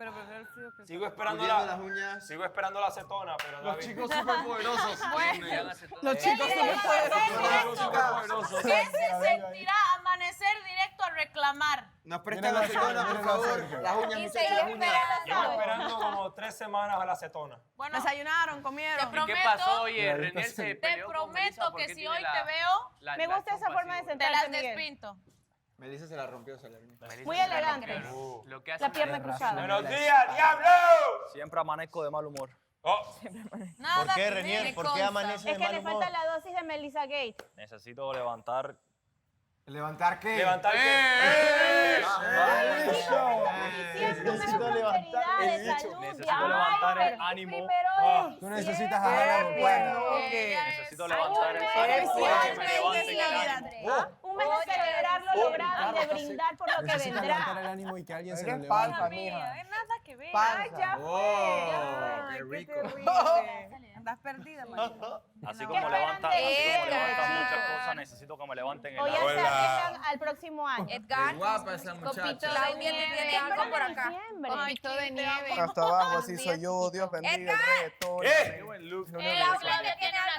Pero prefiero el frío que Sigo esperando Puliendo las uñas. Sigo esperando la acetona, pero Los chicos superpoderosos. Los chicos ¿Qué se sentirá amanecer directo a reclamar? Nos prestan la acetona, por favor. Las uñas, Y muchachos, seguir las uñas. llevo esperando como 3 semanas a la acetona. Bueno, desayunaron, te comieron. prometo, ¿Qué pasó? Oye, Renier se te peleó con Melissa prometo porque que si tiene hoy la- te veo, Me gusta esa forma de te sentarse, las Miguel. despinto. Melissa se la rompió, se la vino. Melissa Muy se la elegante. rompió. Lo que hace La pierna cruzada. ¡Buenos días, diablo! Siempre amanezco de mal humor. Oh, Nada ¿Por qué, que Renier? ver. ¿Por qué amanece Es de que mal le humor? falta la dosis de Melissa Gates. Necesito levantar. ¿Levantar qué? levantar Siempre una Necesito levantar prosperidad de el bicho. salud, de Necesito levantar el amor. ánimo. Primero Tú necesitas agarrar un pueblo. Necesito levantar el Ay, ánimo para que me siempre levanten es el Navidad. ánimo. un mes de celebrar lo logrado y de brindar por lo que Necesitas levantar el vendrá. ánimo y que alguien se lo Eres levante. palpa, mija. Nada que ver. Ay, ya Oh, fue. qué Ay, rico. terrible. Andas perdida, María. Así ¿Qué como esperan levantan, de así como ella? levantan muchas cosas, necesito que me levanten el O ya ánimo. se arreglan al próximo año. Edgar, Guapa esa copito muchacha. de nieve. tiene algo por acá. Diciembre. Copito de nieve. Hasta abajo, así soy yo. Dios bendiga el reto. ¿Qué? El abuelo tiene algo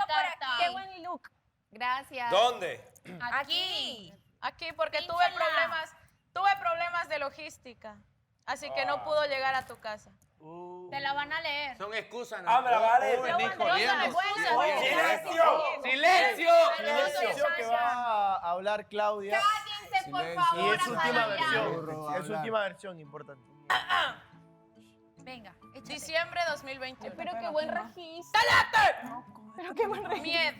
por Qué aquí. buen look. Gracias. ¿Dónde? Aquí. Aquí, porque Pínchala. tuve problemas de logística. Así que no pudo llegar a tu casa. Te la van a leer. Son excusas, ¿no? ¡Habla, vale! ¡Silencio! ¡Silencio! Silencio que va a hablar Claudia. Cállense, por Silencio. favor. Y es su última hasta allá. versión. Es su última versión, importante. Venga, échate. Diciembre 2021. Pero qué buen registro. Pero qué buen registro. Mied.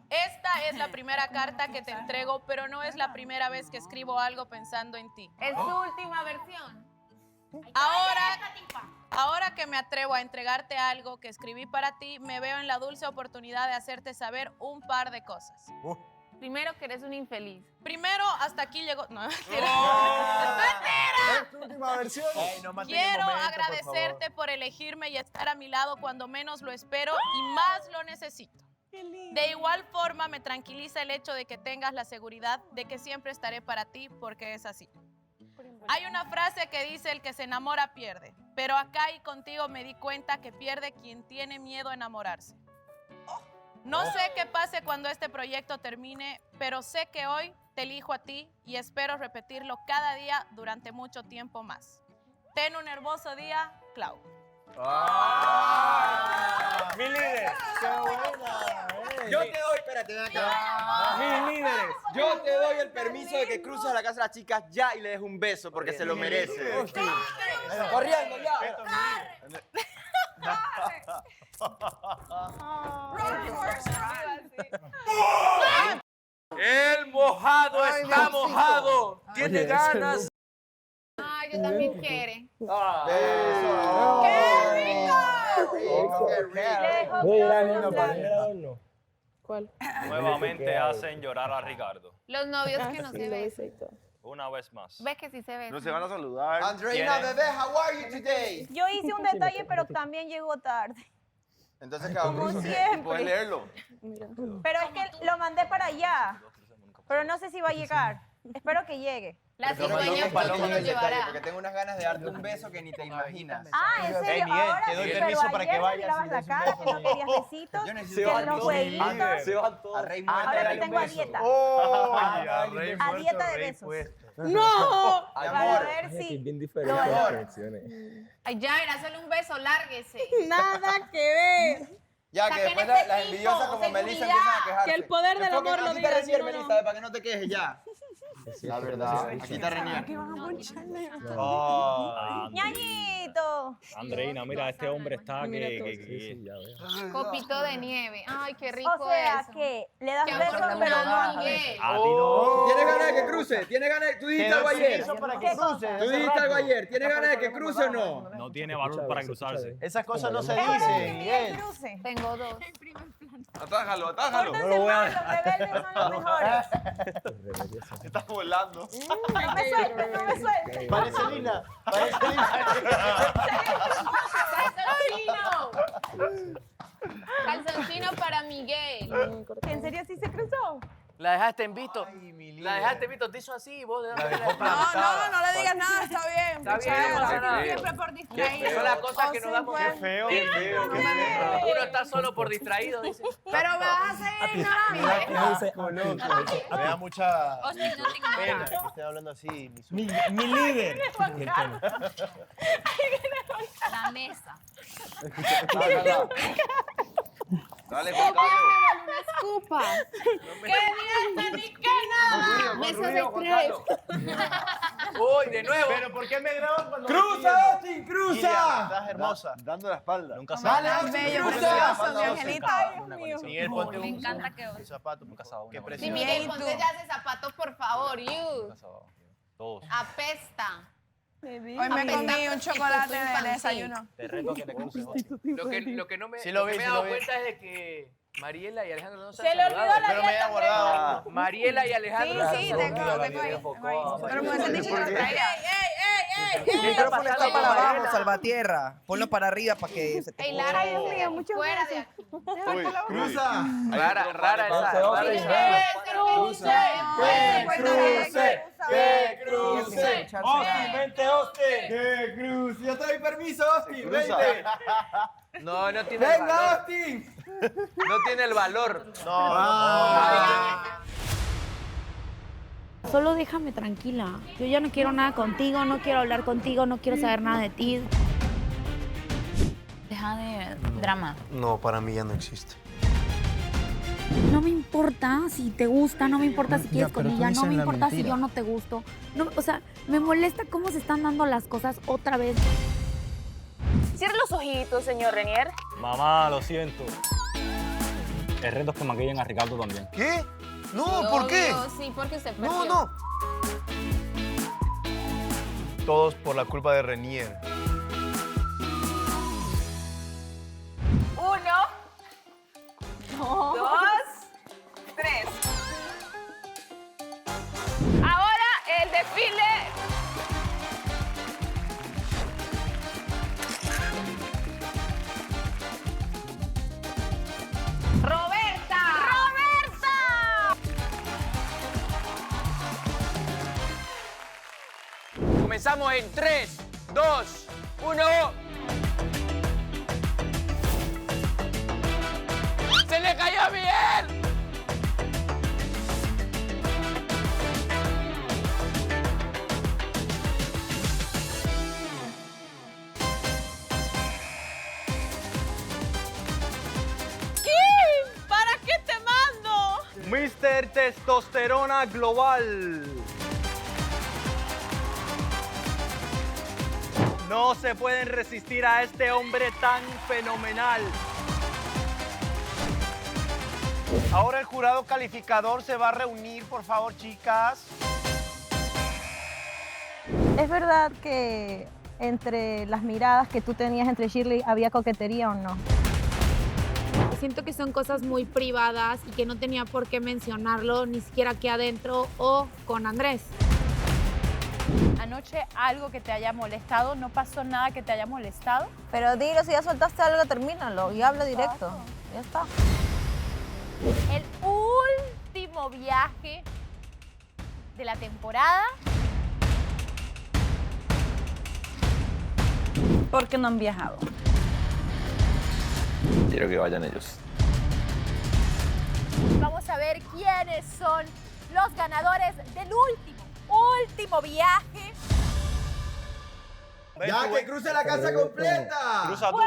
Esta es la primera carta que te entrego, pero no es la primera vez que escribo algo pensando en ti. Es su última versión. Ahora que me atrevo a entregarte algo que escribí para ti, me veo en la dulce oportunidad de hacerte saber un par de cosas. Primero que eres un infeliz. Primero, hasta aquí llegó... No, mentira. Es tu última versión. Ey, no maten el Quiero momento, por agradecerte por elegirme y estar a mi lado cuando menos lo espero y más lo necesito. De igual forma, me tranquiliza el hecho de que tengas la seguridad de que siempre estaré para ti, porque es así. Hay una frase que dice: el que se enamora pierde, pero acá y contigo me di cuenta que pierde quien tiene miedo a enamorarse. No sé qué pase cuando este proyecto termine, pero sé que hoy te elijo a ti y espero repetirlo cada día durante mucho tiempo más. Ten un hermoso día, Clau. ¡Mi líder! ¡Qué buena! Yo te doy, espérate, ven acá. Mis líderes, yo te doy el permiso de que cruces a la casa de las chicas ya y le des un beso porque se lo merece. Corriendo ya. El mojado está mojado. Tiene ganas. Ay, yo también quiero. Beso. ¡Qué rico! Nuevamente hacen llorar a Ricardo. Los novios que no se ven. Una vez más. ¿Ves que sí se ven? No se van a saludar. Andreina, bebé, how are you today? Yo hice un detalle, pero también llegó tarde. Entonces, cada uno Como siempre. puedes leerlo. Pero es que lo mandé para allá. Pero no sé si va a llegar. Espero que llegue. La Pero no cigüeña es pronto paloma nos el detalle, llevará. porque tengo unas ganas de darte un beso que ni te imaginas. Ah, ¿en serio? Hey, Miguel, Ahora te doy sí, permiso pero para que ayer vayas me y lavas des la un cara, que no beso. querías besitos, Yo que necesito los jueguitos. A Rey muerto, Ahora dale te un tengo a beso. dieta. Ay, A muerto, dieta de rey besos. puesto. ¡No! Ay, Para amor. ver si bien lo diferente valoro. las canciones. Ay, ya, era solo un beso, lárguese. Nada que ver. Ya, que Saquen después ese las tipo, envidiosas como Melissa seguridad. empiezan a quejarse. Que el poder del Enfoquen, amor lo aquí está diga, Renier, si no, Melissa, no. para que no te quejes ya. La verdad, aquí está Renier. ¡Ñañito! Andreina, mira, este hombre está Sí, ya veo. Copito de nieve. Ay, qué rico O sea eso. que le das Qué besos, amor pero no tan a Miguel. A ti no. ¿Tienes ganas de que cruce? ¿Tienes ganas? ¿Tú dijiste algo ayer? Para que cruce. ¿Tú dijiste algo ayer? ¿Tienes ganas de que cruce o no? No tiene valor para cruzarse. Esas cosas no se Es verdad que dicen, Miguel Miguel. cruce. Tengo dos. Atájalo, atájalo. Pórtense mal, los rebeldes son los mejores. Se está volando. No me suelten, no me suelten. Parece Lina. Parece Lina. ¡Calzoncino! Calzoncino para Miguel. ¿En serio sí se cruzó? La dejaste en visto. La dejaste en visto. Te hizo así, vos. No, no le digas nada, está bien. Está bien, no pasa nada. Siempre por distraído. Son las cosas que nos damos. Qué feo, qué feo. Uno está solo por distraído, dice. Pero me vas a seguir ignorando. Me da mucha Austin, no te pena ignoras. que estén hablando así. Mi líder. La mesa. Dale, Juan Carlos. Una escupa. ¡Qué ni qué nada! Mesa de tres. Uy, de nuevo. Pero ¿por qué me graban cuando ¡Cruza, Austin, Miriam, cruza! estás hermosa. Dando la espalda. Nunca Dale, sabe. Austin, Bello, cruza. precioso, mi angelito. Miguel, ponte Me un encanta que un zapato. Nunca sabe. Qué Sí, precioso. Miguel, ponte ya ese zapato, por favor. You. Todos. Apesta. Hoy me comí un chocolate de desayuno. Te reto a que te cruces. Lo que no me, Sí lo lo que vi, me he sí dado lo vi. cuenta es de que Mariela y Alejandro no se Se han le olvidó saludado. la Pero me dieta. he guardado. Mariela y Sí, Alejandro. sí, tengo ahí. Pero me hubiesen dicho que lo traía. El micrófono está para abajo, Salvatierra. Ponlo para arriba para que se te... Ey, Lara, Ay, Dios mío, muchos fuera besos. de aquí. cruza. Rara esa. Que cruce. Austin, vente, Austin. Que cruce. Yo te doy permiso, Austin. Vente. No tiene el Venga, valor. Austin. No tiene el valor. Solo déjame tranquila. Yo ya no quiero nada contigo, no quiero hablar contigo, no quiero saber nada de ti. Deja de drama. No, para mí ya no existe. No me importa si te gusta, no me importa si quieres con pero tú ella, no dices me la importa si mentira. yo no te gusto. No, o sea, me molesta cómo se están dando las cosas otra vez. Cierre los ojitos, señor Renier. Mamá, lo siento. El reto es que maquillen a Ricardo también. ¿Qué? No, ¿por qué? Sí, porque se No, no. Todos por la culpa de Renier. 1, 2, 3. Ahora el desfile. Roberta. Comenzamos en 3, 2, 1. ¡Se le cayó a Miguel! Kim, ¿para qué te mando? Mr. Testosterona Global. No se pueden resistir a este hombre tan fenomenal. Ahora el jurado calificador se va a reunir, por favor, chicas. ¿Es verdad que entre las miradas que tú tenías entre Shirley había coquetería o no? Siento que son cosas muy privadas y que no tenía por qué mencionarlo ni siquiera aquí adentro o con Andrés. Anoche algo que te haya molestado, no pasó nada que te haya molestado. Pero dilo, si ya soltaste algo, termínalo y habla directo. Ya está. El último viaje de la temporada. ¿Por qué no han viajado? Quiero que vayan ellos. Vamos a ver quiénes son los ganadores del último viaje. Ya, que cruce la casa completa. Cruza tú,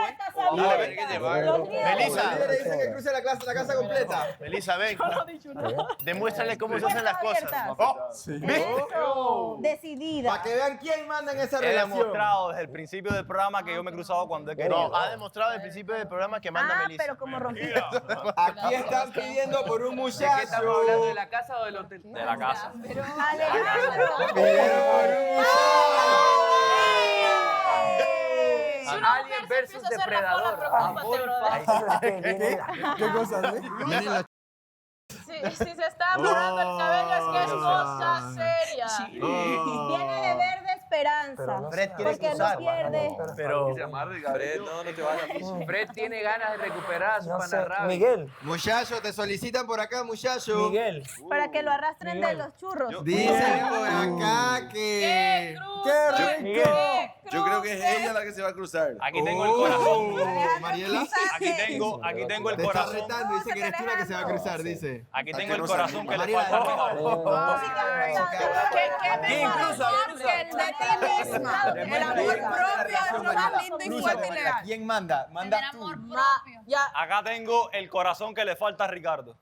Dale, ven que llevar. Melissa. Los líderes dicen que cruce la casa completa. Melissa, ven. Demuéstrale cómo se hacen las cosas. Eso. Decidida. Para que vean quién manda en esa He relación. demostrado desde el principio del programa que yo me he cruzado cuando he querido. No, ha demostrado al principio del programa que manda Melissa. pero como rompí. Aquí están pidiendo por un ¿De qué estamos hablando? muchacho. ¿De la casa o del hotel? De la casa. Alejandro. Pidieron por un muchacho. Alien versus Depredador. ¿Qué cosa? Si se está amarrando el cabello es que es cosa seria. Viene de verde esperanza. Fred quiere Porque cruzar. no pierde. Pero Fred, no te vayas. Fred tiene ganas de recuperar a su panarrabia. Miguel, Muchachos, te solicitan por acá, muchachos. Miguel. Para que lo arrastren de los churros. Dicen por acá que... ¡Qué ¡Qué rico! que es ella la que se va a cruzar. Aquí tengo el corazón. Mariela. Aquí tengo el corazón. retando, dice que eres tú la que se va a cruzar, dice. Aquí tengo el corazón que le falta a Ricardo. ¿Quién cruza? Que el de ti misma. El amor propio es lo más lindo y fuerte y legal. ¿Quién manda? Manda tú. Acá tengo el corazón que le falta a Ricardo.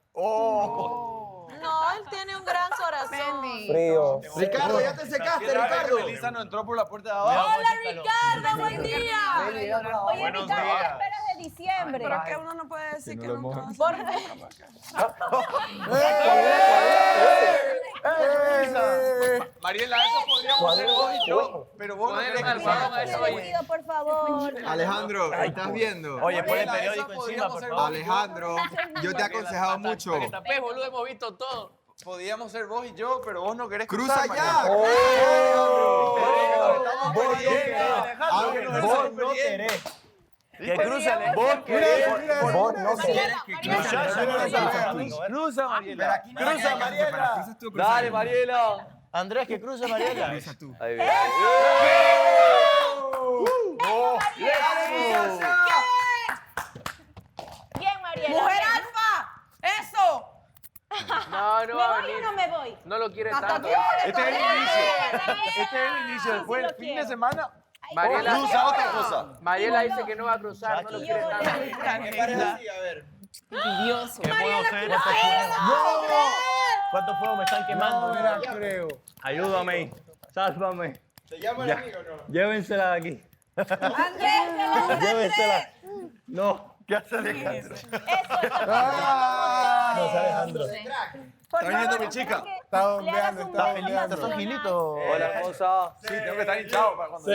No, él tiene un gran corazón. Frío. Ricardo, ya te secaste, Ricardo. Melissa no entró por la puerta de abajo. Hola, Ricardo, buen día. Oye, Buenos Ricardo, ¿qué días. esperas de diciembre? Pero es que uno no puede decir que nunca va a Por- Mariela, eso podríamos ser vos y yo, pero vos no querés cruzar. Vestido, por favor. Alejandro, ¿estás viendo? Oye, pon el Mariela, periódico eso encima, podríamos por ser favor. vos. Alejandro, yo te he aconsejado mucho. Tapé, boludo, hemos visto todo. Podíamos ser vos y yo, pero vos no querés ¡Cruza cruzar. ya! Vos no querés. Que cruce el Vos querés. Vos no querés Cruza, Mariela. Cruza, Mariela. Dale, Mariela. Andrés, que cruce, Mariela. Cruza tú. Ahí viene. Bien, Mariela. ¡Mujer bien. alfa! ¡Eso! No, ¿Me voy o no me voy? No lo quiere Hasta tanto. aquí Este es el inicio. Este es el inicio. Después, el fin de semana, cruza otra cosa. Mariela dice que no va a cruzar, no lo quiere tanto. ¿Qué parece así? A ver. ¿Qué puedo hacer? ¿Cuántos fuegos me están quemando? No creo. Ayúdame. Sálvame. ¿Se llama el amigo o no? Llévensela de aquí. ¡Andrés! Llévensela. No. ¿Qué hace Alejandro? No sé, Alejandro. Está viniendo mi chica. Está bombeando, está bombeando. ¿Estás gilito? Hola, ¿cómo estás? Sí, tengo que estar hinchado para cuando...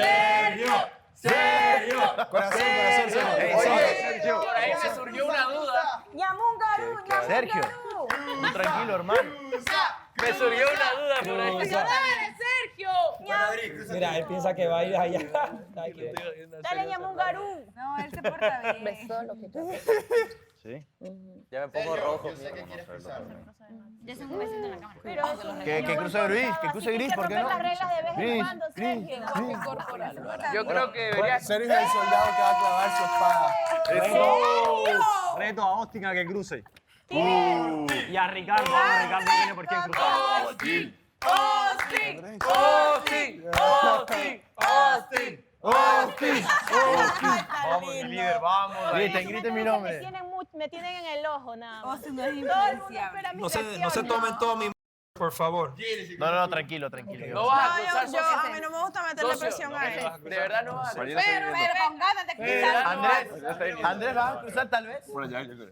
¡Sergio! Corazón, Sergio. Oye, Sergio. por ahí me surgió una duda. Yamungaru, Sergio. Tú tranquilo, hermano. Me surgió una duda por ahí. Sergio! Mira, él piensa que va a ir allá. Dale, Yamungaru. No, él se porta bien. Besó lo que tú. Sí. Ya me pongo rojo. Yo soy un besito en la cámara. Pero Que cruce gris, que cruce gris, ¿por qué no? las reglas de vez en cuando, Sergio. Yo creo que debería. Sergio es el soldado que va a clavar su espada. Reto a Austin a que cruce. Y a Ricardo, Ricardo tiene por quién cruzar. ¡Austin! Vamos, mi líder, vamos. Griten mi nombre. Me tienen en el ojo nada más. O si no es Todo el mundo influenciable. espera mi No se reacción, tomen todo mi... Por favor. No, tranquilo, tranquilo. No No, vas a cruzar, a mí no me gusta meterle presión a él. De verdad no vas a cruzar. Pero con ganas de cruzar. Andrés, ¿vas a cruzar tal vez? Bueno, ya, yo creo.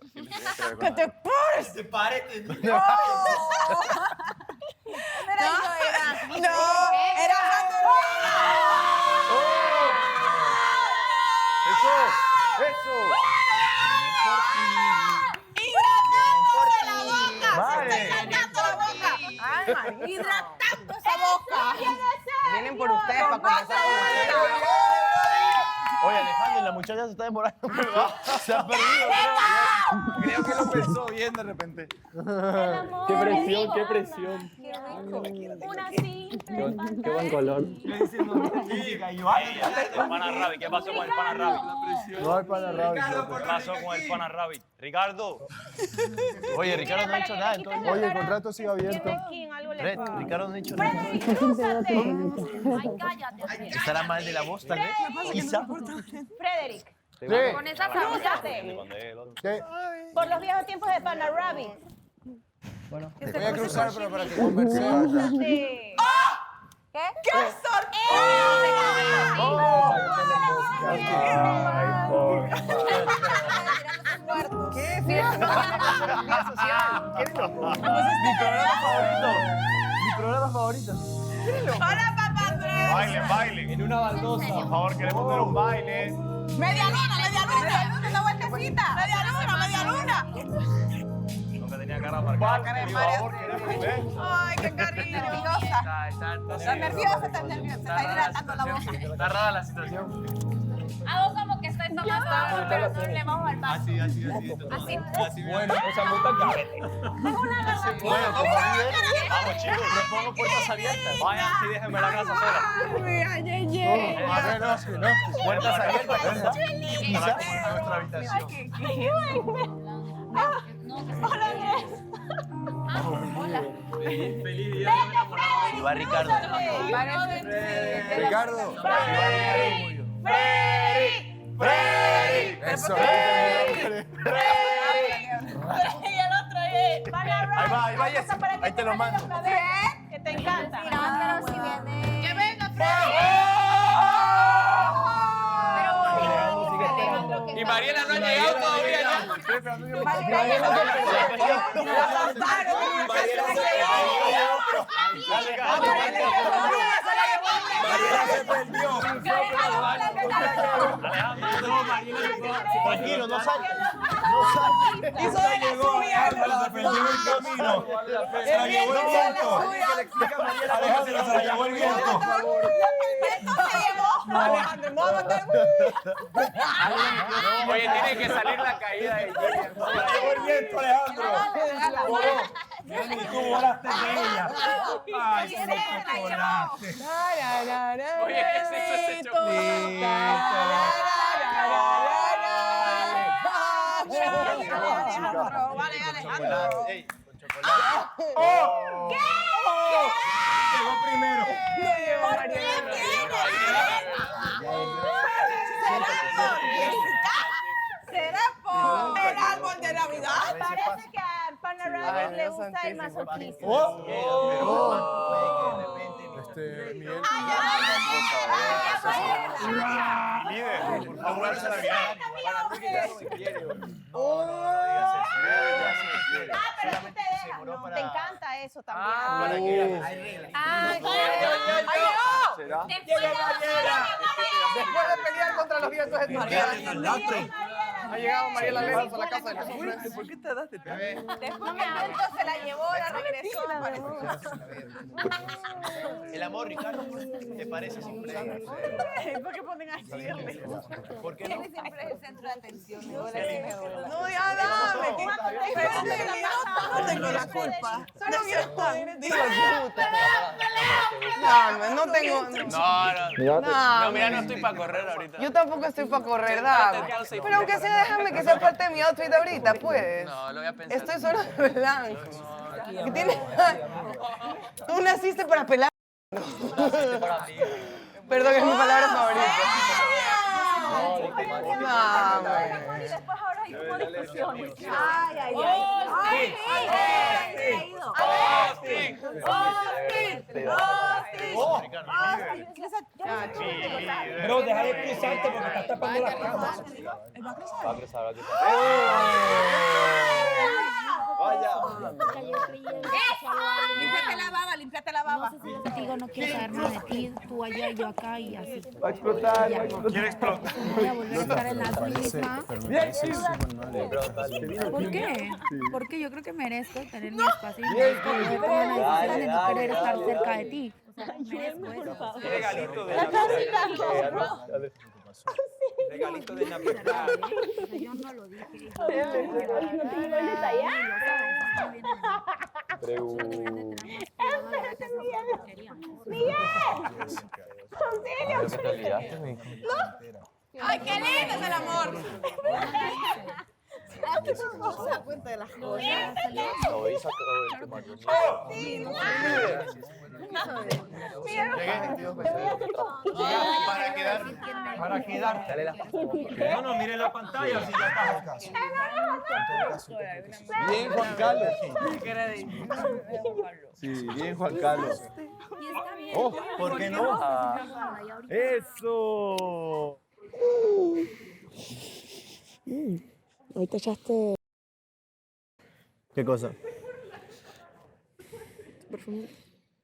¡Que te pares! ¡Te pares! No, era ¡hidratándose la boca! ¡Se está hidratando la boca! ¡Ay, María! ¡Hidratando esa boca! Vienen por ustedes para comenzar Oye, Alejandro, la muchacha se está demorando. Se ha perdido. Creo que lo pensó bien de repente. Qué presión, qué presión. Qué rico. Una simple Qué buen color. El pana Rabi, ¿qué pasó con el pana Rabi? No hay para ¿Qué pasó con el pana Rabi? Ricardo. Oye, Ricardo no ha dicho nada entonces. Oye, el contrato sigue abierto. Red, Ricardo no ha dicho nada. Frederick, crúzate. Ay, cállate. ¿Estará mal de la voz tal vez? Quizá. Frederick, Con esa sabía. crúzate. Por los viejos tiempos de Pana Rabbit. Voy a cruzar, pero para que conversemos. Crúzate. ¿Qué? ¡Qué ¿Qué? Mi programa favorito. ¡Hola, papá Andrés! Bailen, bailen. En una baldosa. Por favor, queremos ver un baile. ¡Media luna, media luna! ¡Una vueltecita! ¡Media luna, media luna! No que tenía cara marcada. Por favor, queremos ver. ¡Ay, qué cariño! Nerviosa. Está nerviosa, está nerviosa. Se está hidratando la boca. Está rara la situación. Hago como que estoy tomando agua, pero no le bajo al vaso. Así. Bueno, esa multa es carete. Bueno, como líder, vamos chicos, les pongo puertas abiertas. Vayan y déjenme la casa sola. ¡Ay, Yeye! Puertas abiertas. Nuestra habitación. Feliz día. Y va Ricardo. Ricardo. Eso. Y el otro es. Ahí va, Jessy. Ahí te lo mando. Que te encanta. Pero si viene. Que venga, Freddy. Y Mariela no ha llegado todavía. Tranquilo, no salgas. Hizo de la suya. Se perdió el camino. Se la llevó el viento. Alejandro, se la llevó el viento. Alejandro, vamos a mandar. Oye, tiene que salir la caída de Se la llevó el viento, Alejandro. Voló. Y tú volaste de ella. Ay, pero qué volaste. Oye, ¿qué es eso ese chocolate? Vale, Alejandro. Ey, con chocolate. Llegó primero. ¿Será por el árbol de Navidad? Parece que a Panorama le gusta el masoquismo. Miguel. Líder, por favor, se la viada. Pero si te deja, no, te encanta eso también. ¿Será? Después de pelear contra los vientos de Mariela. Ha llegado Mariela Lejos a la casa de los hombres. ¿Por qué te daste Después que el viento se la llevó, la regresó. El amor, Ricardo, ¿te parece siempre? ¿Por qué ponen a decirle? ¿Por qué no? Siempre es el centro de atención. No, ya dame. Pero no tengo la culpa. Solo no tengo. No, mira, no estoy para correr ahorita. Yo tampoco estoy para correr, Dago. Pero aunque sea, déjame que sea parte de mi outfit ahorita, pues. No, lo voy a pensar. Estoy solo de blanco. ¿Qué tienes? Tú naciste para pelar. Perdón, es mi palabra favorita. Y después ahora hay como discusiones. Ay, ay, Bro, deja de cruzarte porque estás tapando las camas. Va a cruzar aquí. Vaya. Límpiate la baba, límpiate la baba. Contigo no quiero saber nada de ti, tú allá y yo acá y así. Va a explotar. Quiere explotar. Voy a volver a estar en la misma. ¿Por qué? Porque yo creo que merezco tener mi espacio y merezco poder tomar una decisión de no querer estar cerca de ti. O sea, merezco eso. Regalito de Regalito de Navidad. Yo no lo dije. Ay, qué lindo es el amor. No se da cuenta de las cosas. Para quedarte. No, mire la pantalla si ya está. Bien, Juan Carlos. Sí, bien, Juan Carlos. Oh, ¿por qué no? ¡Eso! Ahí te echaste ¿Qué cosa? perfume.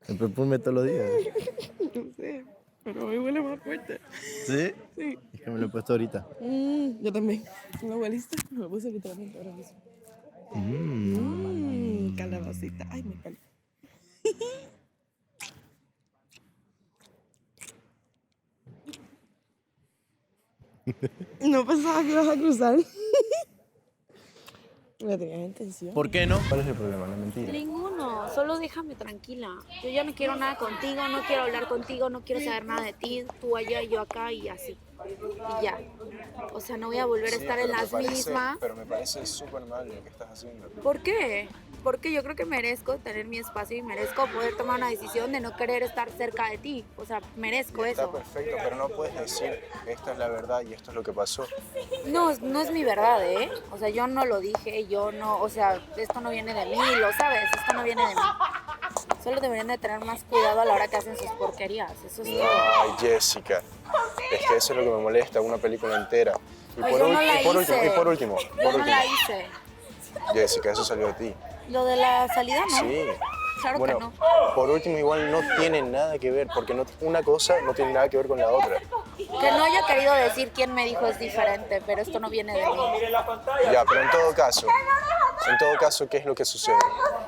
El perfume todos los días. No sé, pero hoy huele más fuerte. ¿Sí? Sí. Es que me lo he puesto ahorita. Yo también. ¿Me hueliste? Me lo puse literalmente ahora mismo. Calabacita. Ay, me calé. No pensaba que ibas a cruzar. No tenías intención. ¿Por qué no? ¿Cuál es el problema? La mentira. Ninguno, solo déjame tranquila. Yo ya no quiero nada contigo, no quiero hablar contigo, no quiero saber nada de ti. Tú allá, yo acá y así. Y ya. O sea, no voy a volver a estar en las mismas. Pero me parece súper mal lo que estás haciendo. ¿Por qué? Porque yo creo que merezco tener mi espacio y merezco poder tomar una decisión de no querer estar cerca de ti. O sea, merezco Está eso. perfecto, pero no puedes decir esta es la verdad y esto es lo que pasó. No, no es mi verdad, ¿eh? O sea, yo no lo dije, yo no, o sea, esto no viene de mí, lo sabes, esto no viene de mí. Solo deberían de tener más cuidado a la hora que hacen sus porquerías, eso es todo. Ay, Jessica, es que eso es lo que me molesta, una película entera. Y Pues yo no la hice. por último, Yo no la hice. Jessica, eso salió de ti. Lo de la salida, ¿no? Sí. Claro Bueno, que no. por último, igual no tiene nada que ver, porque una cosa no tiene nada que ver con la otra. Que no haya querido decir quién me dijo es diferente, pero esto no viene de mí. Ya, pero en todo caso, ¿qué es lo que sucede?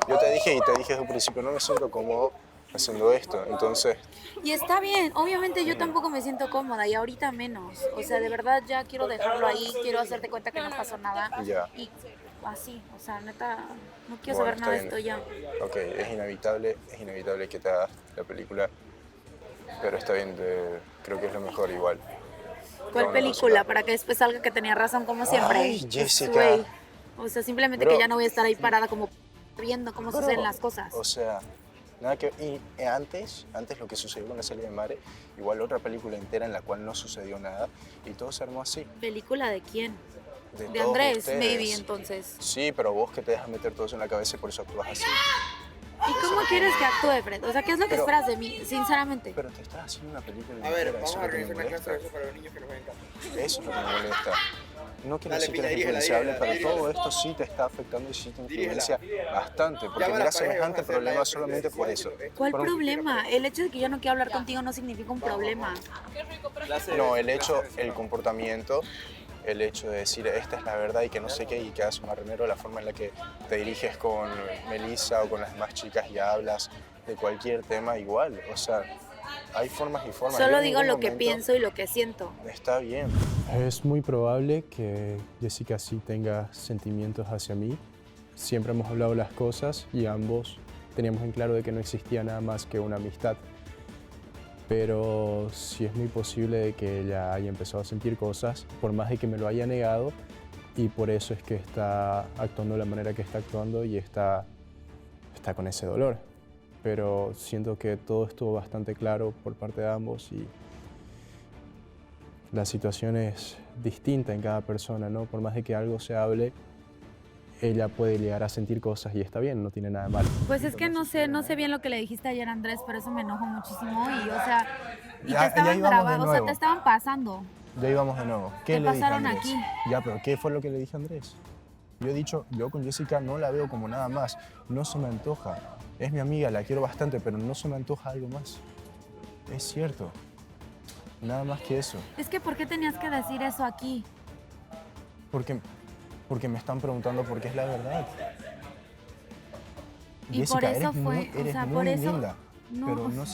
Yo te dije desde un principio, no me siento cómodo haciendo esto, entonces... Y está bien, obviamente yo tampoco me siento cómoda y ahorita menos. O sea, de verdad ya quiero dejarlo ahí, quiero hacerte cuenta que no pasó nada. Ya. Y así, o sea, neta, no quiero Bueno, saber nada de esto está ya. Ok, es inevitable que te hagas la película, pero está bien, creo que es lo mejor igual. ¿Cuál película? Para que después salga que tenía razón como siempre. Ay, Jessica. Güey. O sea, simplemente Bro. que ya no voy a estar ahí parada como viendo cómo suceden las cosas. O sea, nada que... Y antes lo que sucedió con la salida de Mare, igual otra película entera en la cual no sucedió nada y todo se armó así. ¿Película de quién? De De todos Andrés, ustedes. maybe, entonces. Sí, pero vos que te dejas meter todo eso en la cabeza y por eso actúas así. ¿Y cómo quieres que actúe, Fred? O sea, ¿qué es lo que Pero- esperas de mí, sinceramente? Pero te estás haciendo una película A ver, entera, vamos eso a es lo que me organizar una clase molesta. de eso para los niños que nos ven acá. Eso es lo que me molesta. No quiero Dale, decir que eres Pina, influenciable, dirígela, pero dirígela. todo esto sí te está afectando y sí te Dirígela. influencia bastante, porque Llama a me la da pareja y vamos a semejante hacer problema live solamente por eso. ¿Cuál Por un- problema? El hecho de que yo no quiero hablar contigo no significa un problema. No, el comportamiento, el hecho de decir esta es la verdad y que no sé qué y que hagas un marronero, la forma en la que te diriges con Melissa o con las demás chicas y hablas de cualquier tema igual, o sea, hay formas y formas. Yo Solo en digo ningún lo que momento- pienso y lo que siento. Está bien. Es muy probable que Jessica sí tenga sentimientos hacia mí. Siempre hemos hablado las cosas y ambos teníamos en claro de que no existía nada más que una amistad. Pero sí es muy posible de que ella haya empezado a sentir cosas, por más de que me lo haya negado, y por eso es que está actuando de la manera que está actuando y está con ese dolor. Pero siento que todo estuvo bastante claro por parte de ambos y la situación es distinta en cada persona, ¿no? Por más de que algo se hable, ella puede llegar a sentir cosas y está bien, no tiene nada de malo. Pues es que no sé bien lo que le dijiste ayer, Andrés, pero eso me enojó muchísimo y, o sea, y Ya- te estaban ya íbamos de grabando, o sea, nuevo. te estaban pasando. Ya íbamos de nuevo. ¿Qué Te le dije a pasaron Andrés? aquí. Ya, pero ¿qué fue lo que le dije a Andrés? Yo he dicho, yo con Jessica no la veo como nada más, no se me antoja. Es mi amiga, la quiero bastante, pero no se me antoja algo más. Es cierto. Nada más que eso. Es que, ¿por qué tenías que decir eso aquí? Porque me están preguntando por qué es la verdad. Y Jessica, por eso eres fue, muy, o eres sea, muy por eso... linda, No, pero o no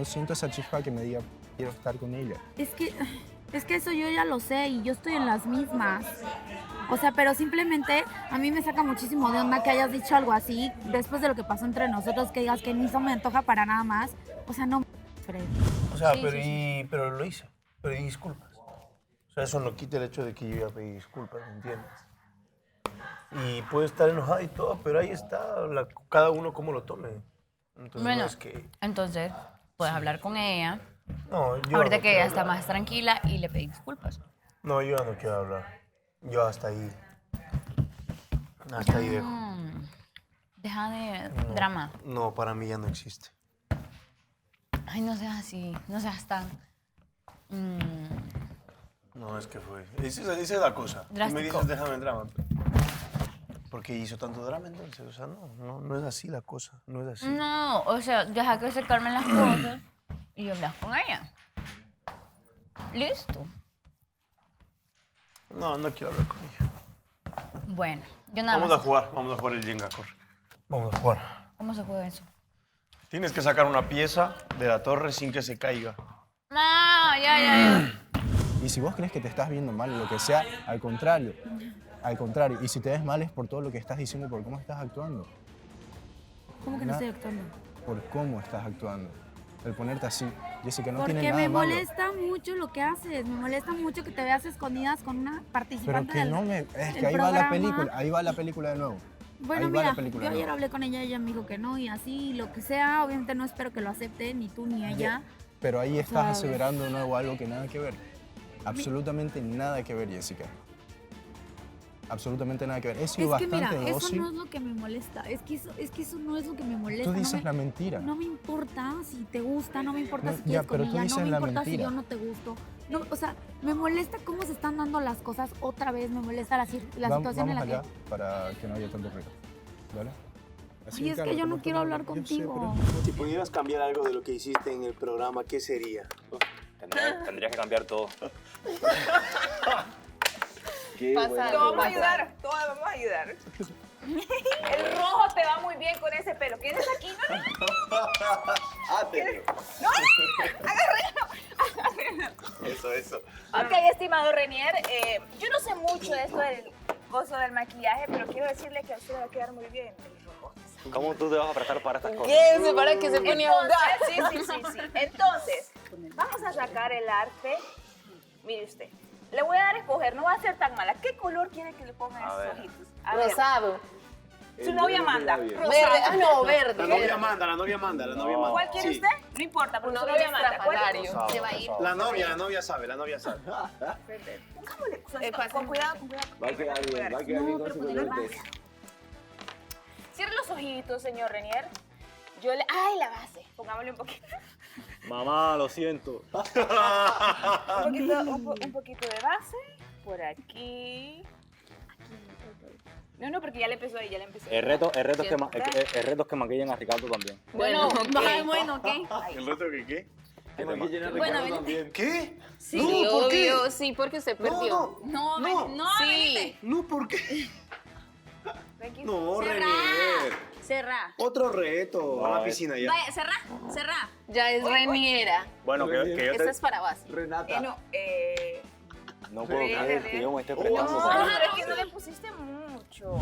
siento esa chispa que me diga quiero estar con ella. Es que eso yo ya lo sé y yo estoy en las mismas. O sea, pero simplemente a mí me saca muchísimo de onda que hayas dicho algo así después de lo que pasó entre nosotros, que digas que ni se me antoja para nada más. O sea, no, Fred. O sea, Sí, pero lo hice. Pedí disculpas. O sea, eso no quita el hecho de que yo ya pedí disculpas, ¿me entiendes? Y puede estar enojada y todo, pero ahí está, cada uno como lo tome. Entonces, Bueno, no es que... entonces puedes hablar con ella. No, yo Ahorita no que quiero ella está hablar. más tranquila y le pedí disculpas. No, yo ya no quiero hablar. Yo hasta ahí. Hasta ahí dejo. Deja de No, drama. No, para mí ya no existe. Ay, no seas así, no seas tan... No, es que fue. Esa es la cosa. Tú me Drástico. dices, déjame el drama. ¿Por qué hizo tanto drama entonces? O sea, no es así la cosa. No es así. No, o sea, deja que se calmen las cosas y hablas con ella. Listo. No, no quiero hablar con ella. Bueno, yo nada Vamos a más... jugar el Jenga, corre. Vamos a jugar. ¿Cómo se juega eso? Tienes que sacar una pieza de la torre sin que se caiga. No, ya. Y si vos crees que te estás viendo mal o lo que sea, al contrario, Al contrario, y si te ves mal es por todo lo que estás diciendo y por cómo estás actuando. ¿Cómo que no estoy actuando? Por cómo estás actuando. El ponerte así. Jessica, no tiene Porque nada me malo. molesta mucho lo que haces. Me molesta mucho que te veas escondidas con una Pero participante que del no me... Es que del ahí va la programa. película. Ahí va la película de nuevo. Bueno, ahí va mira, la película yo de ayer nuevo. hablé con ella, ella me dijo que no y así, lo que sea, obviamente no espero que lo acepte, ni tú ni ella. Pero ahí estás ¿Sabes? aseverando de nuevo algo que nada que ver. Absolutamente nada que ver, Jessica. Absolutamente nada que ver. He sido Es que mira, bastante eso dócil. no es lo que me molesta, es que eso no es lo que me molesta. Tú dices no me, la mentira. No me importa si te gusta, no me importa No, si ya, quieres pero con tú ella, no dices me la importa si mentira. yo no te gusto. No, o sea, me molesta cómo se están dando las cosas otra vez, me molesta la situación en Vamos la allá que... para que no haya tanto ruido. ¿Vale? Ay, es que yo no quiero hablar contigo. Si pudieras cambiar algo de lo que hiciste en el programa, ¿qué sería? Tendrías que cambiar todo. Te vamos a ayudar, todos vamos a ayudar. El rojo te va muy bien con ese pelo. ¿Quieres aquí? No, agárralo. Eso. Ok, estimado Renier, yo no sé mucho de esto del gozo del maquillaje, pero quiero decirle que a usted le va a quedar muy bien el rojo. ¿Cómo tú te vas a prestar para estas cosas? ¿Quién para que se ponía a jugar? Sí. Entonces, vamos a sacar el arte. Mire usted, le voy a dar a escoger, no va a ser tan mala. ¿Qué color quiere que le ponga A esos ver. ojitos? A ver. Rosado. Su novia manda. Verde. Ah, no, verde. La novia manda, la novia manda. ¿Cuál quiere Sí. usted? No importa, porque su Uno novia es manda. ¿Cuál quiere? estrafalario. Se va a ir. La novia sabe, la novia sabe. Pongámosle, con cuidado, con cuidado. Va a quedar bien, va a quedar bien con su color. Cierre los ojitos, señor Renier. Yo le... ¡Ay, la base! Pongámosle un poquito. Mamá, lo siento. Un poquito de base. Por aquí. No, porque ya le empezó ahí, ya le empezó. El reto es que maquillen a Ricardo también. Bueno, bueno, ¿qué? ¿El otro que qué? Que maquillen a Bueno, Ricardo también. ¿Qué? Sí, No, ¿por qué? obvio, sí, porque se perdió. No, Sí. No, ¿por qué? No, Cerrá. Renier. Cerrá. Otro reto. A la piscina ya. Vaya, cerrá. Ya es Reniera. Bueno, que yo Esta te... es para base. Renata. No puedo creer que yo me esté prestando No, para pero es que no le pusiste mucho.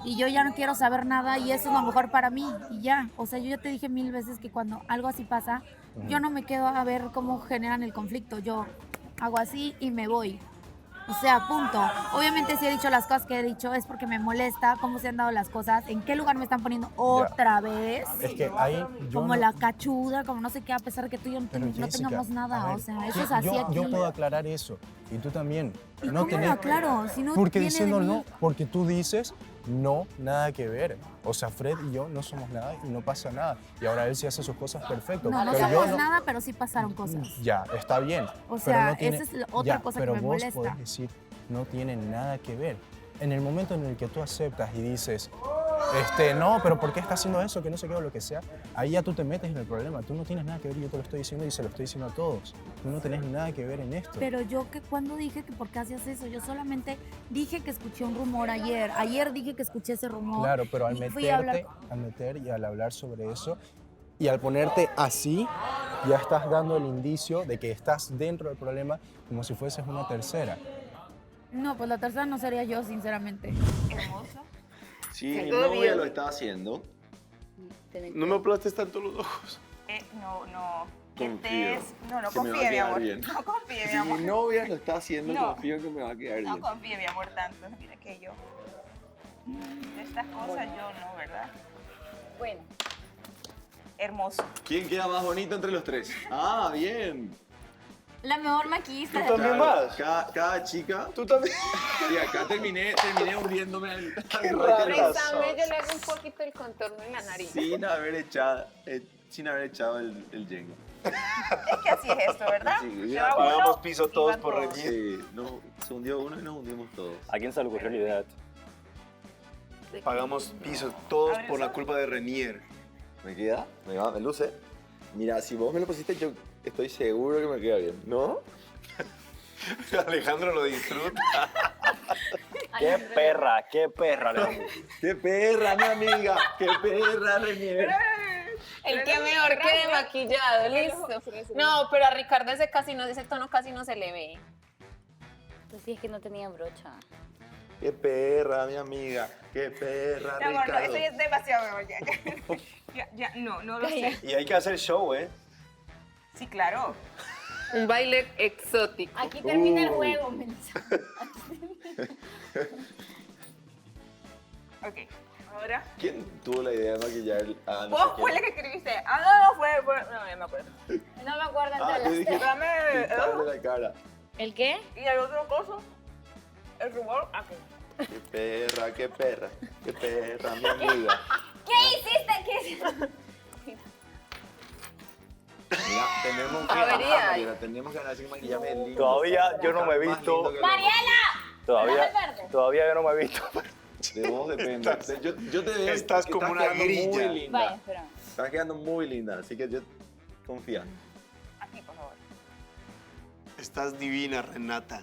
Y yo ya no quiero saber nada y eso es lo mejor para mí y ya. O sea, yo ya te dije 1000 veces que cuando algo así pasa, yo no me quedo a ver cómo generan el conflicto. Yo hago así y me voy. O sea, punto. Obviamente si he dicho las cosas que he dicho es porque me molesta cómo se han dado las cosas, en qué lugar me están poniendo otra vez. Es que ahí yo Como no- la cachuda, como no sé qué, a pesar de que tú y yo no, Pero, no Jessica, tengamos nada. a ver, O sea, eso yo- es así yo, aquí. Yo puedo aclarar eso. Y tú también. ¿Y No cómo lo aclaro? Si no porque viene de diciendo mí. no, porque tú dices no, nada que ver. O sea, Fred y yo no somos nada y no pasa nada. Y ahora él sí hace sus cosas perfecto. No, no pero yo somos no. nada, pero sí pasaron cosas. Ya, está bien. O pero sea, no tiene- esa es la otra ya, cosa que pero me vos molesta. podés decir, no tiene nada que ver. En el momento en el que tú aceptas y dices, no, pero ¿por qué está haciendo eso? Que no sé qué o lo que sea. Ahí ya tú te metes en el problema. Tú no tienes nada que ver y yo te lo estoy diciendo y se lo estoy diciendo a todos. Tú no tenés nada que ver en esto. Pero yo que cuando dije que por qué hacías eso, yo solamente dije que escuché un rumor ayer. Ayer dije que escuché ese rumor. Claro, pero al y fui a hablar meterte, al meter y al hablar sobre eso y al ponerte así, ya estás dando el indicio de que estás dentro del problema como si fueses una tercera. No, pues la tercera no sería yo, sinceramente. Hermoso. Sí, mi Todo novia bien. lo está haciendo. No me aplastes tanto los ojos. No. Confío. No que me va a confíe, mi quedar amor. bien. No confíe, mi Si amor. mi novia lo está haciendo, No. confío que me va a quedar No bien. confíe, mi amor, tanto. Mira que yo. De estas cosas yo no, ¿verdad? Bueno. Hermoso. ¿Quién queda más bonito entre los tres? Ah, bien. La mejor maquillista de también todos. vas? Cada chica. Tú también. Y acá terminé hundiéndome al raro. Préstame, yo le hago un poquito el contorno en la nariz. sin haber echado el Jenga. Es que así es esto, ¿verdad? Sí, Se va Pagamos uno, piso y todos van por todos. Renier. Sí, no, se hundió uno y nos hundimos todos. ¿A quién se le ocurrió la idea? Pagamos piso todos por la culpa de Renier. ¿Me queda? Me luce. Mira, si vos me lo pusiste, yo estoy seguro que me queda bien. ¿No? Alejandro lo disfruta. ¡Qué perra, Alejandro! ¡Qué perra, mi amiga! ¡Qué perra, Renier! El que mejor quede maquillado, listo. No, pero a Ricardo ese tono casi no se le ve. Pues sí, es que no tenía brocha. Qué perra, mi amiga. Qué perra, Mi amor, no, Ricardo. eso ya es demasiado, mi amor, ya, no lo sé. Y hay que hacer show, ¿eh? Sí, claro. Un baile exótico. Aquí termina el juego, Melissa. Ok, ahora. ¿Quién tuvo la idea de maquillar? Ah, no Vos sé fue quién. la que escribiste. No, fue. No, ya me acuerdo. No me acuerdo Ah, entre yo las dije, tres. Dame. pintarle la cara. ¿El qué? Y el otro coso. El rubor. Aquí. Qué perra, qué perra. Qué perra, mi amiga. ¿Qué hiciste? ¿Qué hiciste? Mira, tenemos que Avería. ganar, Mariela, tenemos que ganar ese maquillaje lindo. Todavía yo no me he Más visto. lindo que lo- ¡Mariela! Todavía, Dame verde. todavía yo no me he visto. De vos depende. Yo te veo. estás que como una quedando grilla. Muy linda. Vaya, espera. Estás quedando muy linda, así que yo confía. Aquí, por favor. Estás divina, Renata.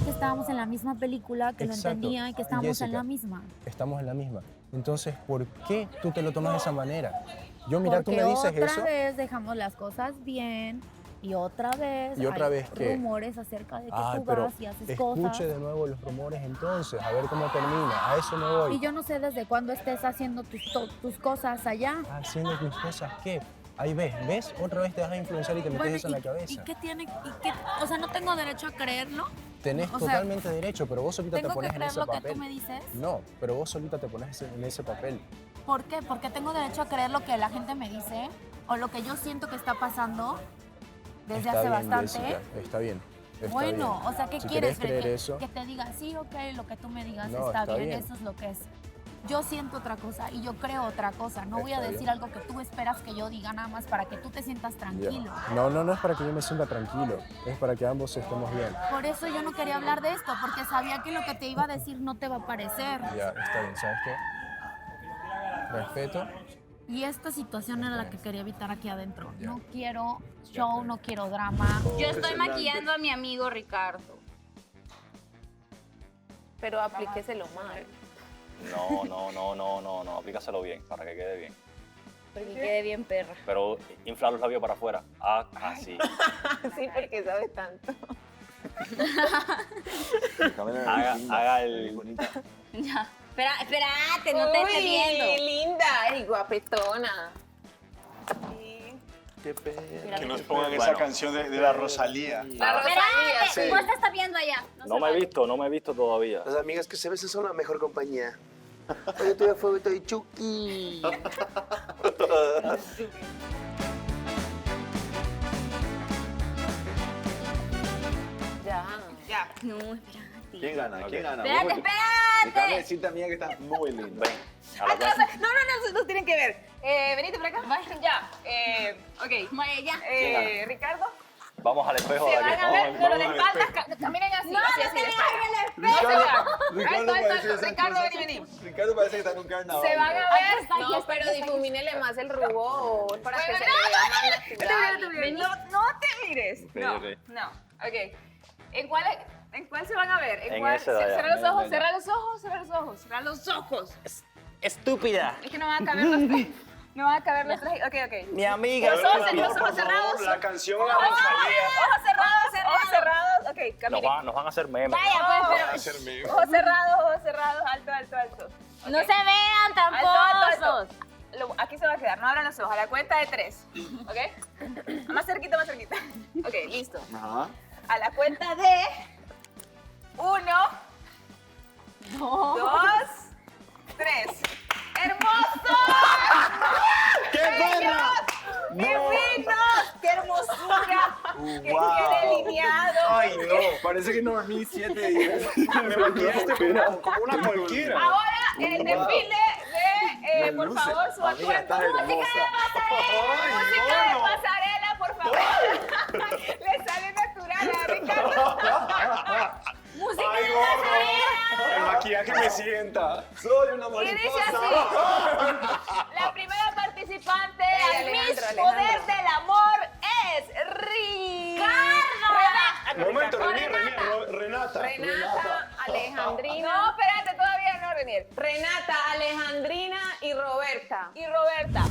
Que estábamos en la misma película, que lo Exacto. entendía y que estábamos en Jessica, la misma. Estamos en la misma. Entonces, ¿por qué tú te lo tomas de esa manera? Yo, mira, tú Porque me dices otra eso. vez dejamos las cosas bien y otra vez ¿Y otra hay vez qué? rumores acerca de que Ay, tú pero vas y haces escuche cosas. de nuevo los rumores entonces, a ver cómo termina. A eso me voy. Y yo no sé desde cuándo estés haciendo tus cosas allá. Haciendo tus cosas, ¿qué? Ahí ves, otra vez te vas a influenciar y te metes Bueno, eso en la cabeza. ¿y qué tiene? O sea, no tengo derecho a creerlo. Tenés o sea, totalmente derecho, pero vos solita te ¿Tengo que pones en creer ese lo que papel. tú me dices? No, pero vos solita te pones en ese papel. ¿Por qué? Porque tengo derecho a creer lo que la gente me dice o lo que yo siento que está pasando desde Está hace bien, bastante. Jessica, está bien. está Bueno, bien. o sea, ¿qué Si quieres? querés creer que, eso, que te diga, sí, ok, lo que tú me digas No, está, está bien, bien. eso es lo que es. Yo siento otra cosa y yo creo otra cosa. No voy a Está decir bien. algo que tú esperas que yo diga nada más para que tú te sientas ya. tranquilo. No es para que yo me sienta tranquilo, es para que ambos estemos bien. Por eso yo no quería hablar de esto, porque sabía que lo que te iba a decir no te va a parecer. Ya, está bien, ¿sabes qué? Respeto. Y esta situación era la que quería evitar aquí adentro. No quiero show, no quiero drama. Yo estoy maquillando a mi amigo Ricardo. Pero aplíqueselo mal. No, aplícaselo bien, para que quede bien. Porque quede bien perra. Pero infla los labios para afuera. Ah, así. Sí, porque sabe tanto. Haga el... Ya. Espérate, no te estés viendo. Linda y guapetona. Qué perra. Que nos pongan esa canción de la Rosalía. La Rosalía, Espérate, vos te estás viendo allá. No me he visto todavía. Las amigas que se besan son la mejor compañía. Oye, estoy a fuego, estoy Chucky. Ya. No, espérate. ¿Quién gana? ¿Quién gana? Espérate, Vos, espérate. Déjame decirte a mí que estás muy linda. No tienen que ver. Venite por acá. Ya. Ok. Vaya, ya. Ricardo. Vamos al espejo Se de van aquí. a ver, pero de espaldas, caminen así. No, así, no así, te de veas espaldas. en el Ahí está, parece que Ricardo, está- vení. Ricardo parece que está en un carnaval. Se van a ver. No, pero difumínele más el rubor para que se le vea más natural. No te mires. No, ok. no. Ok. ¿En cuál se van a ver? En cuál? ese de allá. Cierra los ojos, cierra los ojos, cierra los ojos, cierra los ojos. Estúpida. Es que no van a caber los tres. No van a caber los tres. Ok. Mi amiga. Los ojos cerrados. La canción Ojos cerrados. Ok, Nos caminen. van a hacer memes. Vaya, pues, Ojos cerrados, alto. pero no se vean Alto. tampoco. Aquí se va a quedar, no abran los ojos, a la cuenta de 3. ¿Ok? Más cerquita. Ok, listo. Ajá. A la cuenta de 1, 2, 3. ¡Hermoso! ¡Qué perra! ¡Divinos! ¡Qué hermosura! ¡Qué delineado! Ay, no, parece que no dormí 7 días. Me maquillaste como una cualquiera. Ahora, en el desfile de, por favor, su Amiga, estás atuendo. hermosa. Música de pasarela, por favor. Le sale natural a Ricardo. Música Ay, de gordo. pasarela. El maquillaje me sienta. Soy una Y dice mariposa. así, la primera participante al Alejandro, Miss Poder Alejandro. del Amor es Ricardo. Momento, Renata. Renata, Alejandrina. No, espérate, todavía no, Renier. Renata, Alejandrina y Roberta. Y Roberta.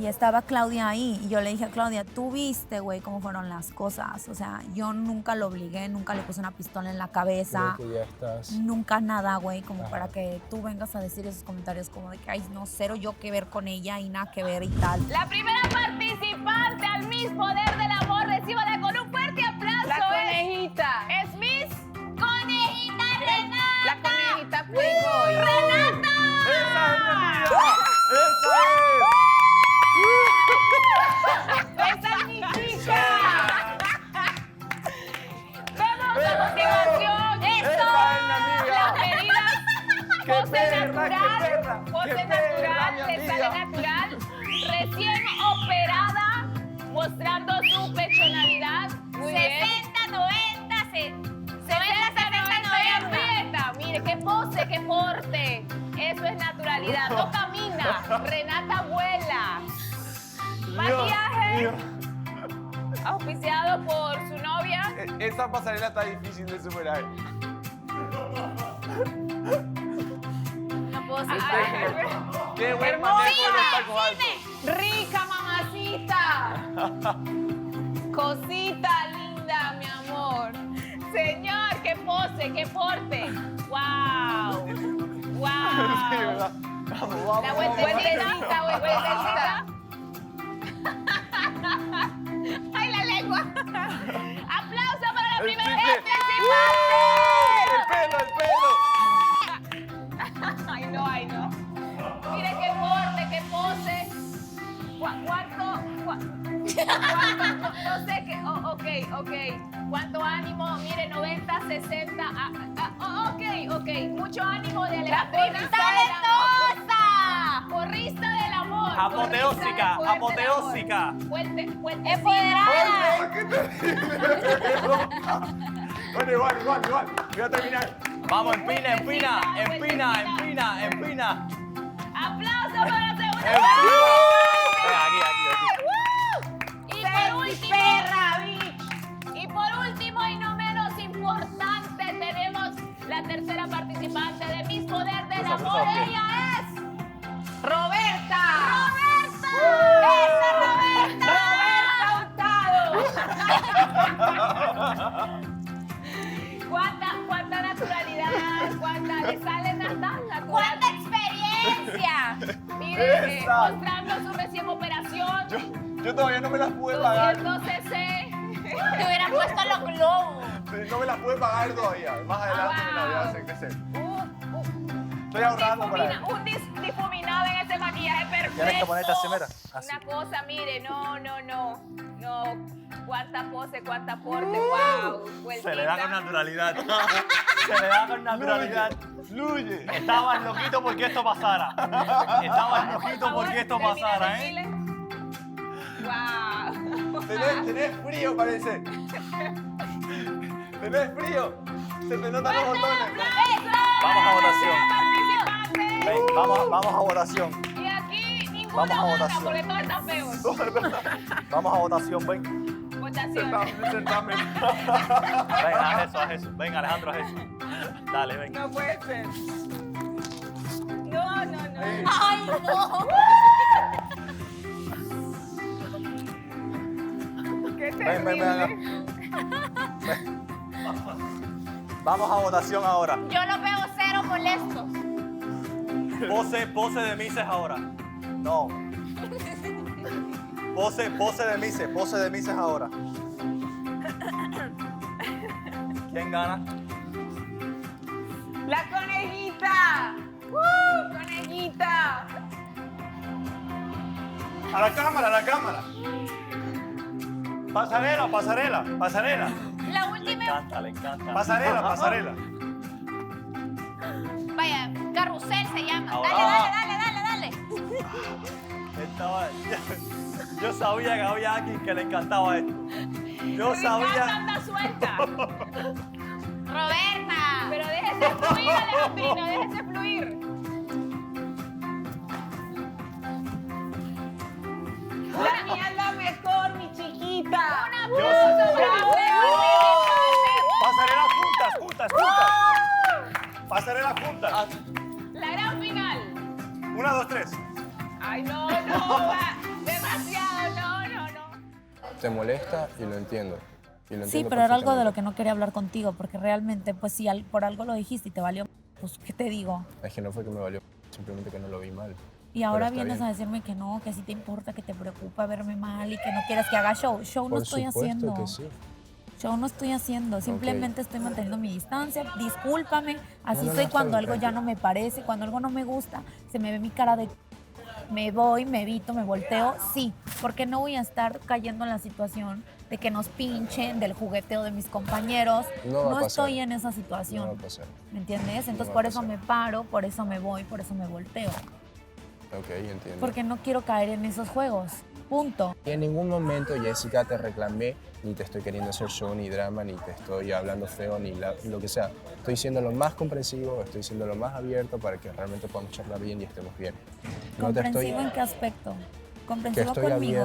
Y estaba Claudia ahí y yo le dije a Claudia, tú viste, güey, cómo fueron las cosas. O sea, yo nunca lo obligué, nunca le puse una pistola en la cabeza. Creo que ya estás... Nunca nada, güey, como para que tú vengas a decir esos comentarios como de que, ay, no, cero yo que ver con ella y nada que ver y tal. La primera participante al Miss Poder del Amor, recíbala con un fuerte aplauso. La conejita. Es Miss Conejita Renata. La conejita Playboy. ¡Renata! ¡Esa es mi amiga! ¡Esa es mi chica! ¡Vamos a continuación! ¡Eso! Las medidas. Pose natural. Pose natural. Le sale natural. Recién operada. Mostrando su pechonalidad. Muy bien. 60-90. Mire, qué pose, qué porte. Eso es naturalidad. No camina. Renata vuela. Maquillaje auspiciado por su novia. Esa pasarela está difícil de superar. No puedo ser. Qué buen manejo de los tacos altos. Rica mamacita. Cosita linda, mi amor. Señor, qué pose, qué porte. Wow. Sí, ¿verdad? Vamos, La vueltecita, vueltecita. ¡Ay, la lengua! ¡Aplauso para la primera participante! ¡El pelo! ¡Ay, no, ay, no! Mire qué porte, qué pose. ¿Cuánto? No sé qué. Ok. ¿Cuánto ánimo? Mire, 90, 60. Ok. Mucho ánimo de Alejandra. ¡Talentosa! Porrista del amor. Apoteósica, Porrista del apoteósica. Fuerte. ¡Empoderada! ¿Qué te Bueno, igual. Voy a terminar. Vamos, empina. ¡Aplauso para la segunda! Y por último y no menos importante, tenemos la tercera participante de Miss Poder del Amor. Ella es Roberta. ¡Esa Roberta! ¿Cuánta naturalidad? ¿Le sale natural? ¡Cuánta experiencia! Mire, mostrando su recién operación. Yo todavía no me las pude pagar. 200 cc. Te hubieran puesto los globos. No me las pude pagar todavía. Más adelante me las voy a hacer crecer. Estoy ahorrando para eso. Un difuminado en ese maquillaje perfecto. Tienes que ponerte así, mira. Así. Una cosa, mire, no. Cuánta pose, cuánta porte, wow. Se le da con naturalidad. Fluye. Estabas loquito porque esto pasara. ¿eh? Wow. Tenés frío, parece. Tenés frío. Se te notan los botones. Vamos a votación. Ven, vamos a votación. Y aquí ninguno Vamos a gana votación. porque todos están feos. Vamos a votación, ven. Votación. Sentame. Ven, haz eso. Ven, Alejandro, haz eso. Dale, ven. No puede ser. No. ¡Ay, no! Qué Ven. terrible. Vamos a votación ahora. Yo los veo cero molestos. Pose de Mises ahora. No. Pose de Mises ahora. ¿Quién gana? La conejita. Conejita. A la cámara. Pasarela. La última. Le encanta. Pasarela. Vaya, carrusel se llama. Ahora. Dale. Yo sabía que había alguien que le encantaba esto. Yo sabía. Anda suelta. Roberta. Pero déjese fluir, Alejandrino, déjese fluir. La mía es la mejor, mi chiquita. Un aplauso para la Pasarelas juntas. Pasarelas juntas. La gran final. 1, 2, 3. Ay, no. De Te molesta y lo entiendo. Sí, pero era algo de lo que no quería hablar contigo, porque realmente, pues si por algo lo dijiste y te valió, pues ¿qué te digo? Es que no fue que me valió, simplemente que no lo vi mal. Y ahora Pero está vienes bien. a decirme que no, que sí te importa, que te preocupa verme mal y que no quieres que haga show. Show no Por estoy supuesto haciendo. que sí. Show no estoy haciendo, simplemente estoy manteniendo mi distancia. Discúlpame, así No, soy está cuando bien, algo ya no me parece, cuando algo no me gusta, se me ve mi cara de... Me voy, me evito, me volteo, sí, porque no voy a estar cayendo en la situación de que nos pinchen, del jugueteo de mis compañeros. No va a pasar. Estoy en esa situación. No va a pasar. ¿Me entiendes? Entonces va a por eso pasar. me paro, por eso me voy, por eso me volteo. Ok, entiendo. Porque no quiero caer en esos juegos. Punto. Y en ningún momento, Jessica, te reclamé, ni te estoy queriendo hacer show, ni drama, ni te estoy hablando feo, ni lo que sea. Estoy siendo lo más comprensivo, estoy siendo lo más abierto para que realmente podamos charlar bien y estemos bien. No te estoy... ¿Comprensivo en qué aspecto? Que ¿Comprensivo estoy conmigo?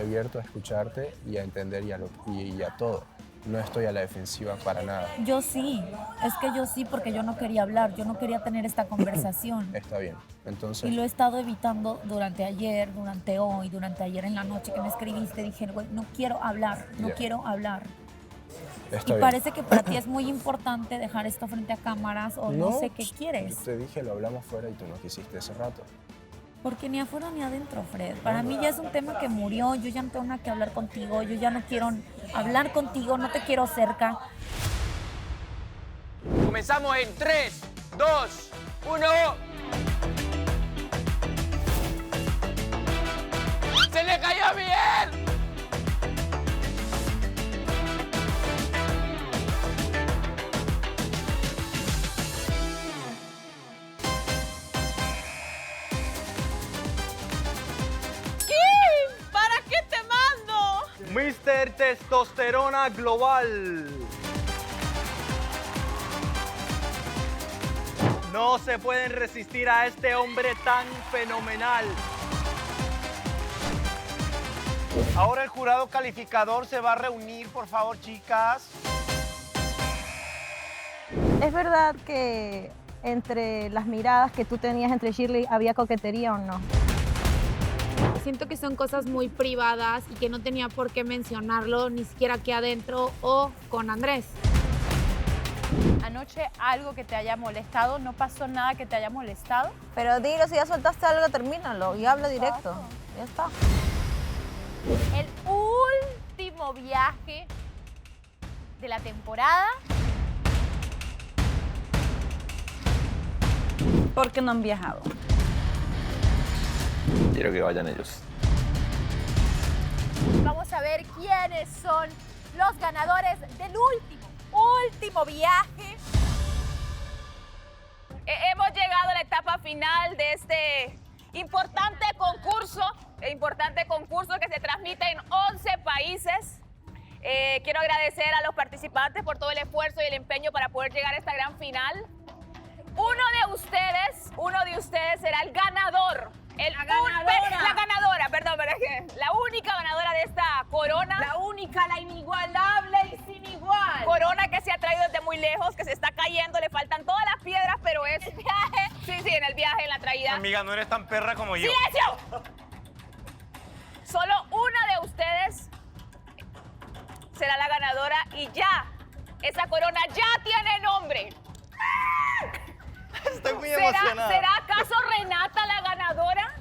abierto a escucharte y a entender y a todo. No estoy a la defensiva para nada. Yo sí, es que yo sí, porque yo no quería hablar, yo no quería tener esta conversación. Está bien. Entonces, Y lo he estado evitando durante ayer, durante hoy, durante ayer en la noche que me escribiste. Dije, güey, no quiero hablar, no Ya. quiero hablar. está Y bien. parece que para ti es muy importante dejar esto frente a cámaras o no sé qué quieres. Te dije, lo hablamos fuera y tú no quisiste ese rato. Porque ni afuera ni adentro, Fred. Para mí ya es un tema que murió, yo ya no tengo nada que hablar contigo, yo ya no quiero hablar contigo, no te quiero cerca. Comenzamos en 3, 2, 1. ¡Se le cayó a Miguel! ¿Qué? ¿Para qué te mando? Mr. Testosterona Global. No se pueden resistir a este hombre tan fenomenal. Ahora el jurado calificador se va a reunir, por favor, chicas. ¿Es verdad que entre las miradas que tú tenías entre Shirley había coquetería o no? Siento que son cosas muy privadas y que no tenía por qué mencionarlo ni siquiera aquí adentro o con Andrés. Anoche algo que te haya molestado, no pasó nada que te haya molestado. Pero dilo, si ya soltaste algo, termínalo y habla directo. Ya está. El último viaje de la temporada. ¿Por qué no han viajado? Quiero que vayan ellos. Vamos a ver quiénes son los ganadores del último viaje. Hemos llegado a la etapa final de este importante concurso que se transmite en 11 países. Quiero agradecer a los participantes por todo el esfuerzo y el empeño para poder llegar a esta gran final. Uno de ustedes será el ganador. La ganadora, perdón, pero es que la única ganadora de esta corona. La única, la inigualable y sin igual. Corona que se ha traído desde muy lejos, que se está cayendo, le faltan todas las piedras, pero es viaje. Sí, en el viaje, en la traída. Amiga, no eres tan perra como yo. ¡Silencio! Solo una de ustedes será la ganadora y ya, esa corona ya tiene nombre. Estoy muy emocionada. ¿Será acaso Renata la ganadora?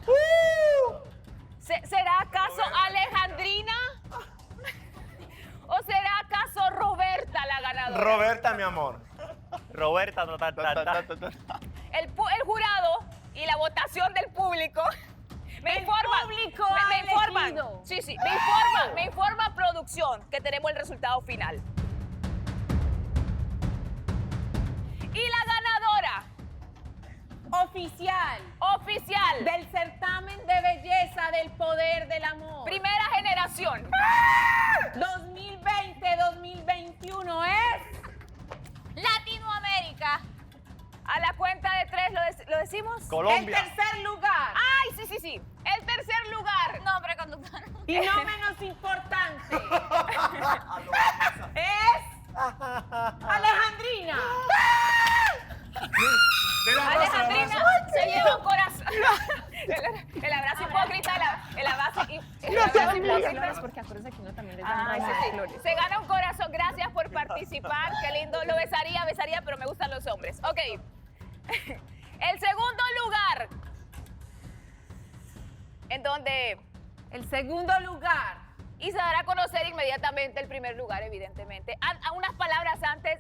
¿Será acaso Alejandrina? ¿O será acaso Roberta la ganadora? Roberta, mi amor. Roberta, El jurado y la votación del público me informa. Me informa producción que tenemos el resultado final. Y la ganadora oficial Del certamen de belleza del poder del amor. primera generación 2020-2021 es Latinoamérica. A la cuenta de 3 lo decimos. Colombia. el tercer lugar. Ay, sí. El tercer lugar. Nombre conductor. Y no menos importante es Alejandrina. Alejandrina se lleva un corazón. El abrazo hipócrita, el abrazo hipócrita. Porque acuérdense que uno también sí. Se gana un corazón. Gracias por participar. Qué lindo. Lo besaría, pero me gustan los hombres. Ok. El segundo lugar. En donde... El segundo lugar. Y se dará a conocer inmediatamente el primer lugar, evidentemente. A unas palabras antes,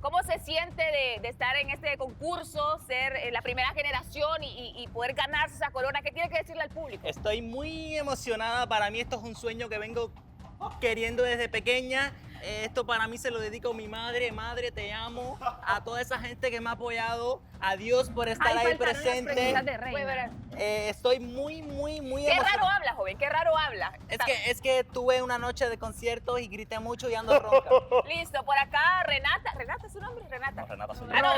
¿cómo se siente de estar en este concurso, ser la primera generación y poder ganarse esa corona? ¿Qué tiene que decirle al público? Estoy muy emocionada. Para mí esto es un sueño que vengo queriendo desde pequeña. Esto para mí se lo dedico a mi madre. Madre, te amo. A toda esa gente que me ha apoyado. A Dios por estar ahí presente. Estoy muy Qué emocionado. raro habla, joven, qué raro habla. Es que tuve una noche de conciertos y grité mucho y ando ronca. Listo, por acá Renata. ¿Renata es su nombre? Renata. No, Renata es su Ah, no,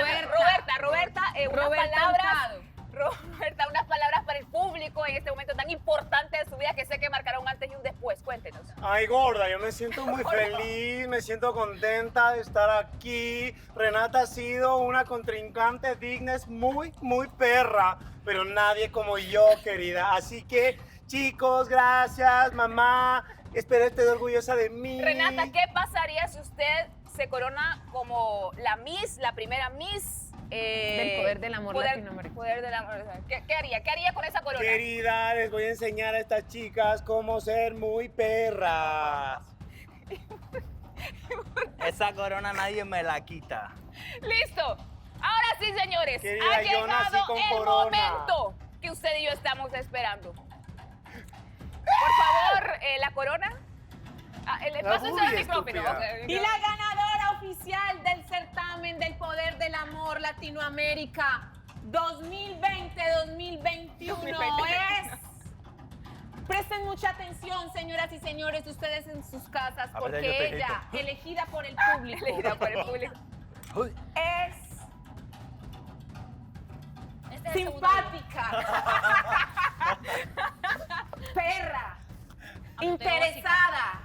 Roberta, unas palabras para el público en este momento tan importante de su vida que sé que marcará un antes y un después. Cuéntenos. Ay, gorda, yo me siento muy feliz, me siento contenta de estar aquí. Renata ha sido una contrincante digna, es muy perra, pero nadie como yo, querida. Así que, chicos, gracias, mamá. Espero esté orgullosa de mí. Renata, ¿qué pasaría si usted se corona como la primera Miss? Del poder del amor latinoamericano. Poder del amor. ¿Qué haría? ¿Qué haría con esa corona? Querida, les voy a enseñar a estas chicas cómo ser muy perras. Esa corona nadie me la quita. Listo. Ahora sí, señores. Querida, ha yo nací llegado con el corona. momento que usted y yo estamos esperando. Por favor, la corona. El paso es el micrófono. Y la ganadora oficial del certamen del poder del amor Latinoamérica 2020-2021 es... Presten mucha atención, señoras y señores, ustedes en sus casas, porque ella, elegida por el público, es simpática, perra, interesada,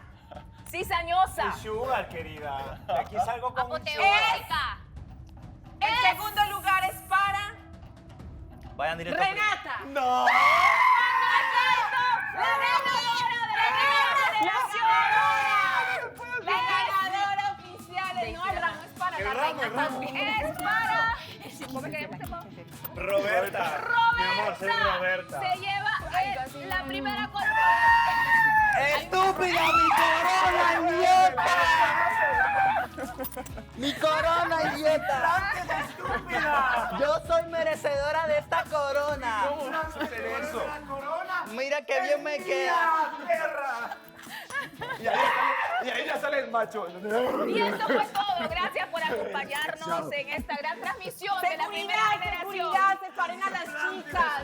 cizañosa. Y sugar, querida. De aquí salgo con un Apoteósica. El segundo lugar es para Vayan directo. Renata. ¡No! La ganadora oficial. No, el ramo es para la reina también. Es para... Roberta. Mi amor, soy Roberta. Se lleva la primera corona. ¡Estúpida, mi corona, idiota! ¡Mi corona, idiota! ¡Estúpida! Yo soy merecedora de esta corona. ¿Cómo vas a hacer eso? Mira qué bien me queda. ¡Perra! Y ahí ya sale el macho. Y esto fue todo. Gracias por acompañarnos en esta gran transmisión de la primera generación. Seguridad, separen a las chicas.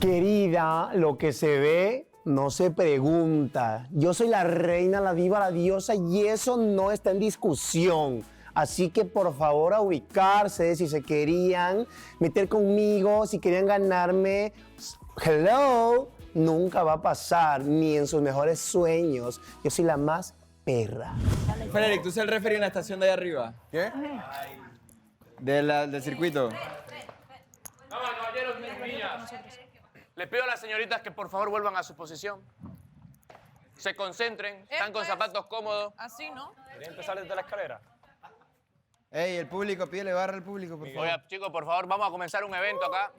Querida, lo que se ve no se pregunta. Yo soy la reina, la diva, la diosa y eso no está en discusión. Así que por favor a ubicarse si se querían meter conmigo, si querían ganarme. Hello, nunca va a pasar, ni en sus mejores sueños. Yo soy la más perra. Frederick, tú eres el referee en la estación de ahí arriba. ¿Qué? Del circuito. Vamos, caballeros, niñas. Les pido a las señoritas que por favor vuelvan a su posición. Se concentren, están con zapatos cómodos. Así, ¿no? ¿Quería empezar desde la escalera? Ey, el público, pídele barra al público, por favor. Oiga, chicos, por favor, vamos a comenzar un evento acá.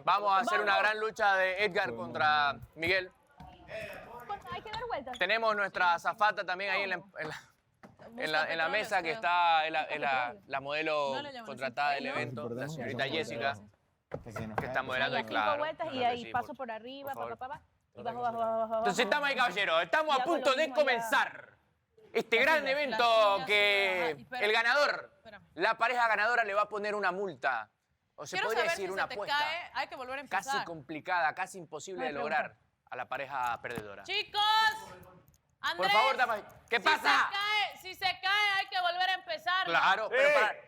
Vamos a hacer una gran lucha de Edgar contra Miguel. Hay que dar vueltas. Tenemos nuestra azafata también ahí en la mesa, que está la modelo contratada del evento, la señorita Jessica, que está modelando ahí, claro. 5 vueltas y ahí paso por arriba, y bajo. Entonces estamos ahí, caballeros, estamos a punto de comenzar este gran evento que el ganador, la pareja ganadora le va a poner una multa, o se Quiero podría saber decir si una se te apuesta cae, hay que volver a empezar. casi complicada, casi imposible de lograr a la pareja perdedora. Chicos, Andrés, Por favor, dama, ¿qué pasa? Si se cae, hay que volver a empezar. Claro,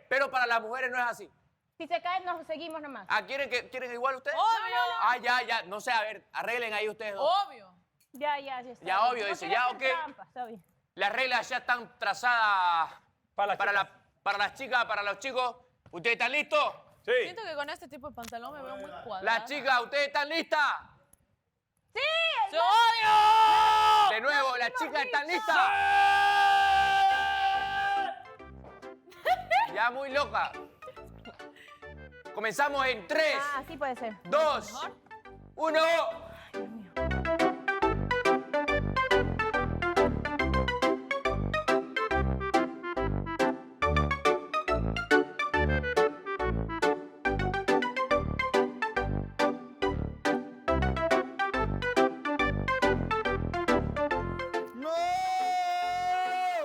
pero para las mujeres no es así. Si se cae, nos seguimos nomás. Ah, ¿quieren igual ustedes? Obvio. Ah, ya, no sé, a ver, arreglen ahí ustedes dos. Obvio. Ya está. Ya, obvio, dice, quiero ya, hacer ok. trampa, está bien. Las reglas ya están trazadas para las chicas, para los chicos. ¿Ustedes están listos? Sí. Siento que con este tipo de pantalón me veo muy cuadrada. Las chicas, ¿ustedes están listas? ¡Sí! ¡Obvio! De nuevo, las chicas están listas. Ya muy loca. Comenzamos en 3, Ah, sí puede ser. 2, 1.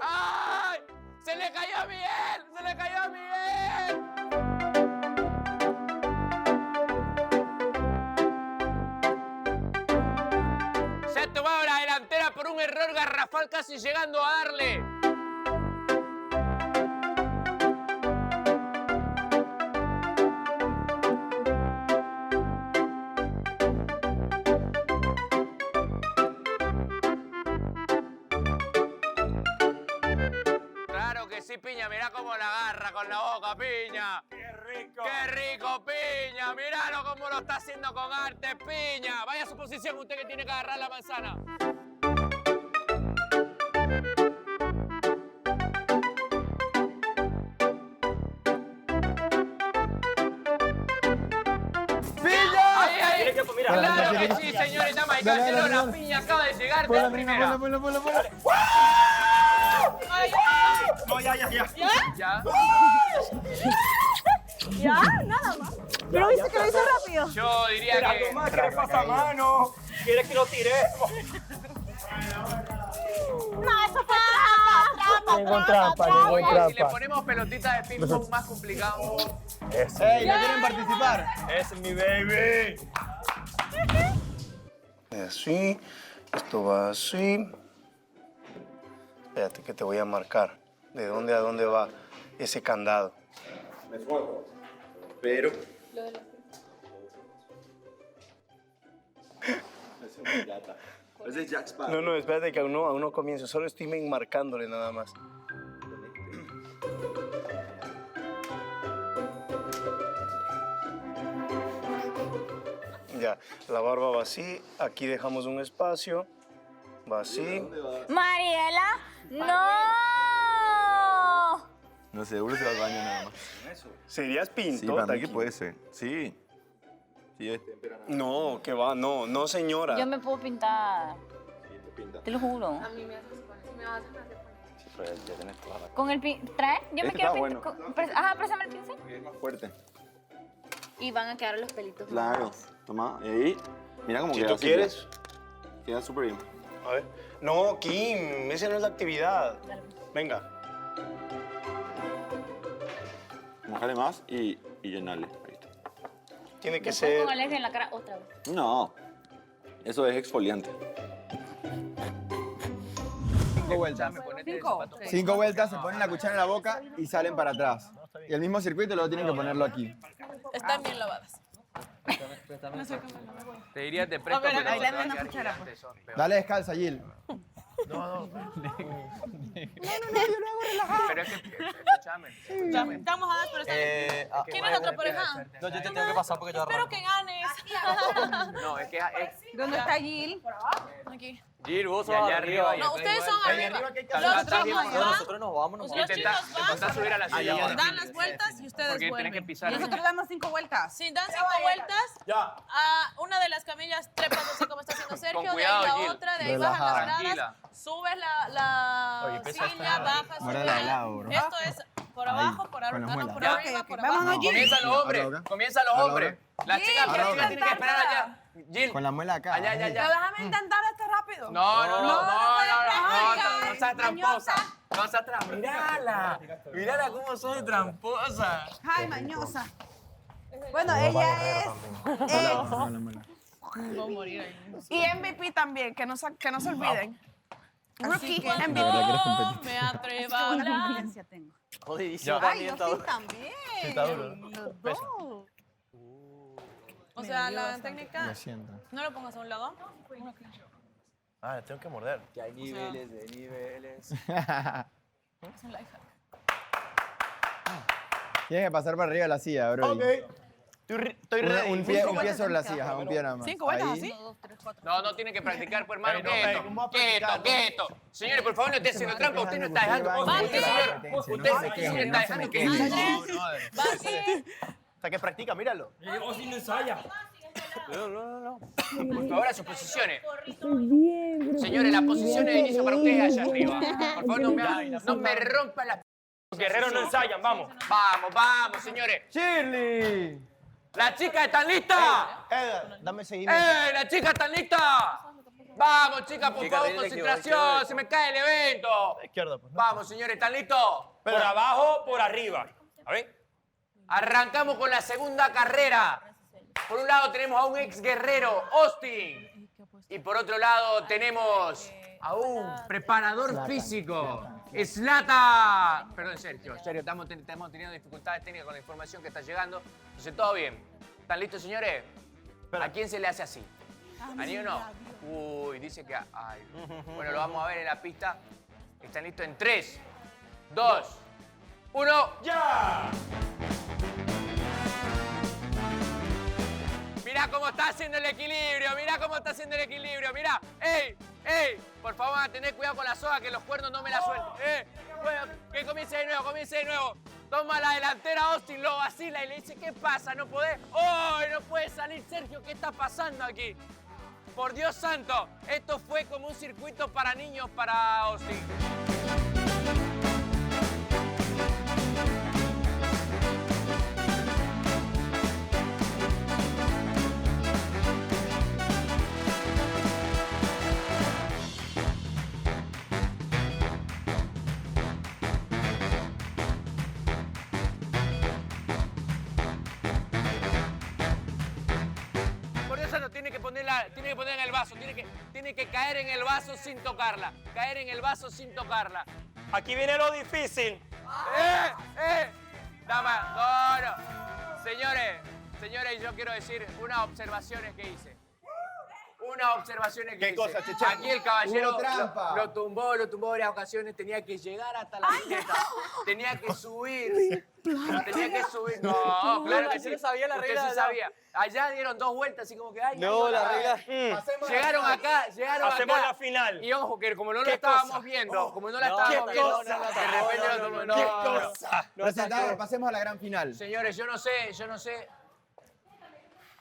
¡Ay! ¡Se le cayó a Miguel! ¡Se le cayó a Miguel! Se ha tomado la delantera por un error garrafal, casi llegando a darle. Claro que sí, Piña, mirá cómo la agarra con la boca, Piña. ¡Qué rico! ¡Qué rico, Piña! Míralo cómo lo está haciendo con arte, Piña. Vaya a su posición, usted que tiene que agarrar la manzana. ¡Piña! ¡Ahí, ahí! Claro que sí, señores, damas y caballeros, la piña acaba de llegar de primera. No, ya. ¿Ya? Ya, nada más. Pero viste que lo hice rápido. Yo diría que... ¿Qué le pasa a mano? ¿Quieres que lo tiremos? No, eso fue trampa. Ningún trampa, ningún Oye, si le trampa. ponemos pelotitas de ping pong más complicado. ¡Ey, no quieren participar! Ese es mi baby. Así, esto va así. Espérate que te voy a marcar. ¿De dónde a dónde va ese candado? Me juego. Pero. Ese es un gata. Ese es Jack Sparrow. No, espérate que aún no comienzo. Solo estoy marcándole nada más. Ya, la barba va así. Aquí dejamos un espacio. Va así. Mariela, no. No, seguro se va al baño nada más. ¿Serías Sí, pintor? para mí que puede ser. Sí. Sí, No, que va, no, señora. Yo me puedo pintar. Te lo juro. A mí me haces poner. Si me haces, me haces poner. Sí, pero ya tenés toda la... Con el ¿trae? Yo me Este quiero está pintar. bueno. Ajá, préstame el pincel. Es más fuerte. Y van a quedar los pelitos. Claro. Toma, y ahí. Mira cómo Si queda. tú así, quieres. Queda súper bien. A ver. No, Kim, esa no es la actividad. Venga. Mojarle más y llenarle. Ahí está. Tiene que Después ser... con alergia en la cara otra vez. No. Eso es exfoliante. 5 vueltas. 5 vueltas, se ponen la cuchara en la boca y salen para atrás. Y el mismo circuito luego tienen que ponerlo aquí. Están bien lavadas. Te diría te presto, pero ahí te dame va a una quedar cuchara, gigante, son peor. Dale descalza, Jill. No. Pero es que, escúchame. Estamos a dar, pero está bien. ¿Quién es otra pareja? No, yo te tengo que pasar porque yo Espero que ganes. No, es que ¿Dónde está Jill? Aquí. Gil, vos sos allá arriba. No, ustedes son arriba. Los Está bien, chicos no, van, nosotros nos vamos, los Intenta chicos subir a la silla ahora. dan las vueltas y ustedes Porque vuelven. tenés que pisar. Nosotros damos 5 vueltas. Si dan 5 vueltas, a una de las camillas trepas, no sé cómo está haciendo Sergio, Con cuidado, de ahí Jill. la otra, de ahí bajan las Relajada. gradas, subes la Oye, pesa silla, esta- bajas, Muérdela subes. de lado, bro. Esto es por abajo, por con las arriba, muelas. por Ya. arriba, por Vámonos, abajo. Jill. Comienzan los hombres. Ahora, ahora. Comienzan los Ahora, hombres. La chica Ahora, tiene que esperar allá. Jill. Con la muela acá. Allá. Pero déjame intentar esto rápido. No, no Ay, seas tramposa. mañosa. No seas tramposa. Mírala cómo soy tramposa. Ay, mañosa. Bueno, ella es Y MVP también, que no se olviden. Rookie verdad que eres cuando competitiva. me atreva a hablar. tengo. Jodidísimo Ay, también. yo sí también. Sí, está duro. Los dos. O sea, la técnica, Me siento. no lo pongas a un lado. Ah, tengo que morder. Que hay niveles de niveles. Tienes que pasar para arriba de la silla, bro. Ok. Estoy ready. Un pie sobre la silla, ajá, un pie nada más. 5 vueltas Ahí. así. No, tiene que practicar, pues, hermano. Ey, no, ¿Qué es ey, esto? ¿cómo va a ¿Qué es esto? practicar? ¿Qué es esto? Señores, por favor, no esté haciendo trampa. Usted no está dejando. Usted está dejando que. Hasta que practica, míralo. Llegó sin ensaya. No. Por favor, a sus posiciones. Señores, las posiciones de inicio para ustedes allá arriba. Por favor, no me rompan las. Los guerreros no ensayan, vamos. Vamos, señores. ¡Shirley! ¿Las chicas están listas? Edgar, dame seguimiento. ¡Las chicas están listas! Vamos, chicas, por favor, concentración. Se me cae el evento. Izquierda, pues. Vamos, señores, ¿están listos? Por abajo, por arriba. A ver. Arrancamos con la segunda carrera. Por un lado tenemos a un ex guerrero, Austin. Y por otro lado tenemos a un preparador físico, Zlatan. Perdón, Sergio, estamos teniendo dificultades técnicas con la información que está llegando. Entonces, todo bien. ¿Están listos, señores? ¿A quién se le hace así? ¿A Niño no? Uy, dice que... Ay. Bueno, lo vamos a ver en la pista. ¿Están listos? En 3, 2, 1... ¡Ya! Mirá cómo está haciendo el equilibrio, mirá cómo está haciendo el equilibrio, mirá. ¡Ey! Por favor, van a tener cuidado con la soga, que los cuernos no me la suelten. Bueno, que comience de nuevo. Toma la delantera, Austin lo vacila y le dice, ¿qué pasa? ¿No podés? ¡Oh! No puede salir, Sergio, ¿qué está pasando aquí? Por Dios santo, esto fue como un circuito para niños para Austin. Tiene que poner en el vaso, tiene que caer en el vaso sin tocarla. Aquí viene lo difícil. No. Señores, yo quiero decir unas observaciones que hice. ¿Qué cosa, Cheche? Aquí el caballero Hubo trampa. lo tumbó varias ocasiones, tenía que llegar hasta la bicicleta, tenía que subir. No, claro que sí. Yo no sabía la Usted regla sí de la- sabía. Allá dieron 2 vueltas, así como que... Ay, No, la regla... Llegaron acá. Hacemos la final. Y ojo, que como no la ¿Qué estábamos cosa? viendo, ¿Qué de repente ¿Qué cosa? Presentador, pasemos a la gran final. Señores, yo no sé.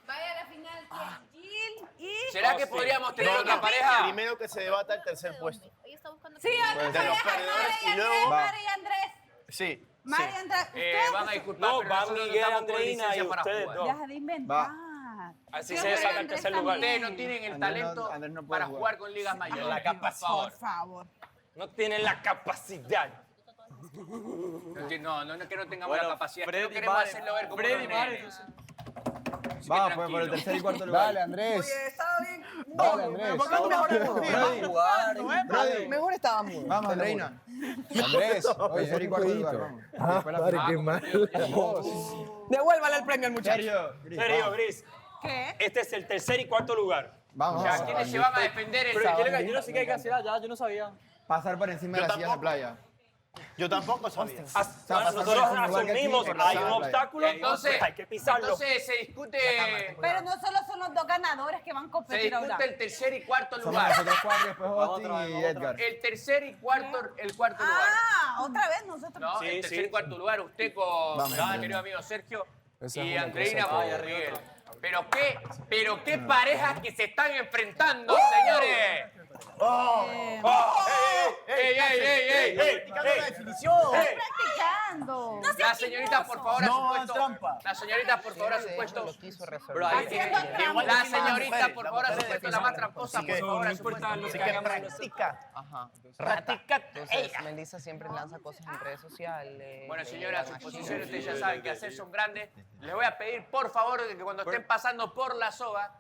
Vaya a la final, Jill y... ¿Será que podríamos tener otra pareja? Primero que se debata el tercer puesto. Ella está buscando... Sí, otra De los pareja, perdedores Mari y luego... Mari y Andrés. Sí. Mari y Andrés. Van a disculpar, No, pero va nosotros Miguel, estamos con Andreina licencia y para ustedes jugar. dos. Deja de inventar. Así se saca el tercer lugar. Ustedes no tienen el talento Andrés no puede para jugar. jugar con ligas mayores. La capacidad. Por favor. No tienen la capacidad. No, que no tengamos Bueno, la capacidad. Freddy No queremos Mares. hacerlo ver como Freddy unos nenes. Mares. Vamos, pues, por el tercer y cuarto lugar. Dale, Andrés. Dale, Andrés. Brother, Mejor estábamos. vamos, Andreina. Andrés, oye, tercer y cuarto lugar, vamos. Después la final. qué mal. Devuélvale el premio al muchacho. Serio, Gris. ¿Qué? Este es el tercer y cuarto lugar. Vamos. Ya, ¿quiénes se van a defender el Yo no sé qué hay que hacer allá, yo no sabía. Pasar por encima de las sillas de playa. Yo tampoco sabía. Nosotros asumimos, hay un obstáculo, Entonces, hay que pisarlo. Entonces se discute Pero no solo son los 2 ganadores que van a Se competir ahora. discute el tercer y cuarto Somos lugar. nosotros 4 y después Austin y Edgar. El tercer y cuarto lugar. Ah, otra vez nosotros. ¿No? Sí, el tercer sí. y cuarto lugar, usted con Vamos, mi Andreina. querido amigo Sergio Esa es y una Andreina cosa con que- Miguel. Pero qué parejas que se están enfrentando, señores. ¡Ey! Practicando. Las señoritas, por favor, a No su hagan puesto. trampa. Las señoritas, por favor, a su puesto. Haciendo trampa. Las señoritas, por favor, a su puesto. La más tramposa, por favor, a su puesto. Así que practica. Ajá. Practica. Entonces, Melissa siempre lanza cosas en redes sociales. Bueno, señoras, sus posiciones ustedes ya saben qué hacer, son grandes. Les voy a pedir, por favor, que cuando estén pasando por la soga,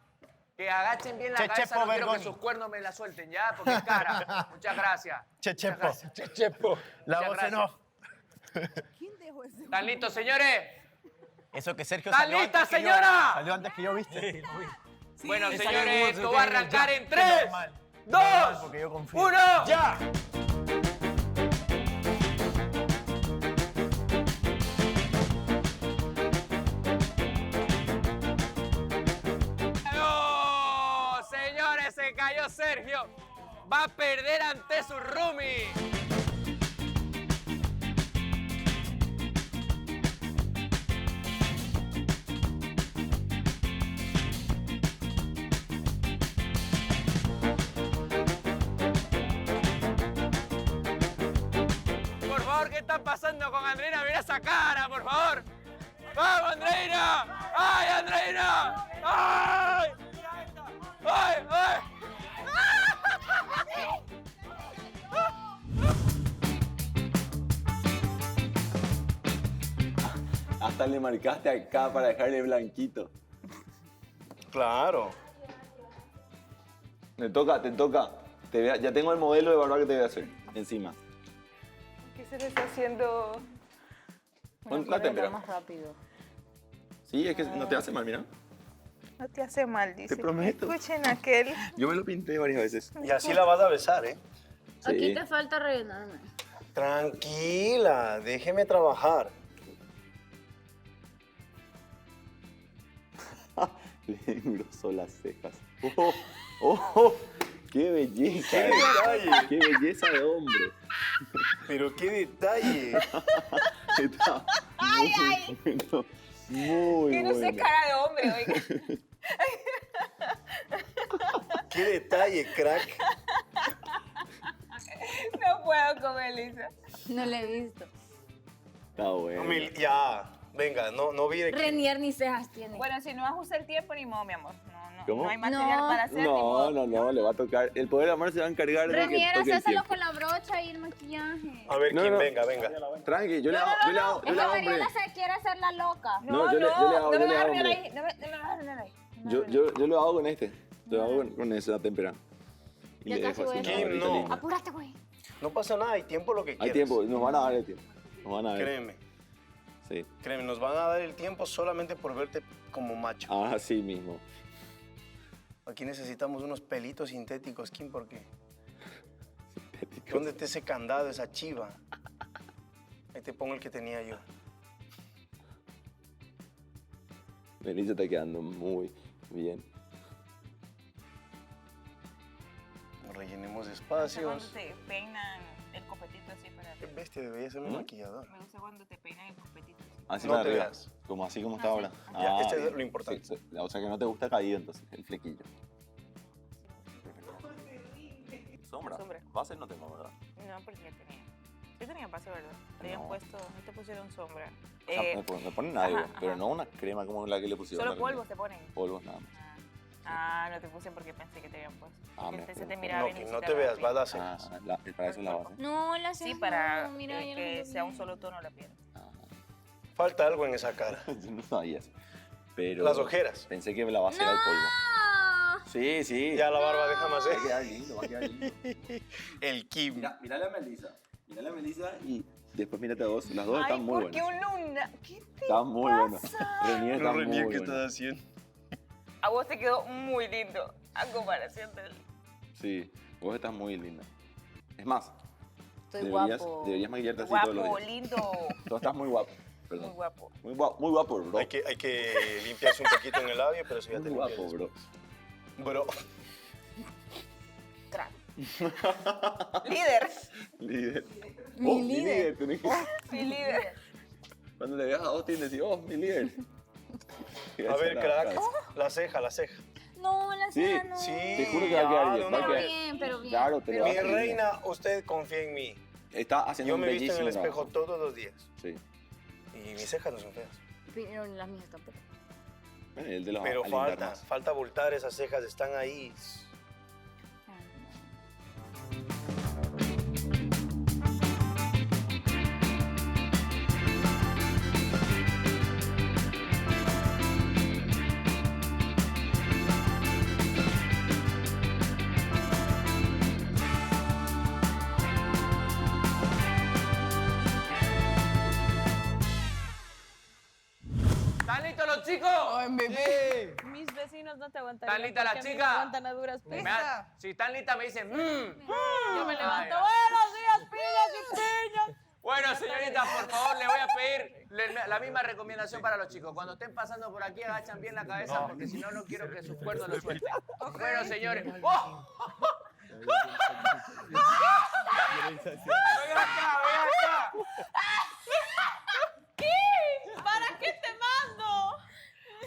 que agachen bien la Chechepo cabeza. No quiero que Bergoni. sus cuernos me la suelten, ¿ya? Porque es cara. Muchas gracias. Chechepo. Chechepo. La Muchas voz en gracias. off. ¿Están listos, señores? Eso que Sergio ¿Están salió listas, antes que yo. señora? Salió antes que yo, ¿viste? Bueno, Esa señores, que esto va a tiene arrancar ya. en 3, Normal. 2, Normal, porque yo confío. 1. ¡Ya! Sergio va a perder ante su roomie. Por favor, ¿qué está pasando con Andreina? Mira esa cara, por favor. ¡Vamos, Andreina! ¡Ay, Andreina! ¡Ay! ¡Ay, ay! Hasta le marcaste acá para dejarle blanquito. Claro. Te toca. Ya tengo el modelo de barba que te voy a hacer encima. ¿Qué se le está haciendo? Pon la témpera. más rápido. Sí, es que no te hace mal, mira. No te hace mal, dice. Te prometo. Escuchen aquel. Yo me lo pinté varias veces. Y así la vas a besar, ¿eh? Aquí te falta rellenarme. Tranquila, déjeme trabajar. Le engrosó las cejas. ¡Oh! ¡Oh! ¡Qué belleza! ¡Qué detalle! ¡Qué belleza de hombre! Pero qué detalle. Está muy bueno. Muy Que no bueno. sé cara de hombre, oiga. Qué detalle, crack. No puedo comer, Lisa. No le he visto. Está bueno. Ya, venga, no viene. Renier ni cejas tiene. Bueno, si no ajusta el tiempo, ni modo, mi amor. ¿Cómo? No hay material No. para hacer, ni modo. No, le va a tocar. El poder del amor se va a encargar de que Renier, toque el hacéselo tiempo. con la brocha y el maquillaje. A ver, ¿quién? Venga. Tranqui, yo le hago, Es que hombre. Mariela se quiere hacer la loca. No, yo le hago, no me yo le vas a hago, arruinar hombre. ahí. No me vas a arruinar ahí. Yo lo hago con este. Lo hago con esa témpera. Y Ya le casi dejo voy a así hacer. una barrita No. linda. Apúrate, güey. No pasa nada, hay tiempo lo que quieras. Hay tiempo, nos van a dar el tiempo. Nos van a ver. Créeme, Sí. nos van a dar el tiempo solamente por verte como macho. Así mismo. Aquí necesitamos unos pelitos sintéticos, Kim, ¿por qué? ¿Dónde está ese candado, esa chiva? Ahí te pongo el que tenía yo. Melissa está quedando muy bien. Rellenemos Me gusta cuando espacios. te peinan el copetito así para Qué bestia, debería ser un maquillador. Me gusta cuando te peinan el copetito así. Así No para te arriba. veas. Como así como está ahora. Ya, este es lo importante. Sí, o sea que no te gusta caído entonces, el flequillo. Sombra. Base no tengo, ¿verdad? No, porque ya tenía. Sí tenía base, ¿verdad? Te habían No. puesto, no te pusieron sombra. Me ponen algo, ajá, pero ajá. no una crema como la que le pusieron. Solo a la polvos René. te ponen. Polvos nada más. Ah, no te puse porque pensé que te habían puesto. Ah, Porque me se te acuerdo. miraba No, bien. que y no se te veas, veía vas a bien. hacer. Para eso es la base. No, la Sí, ceja para no, mira, ya que lo sea un vi. solo tono la piel. Falta algo en esa cara. Yo no sabía eso. Pero Las ojeras. Pensé que la base era el polvo. Sí, sí. Ya la barba deja más, Va a quedar lindo, va a quedar lindo. El Kim. Mira a Melissa. Mira a Melissa y después mírate a vos. Las dos Ay, están muy ¿por qué buenas. un luna? ¿Qué te Están muy buenas. pasa? Renier está muy ¿qué buena. estás haciendo? A vos te quedó muy lindo a comparación del... Sí, vos estás muy linda. Es más, Estoy deberías guapo. maquillarte así todos los Guapo, días. lindo. Tú estás muy guapo. Perdón. Muy guapo. Muy guapo, bro. Hay que limpiarse un poquito en el labio, pero eso ya te Muy limpias guapo, bro. Bro. Crack. Líder. Líder. Mi Oh, líder. tenés que- Mi líder. Cuando le veas a Austin, decís, oh, mi líder. A ver, crack. La ceja. No, la Sí, ceja no. Sí, Te juro que va a quedar bien. Va a Pero quedar bien, pero bien. Claro, te lo Mi vas a hacer bien. reina, usted confía en mí. Está haciendo Yo un me he visto en el bellísimo espejo trabajo. todos los días. Sí. Y mis cejas no son feas. Pero las mías tampoco. Bueno, él te lo va Pero a lindar falta, más. falta abultar esas cejas, están ahí. ¿Están listos los chicos? Mis vecinos no te ¿Están aguantarían. listas las porque a mí me chicas? aguantan a duras penas. Si están listas me dicen Yo me levanto. Ay, Buenos días, pillas y piñas. Bueno, señoritas, por favor, le voy a pedir la misma recomendación para los chicos. Cuando estén pasando por aquí, agachan bien la cabeza porque si no, no quiero que sus cuernos lo suelten. Bueno, señores. ¡Oh! ¿Qué? ¿Para qué te mando?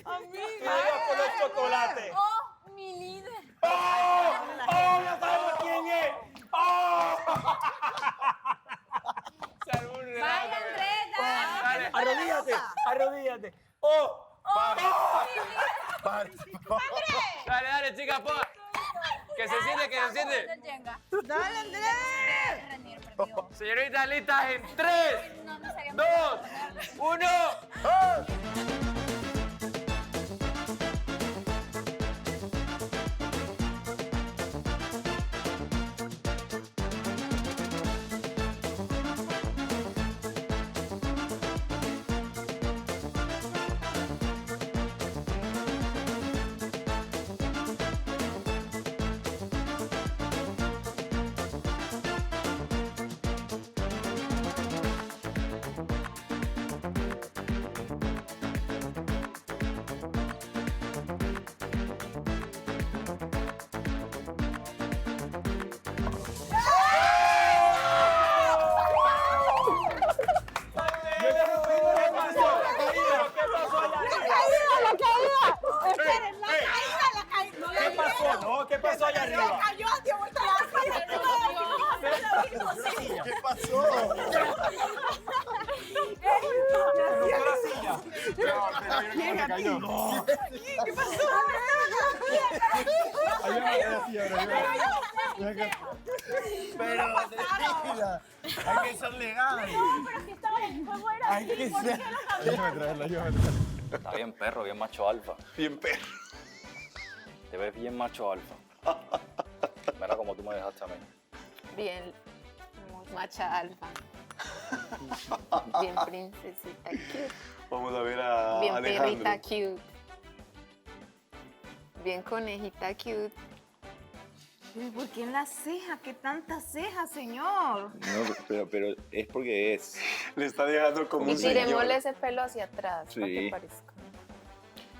Amiga. Con los chocolates. Oh, mi líder. ¡Oh! ¡Oh! ¡Ya sabemos quién es! ¡Oh! Vaya, Andrea. Arrodíllate, arrodíllate. ¡Oh! Dale, dale, chicas, que se siente, que se siente. Dale, Andrés. Señoritas listas en 3, 2, 1. ¿Qué pasó? No, ¿qué pasó allá arriba? Cayó, dio vuelta a la silla. ¿Qué pasó? ¿Rompió la silla? Se cayó. ¿Qué pasó? Pero, tranquila, hay que ser legal. No, pero si estaba el juego era Hay así, que ¿por ser- qué lo cambiaron? Ayúdame. Está bien perro, bien macho alfa. Bien perro. Te ves bien macho alfa. Mira como tú me dejaste a mí. Bien, macha alfa. Bien princesita cute. Vamos a ver a Bien Alejandro. perrita cute. Bien conejita cute. Pero ¿por qué en la ceja? ¿Qué tantas cejas, señor? No, pero es porque es. Le está dejando como Y un señor. tiremosle ese pelo hacia atrás para que Sí. parezca.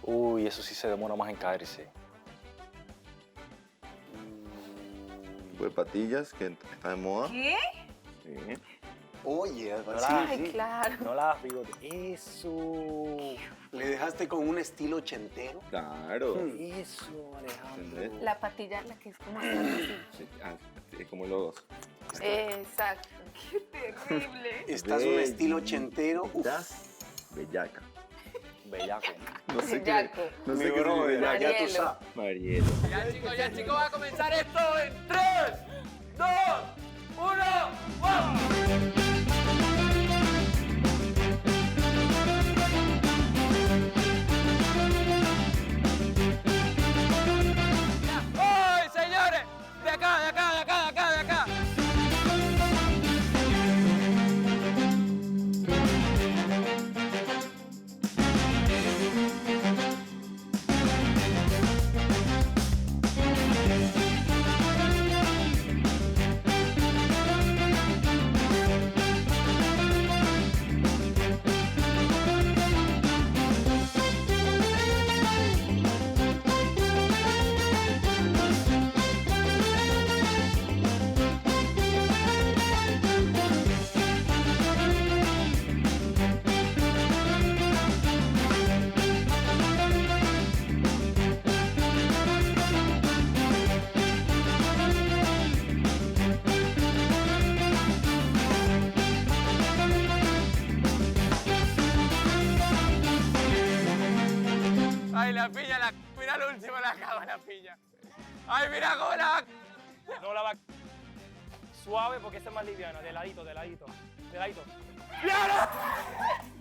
Uy, eso sí se demora más en caerse. Pues patillas, que está de moda. ¿Qué? Sí. Oye, Ay, claro. No la bigote. Eso. Le dejaste con un estilo ochentero. Claro. Eso, Alejandro. ¿Entendés? La patilla la que es como así. Sí, es como los dos. Exacto. ¡Qué terrible! Estás un estilo ochentero. Uf. Estás bellaca. Bellaco. No sé Bellaco. qué. No sé Mi qué brother, significa. ya tú Marielo. sabes. Marielo. Ya chicos, va a comenzar esto en 3, 2, 1, ¡vamos! ¡Ay, señores! De acá, de acá, de acá, de acá, de acá. Ay, la piña, mira lo último, la acaba la piña. Ay, mira cómo la... No la va. Suave porque esta es más liviana. De ladito, de ladito. De ladito. ¡Diana!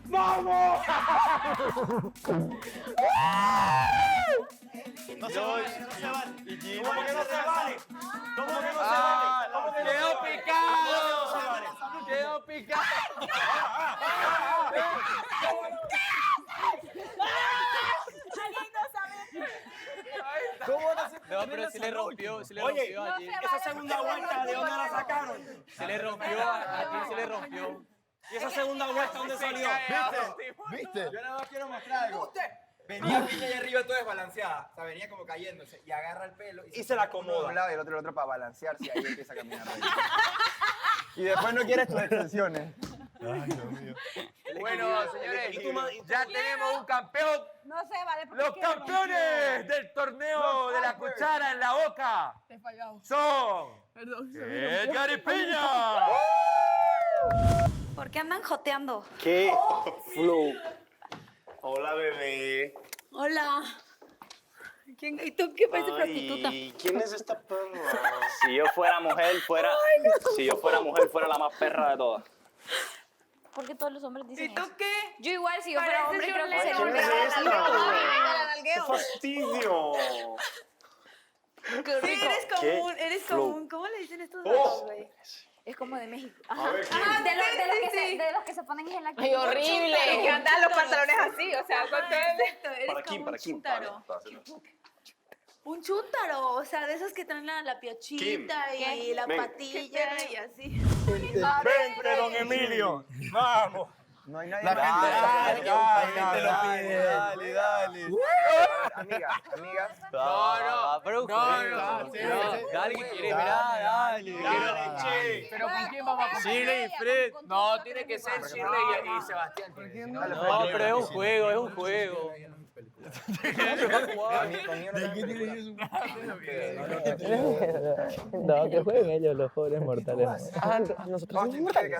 ¡Vamos! No se vale, no se vale. ¿Cómo que no se vale? ¿Cómo que no se Ah, vale? ¿Cómo que no ¡Quedó se vale? picado! ¡Quedó picado! Alguien no sabe. ¿Cómo no se No, pero sí le rompió, sí le Oye, rompió allí. esa segunda vuelta, ¿de dónde la sacaron? Se le rompió, aquí se le rompió. ¿Y esa segunda vuelta dónde salió? ¿Viste? Yo nada más quiero mostrar algo. Venía Piña allá arriba toda desbalanceada. O sea, venía como cayéndose. Y agarra el pelo Y se la acomoda. De un lado y el otro para balancearse. Y ahí empieza a caminar. Y después no quieres tus extensiones. Ay, Dios mío. Bueno, señores, ya tenemos un campeón. No sé, vale. porque Los quiero, campeones del torneo de la cuchara en la boca Te he fallado. son Perdón. Edgar y Piña. ¿Por qué andan joteando? ¡Qué flow! Hola, bebé. Hola. ¿Y tú qué pareces prostituta? ¿Quién es esta perra? Si yo fuera mujer, fuera la más perra de todas. ¿Por qué todos los hombres dicen ¿Y tú eso? qué? Yo igual, si yo fuera hombre, creo que Pareces sería Yolanda. un ¿Qué es nalgueo. ¡Qué fastidio! Qué rico. Eres común. ¿Cómo le dicen estos Oh. güey? Es como de México. A Ajá. ver, Ajá, de los sí. que se ponen en la Ay, horrible. Que andan los pantalones así, o sea, con todo Eres Para Kim, como para un Kim. chúntaro. un chúntaro, o sea, de esos que traen la piochita y la ven. patilla y así. Vente, don Emilio. Vamos. No hay nadie La más. gente lo pide. Dale. Amigas. No, pero dale que quiere, mirá, dale. Pero ¿con quién vamos a competir? Shirley y Fred. No, tiene que ser Shirley y Sebastián. No, pero es un juego, es un juego. No, que jueguen ellos, los pobres mortales. Nosotros somos mortales.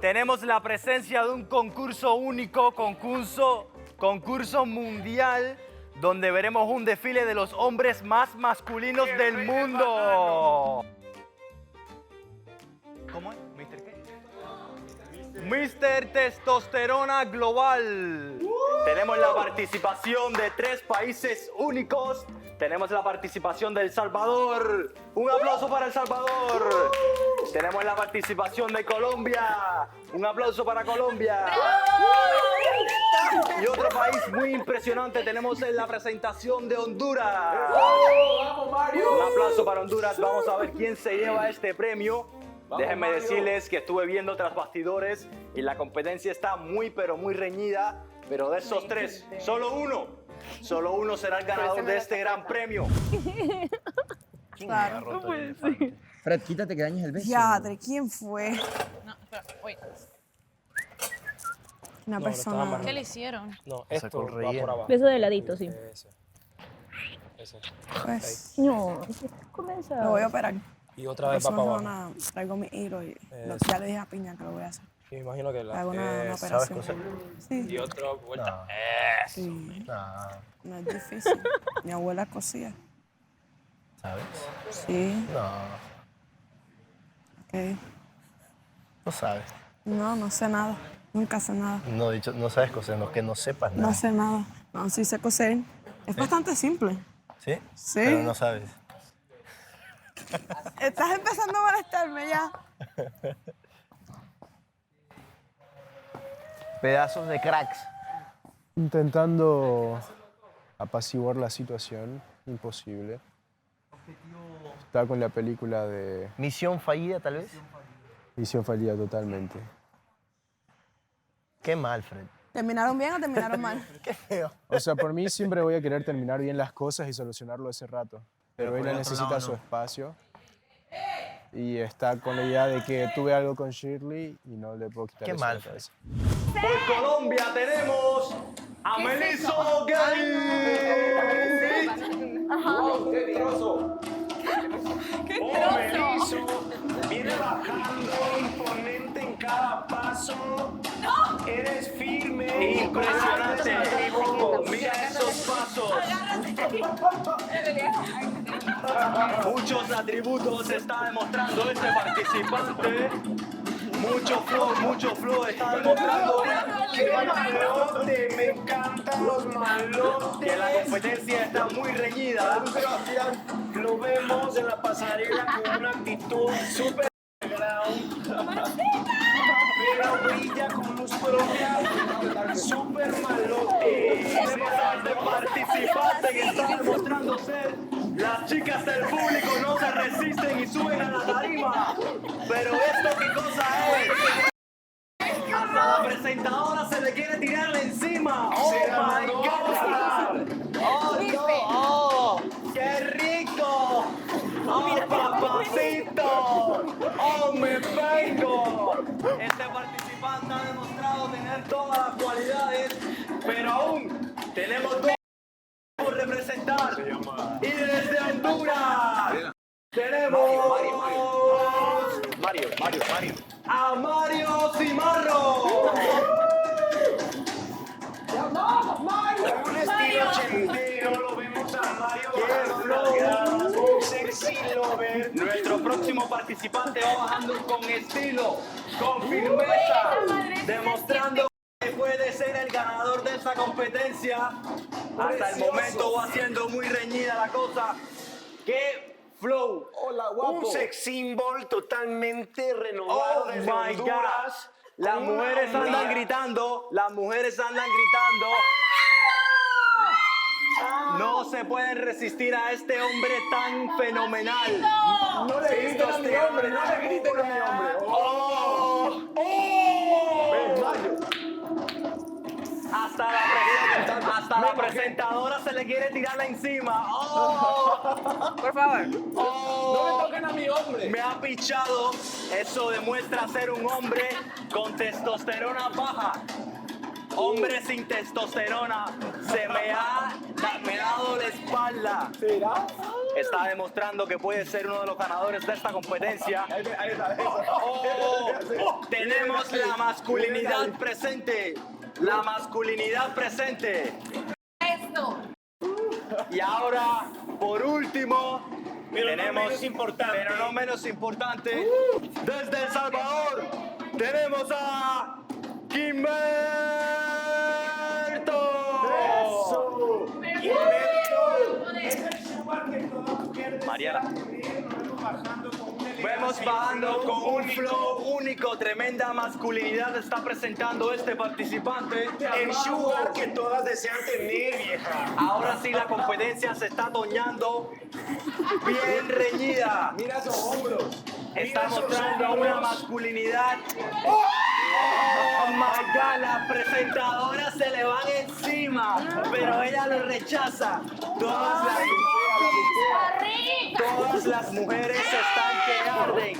Tenemos la presencia de un concurso único, concurso mundial, donde veremos un desfile de los hombres más masculinos del mundo. ¿Cómo es? ¿Mister qué? Mr. Testosterona Global. Tenemos la participación de 3 países únicos. Tenemos la participación de El Salvador. Un aplauso para El Salvador. Tenemos la participación de Colombia. Un aplauso para Colombia. Y otro país muy impresionante tenemos en la presentación de Honduras. Un aplauso para Honduras. Vamos a ver quién se lleva este premio. Déjenme decirles que estuve viendo tras bastidores y la competencia está muy pero muy reñida. Pero de esos 3, solo uno será el ganador de este gran premio. Claro. No puede ser. Fred, quítate que dañes el beso. Yadre, ¿quién fue? No, espera, oye. Una persona. ¿Qué le hicieron? No, esto va por abajo. Beso de ladito, sí. Ese. Pues, no, lo voy a operar. Y otra vez va para abajo. Traigo mi hilo y ya le dije a Piña que lo voy a hacer. Me imagino que la... Hago una ¿Sabes operación. coser? Sí. Y otra vuelta. Sí. No. No es difícil. Mi abuela cosía. ¿Sabes? Sí. No. Ok. No sabes. No sé nada. Nunca sé nada. No, dicho, no sabes coser, no que no sepas nada. No sé nada. No, sí sé coser. Es bastante simple. ¿Sí? Sí. Pero no sabes. Estás empezando a molestarme ya. Pedazos de cracks. Intentando apaciguar la situación, imposible. Está con la película de ¿Misión fallida, tal vez? Misión Fallida totalmente. Qué mal, Fred. ¿Terminaron bien o terminaron mal? Qué feo. O sea, por mí siempre voy a querer terminar bien las cosas y solucionarlo ese rato. Pero por ella el otro necesita lado, su no. espacio. Y está con la idea de que tuve algo con Shirley y no le puedo quitar Qué eso mal, de la cabeza. Por Colombia tenemos a Meliso Gay. ¡Wow, qué trozo! ¡Qué ¡Oh, Meliso! Viene bajando imponente en cada paso. ¡No! Eres firme. Impresionante. Mira esos pasos. Muchos atributos está demostrando este participante. Mucho flow está demostrando. ¡Qué malote! Me encantan los malotes. Que la competencia está muy reñida. Sebastián, lo vemos en la pasarela con una actitud súper ground. Pero brilla con luz propia, súper malote. Este participante que está demostrando ser. Las chicas del público no se resisten y suben a la tarima. Pero esto qué cosa es. Hasta la presentadora se le quiere tirar perfecto! Este participante ha demostrado tener todas las cualidades, pero aún tenemos dos por representar. Y desde Honduras tenemos Mario. a Mario Cimarro. Un estilo ochentero, lo vemos a Mario bajando las gradas, un sexy lover. Nuestro próximo participante va bajando con estilo, con firmeza, demostrando que puede ser el ganador de esta competencia. Hasta el momento va siendo muy reñida la cosa. ¡Qué flow! Hola, guapo. Un sex symbol totalmente renovado Oh desde my Honduras. God. Las con mujeres una andan hombría. gritando, las mujeres andan gritando. No se pueden resistir a este hombre tan fenomenal. No le griten a mi hombre, no le griten a mi hombre. ¡Oh! Hasta la presentadora se le quiere tirarla encima. ¡Oh! Por favor. ¡Oh! No me toquen a mi hombre. Me ha pichado. Eso demuestra ser un hombre con testosterona baja. Hombre sin testosterona. Me ha dado la espalda. ¿Será? Está demostrando que puede ser uno de los ganadores de esta competencia. Ahí está. Oh, tenemos la masculinidad presente. La masculinidad presente. Esto. Y ahora, por último, Pero tenemos, no menos importante. pero no menos importante, desde El Salvador, tenemos a Gilberto. ¡Eso! Gilberto es el lugar que toda mujer desea Mariana. tener. Vemos bajando con un flow único, tremenda masculinidad está presentando este participante. El sugar que todas desean tener, vieja. Ahora sí la competencia se está toñando bien reñida. Mira esos hombros. Está Mira esos mostrando hombros. una masculinidad. ¡Oh my God! La presentadora se le van encima, pero ella lo rechaza. Todas las mujeres están que arden.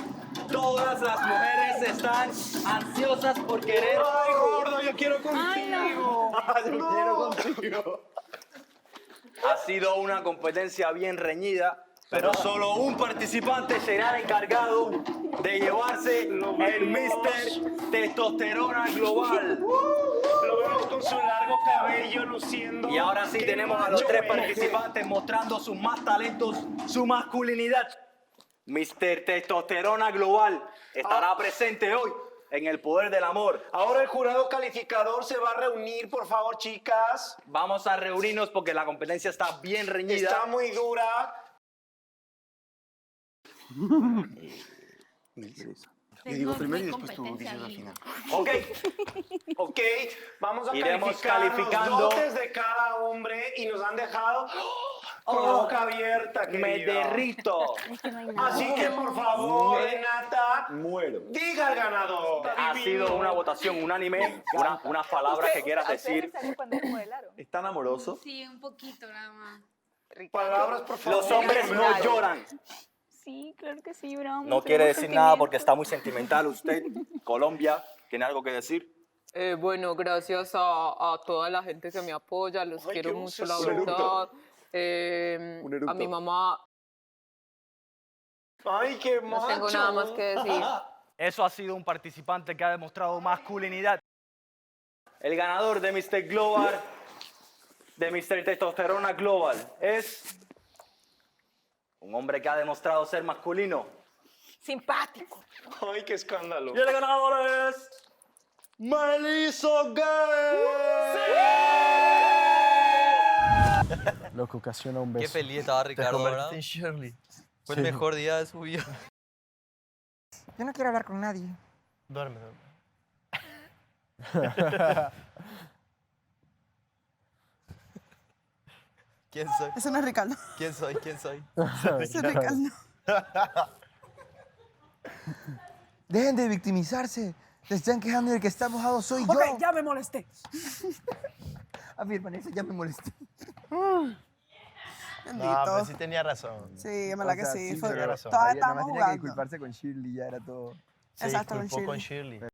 Todas las mujeres están ansiosas por querer. Ay, gordo, yo quiero contigo. Yo quiero contigo. Ha sido una competencia bien reñida, pero solo un participante será el encargado de llevarse el Mr. Testosterona Global. Lo vemos con su largo cabello luciendo. Y ahora sí ¡Qué tenemos a los macho tres es! participantes mostrando sus más talentos, su masculinidad. Mr. Testosterona Global estará presente hoy en El Poder del Amor. Ahora el jurado calificador se va a reunir, por favor, chicas. Vamos a reunirnos porque la competencia está bien reñida. Está muy dura. Yo digo primero y después tú dices al final. Ok, vamos a Iremos calificar calificando. los dotes de cada hombre y nos han dejado con la boca abierta, Me querido. derrito. Así que, por favor, Me Renata, muero. diga al ganador. Ha sido una votación unánime. Unas palabras que quieras decir. ¿Es tan amoroso? Sí, un poquito nada más. Palabras, por favor. Los hombres no lloran. Sí, claro que sí, lloramos. No quiere decir nada porque está muy sentimental usted. Colombia, ¿tiene algo que decir? Bueno, gracias a toda la gente que me apoya, los quiero mucho, la verdad. A mi mamá. Ay, qué No macho. tengo nada más que decir. Eso ha sido un participante que ha demostrado masculinidad. El ganador de Mr. Global, de Mr. Testosterona Global, es un hombre que ha demostrado ser masculino. Simpático. Ay, qué escándalo. Y el ganador es Melissa Gay. Lo que ocasiona un beso. Qué feliz estaba Ricardo, ¿verdad? convertiste en Shirley. Fue el Sí. mejor día de su vida. Yo no quiero hablar con nadie. Duerme. ¿Quién soy? Ese no es Ricardo. ¿Quién soy? ¿Quién soy? Ese es Ricardo. Dejen de victimizarse. Se están quejando de que está mojado. Soy yo. Ok, ya me molesté. Afirman eso, ya me molesté. No, pero sí tenía razón. Sí, me la que sí. tenía razón. Todavía Nada más estábamos tenía que jugando. disculparse con Shirley, ya era todo. Se Exacto, disculpó con Shirley. Shirley.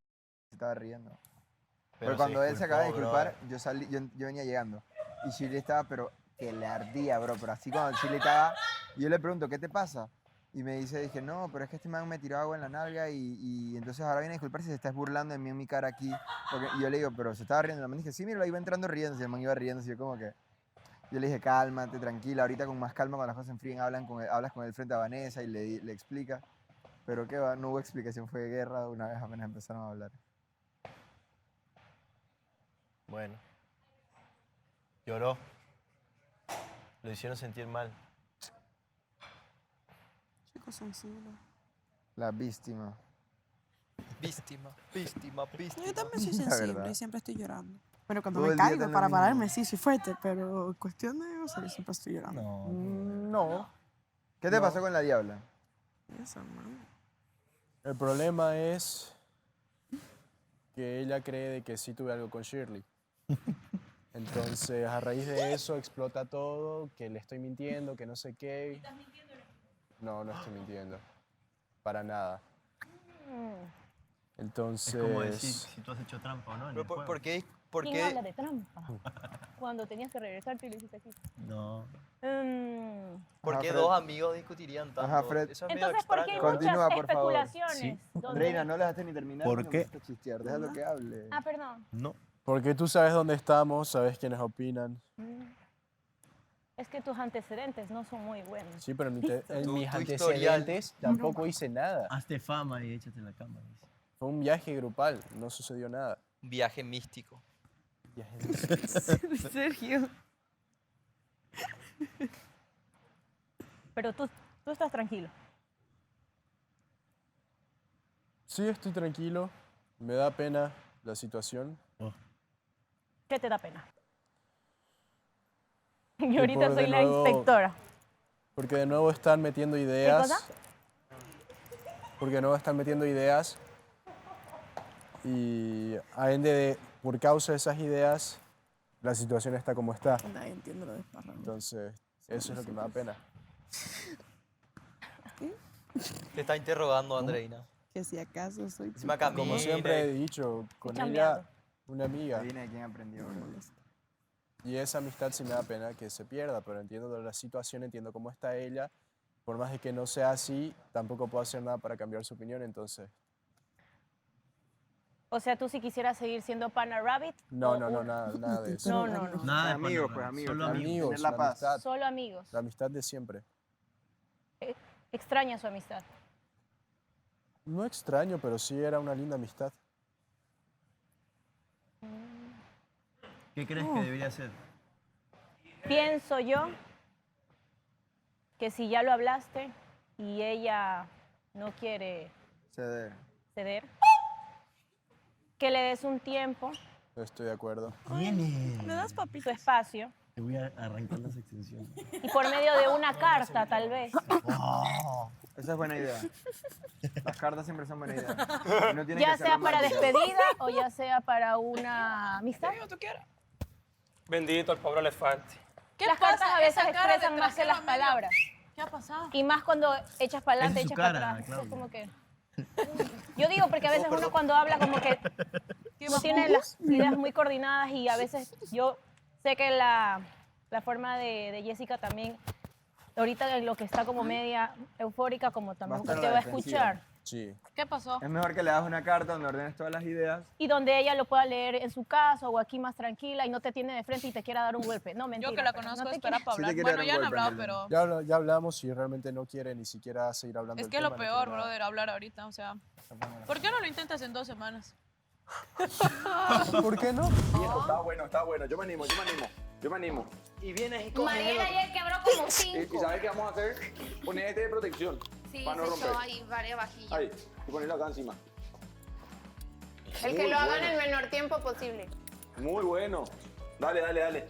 Se estaba riendo. Pero Pero cuando se él se acaba de disculpó, disculpar, yo salí, yo venía llegando. Y Shirley estaba, pero que le ardía, bro. Pero así cuando Shirley estaba, y yo le pregunto, ¿qué te pasa? Y me dice, dije, no, pero es que este man me tiró agua en la nalga y entonces ahora viene a disculparse y se está burlando de mí en mi cara aquí. Y yo le digo, pero se estaba riendo. El man dije, sí, mira, iba entrando riéndose. El man iba riéndose. Y yo como que, yo le dije, cálmate, tranquila. Ahorita con más calma, cuando las cosas se enfríen, hablas con él frente a Vanessa y le explica. Pero qué va, no hubo explicación, fue guerra una vez apenas empezaron a hablar. Bueno. Lloró. Lo hicieron sentir mal. Chico sensible. La víctima. Víctima, víctima, víctima. Yo también soy La sensible verdad. y siempre estoy llorando. Pero cuando Todo me el día caigo está en lo para mismo. pararme, sí, soy fuerte. Pero en cuestión de eso, yo siempre estoy llorando. No. ¿Qué te pasó con la diabla? Eso, hermano. El problema es que ella cree de que sí tuve algo con Shirley. Entonces, a raíz de eso explota todo, que le estoy mintiendo, que no sé qué. ¿Estás mintiendo? No, no estoy mintiendo. Para nada. Entonces... Es como decir si tú has hecho trampa o no. En el juego. ¿Por qué? ¿Quién habla de trampa? Cuando tenías que regresarte y lo hiciste aquí. No. ¿Por Ajá, qué Fred. dos amigos discutirían tanto? Ajá, Fred. Eso es medio Entonces, ¿por qué hay extraño. Continúa, muchas por favor. especulaciones? donde- Reina, no le dejaste ni terminar. ¿Por porque qué? me gusta chistear. Déjalo que hable. Ah, perdón. No. Porque tú sabes dónde estamos, sabes quiénes opinan. Es que tus antecedentes no son muy buenos. Sí, pero en Tu mis historial. antecedentes tampoco hice nada. Hazte fama y échate en la cama. Dice. Fue un viaje grupal, no sucedió nada. Un viaje místico. Sergio. Pero tú estás tranquilo. Sí, estoy tranquilo. Me da pena la situación. ¿Qué te da pena? Y Yo ahorita por soy de la nuevo- inspectora. Porque de nuevo están metiendo ideas. cosa? Porque de nuevo están metiendo ideas. Y por causa de esas ideas, la situación está como está. Nadie entiende lo de desparramo. Entonces, eso es lo que me da pena. Te está interrogando, Andreina. Que si acaso soy Encima puta. Como Mire. siempre he dicho, con Estoy ella, cambiando. una amiga. Adivina de quién aprendió. bro. Y esa amistad sí me da pena que se pierda, pero entiendo la situación, entiendo cómo está ella. Por más de que no sea así, tampoco puedo hacer nada para cambiar su opinión, entonces... O sea, tú si quisieras seguir siendo Pana Rabbit. No, nada de eso. No. Nada, amigos, pues amigos. Solo tener amigos, la la paz. amistad. Solo amigos. La amistad de siempre. Extraña su amistad. No extraño, pero sí era una linda amistad. ¿Qué crees que debería hacer? Pienso yo que si ya lo hablaste y ella no quiere Ceder. ceder, que le des un tiempo, Estoy de acuerdo. ¿Me das su espacio, Te voy a arrancar las extensiones. y por medio de una carta, tal vez. Esa es buena idea. Las cartas siempre son buena idea. Y no tienen Ya que ser sea para románticas. despedida o ya sea para una amistad. Bendito el pobre elefante. Las cartas a veces esa cara de expresan más que las trasero medio? palabras. ¿Qué ha pasado? Y más cuando echas para adelante, Esa es su echas para cara, atrás. Eso es Claudia. como que... Yo digo porque a veces uno cuando habla como que no tiene las ideas muy coordinadas y a veces yo sé que la forma de Jessica también, ahorita en lo que está como media eufórica, como también estar a te la va a defensiva. escuchar. Sí. ¿Qué pasó? Es mejor que le das una carta donde ordenes todas las ideas. Y donde ella lo pueda leer en su casa o aquí más tranquila y no te tiene de frente y te quiera dar un golpe. No, mentira. Yo que la pero conozco no te espera quiere- para Sí te hablar. quiere Bueno, dar ya un han golpe, hablado, Andrea. pero... Ya hablamos y realmente no quiere ni siquiera seguir hablando Es del que es lo tema, no peor, quiere nada. brother, hablar ahorita, o sea... ¿Por qué no lo intentas en 2 semanas? ¿Por qué no? Está bueno. Yo me animo. Y vienes y coges Mariela el otro. ayer quebró como ¿Y 5. sabes qué vamos a hacer? Poner este de protección. Sí, para no se romper. echó ahí varias vajillas. Ahí. Y ponerlo acá encima. El que Muy lo haga en bueno. el menor tiempo posible. Muy bueno. Dale.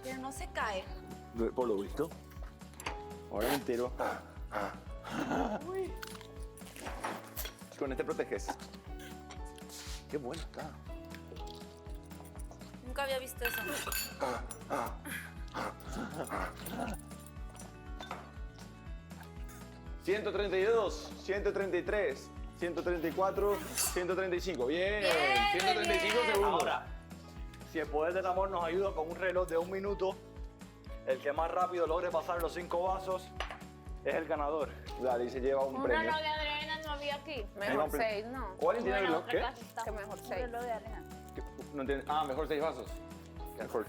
Pero no se cae. Por lo visto. Ahora me entero. Con este proteges. Qué bueno está. Nunca había visto eso. 132, 133, 134, 135. Bien, 135 segundos. Ahora, si el poder del amor nos ayuda con un reloj de 1 minuto, el que más rápido logre pasar los 5 vasos es el ganador. Dale, y se lleva un Un premio. reloj de Adriana no había aquí. Mejor 6, ¿no? ¿Cuál tiene el reloj? ¿Qué? Que mejor 6. Un reloj de Adriana. No entiendo. Ah, mejor 6 vasos. Mejor.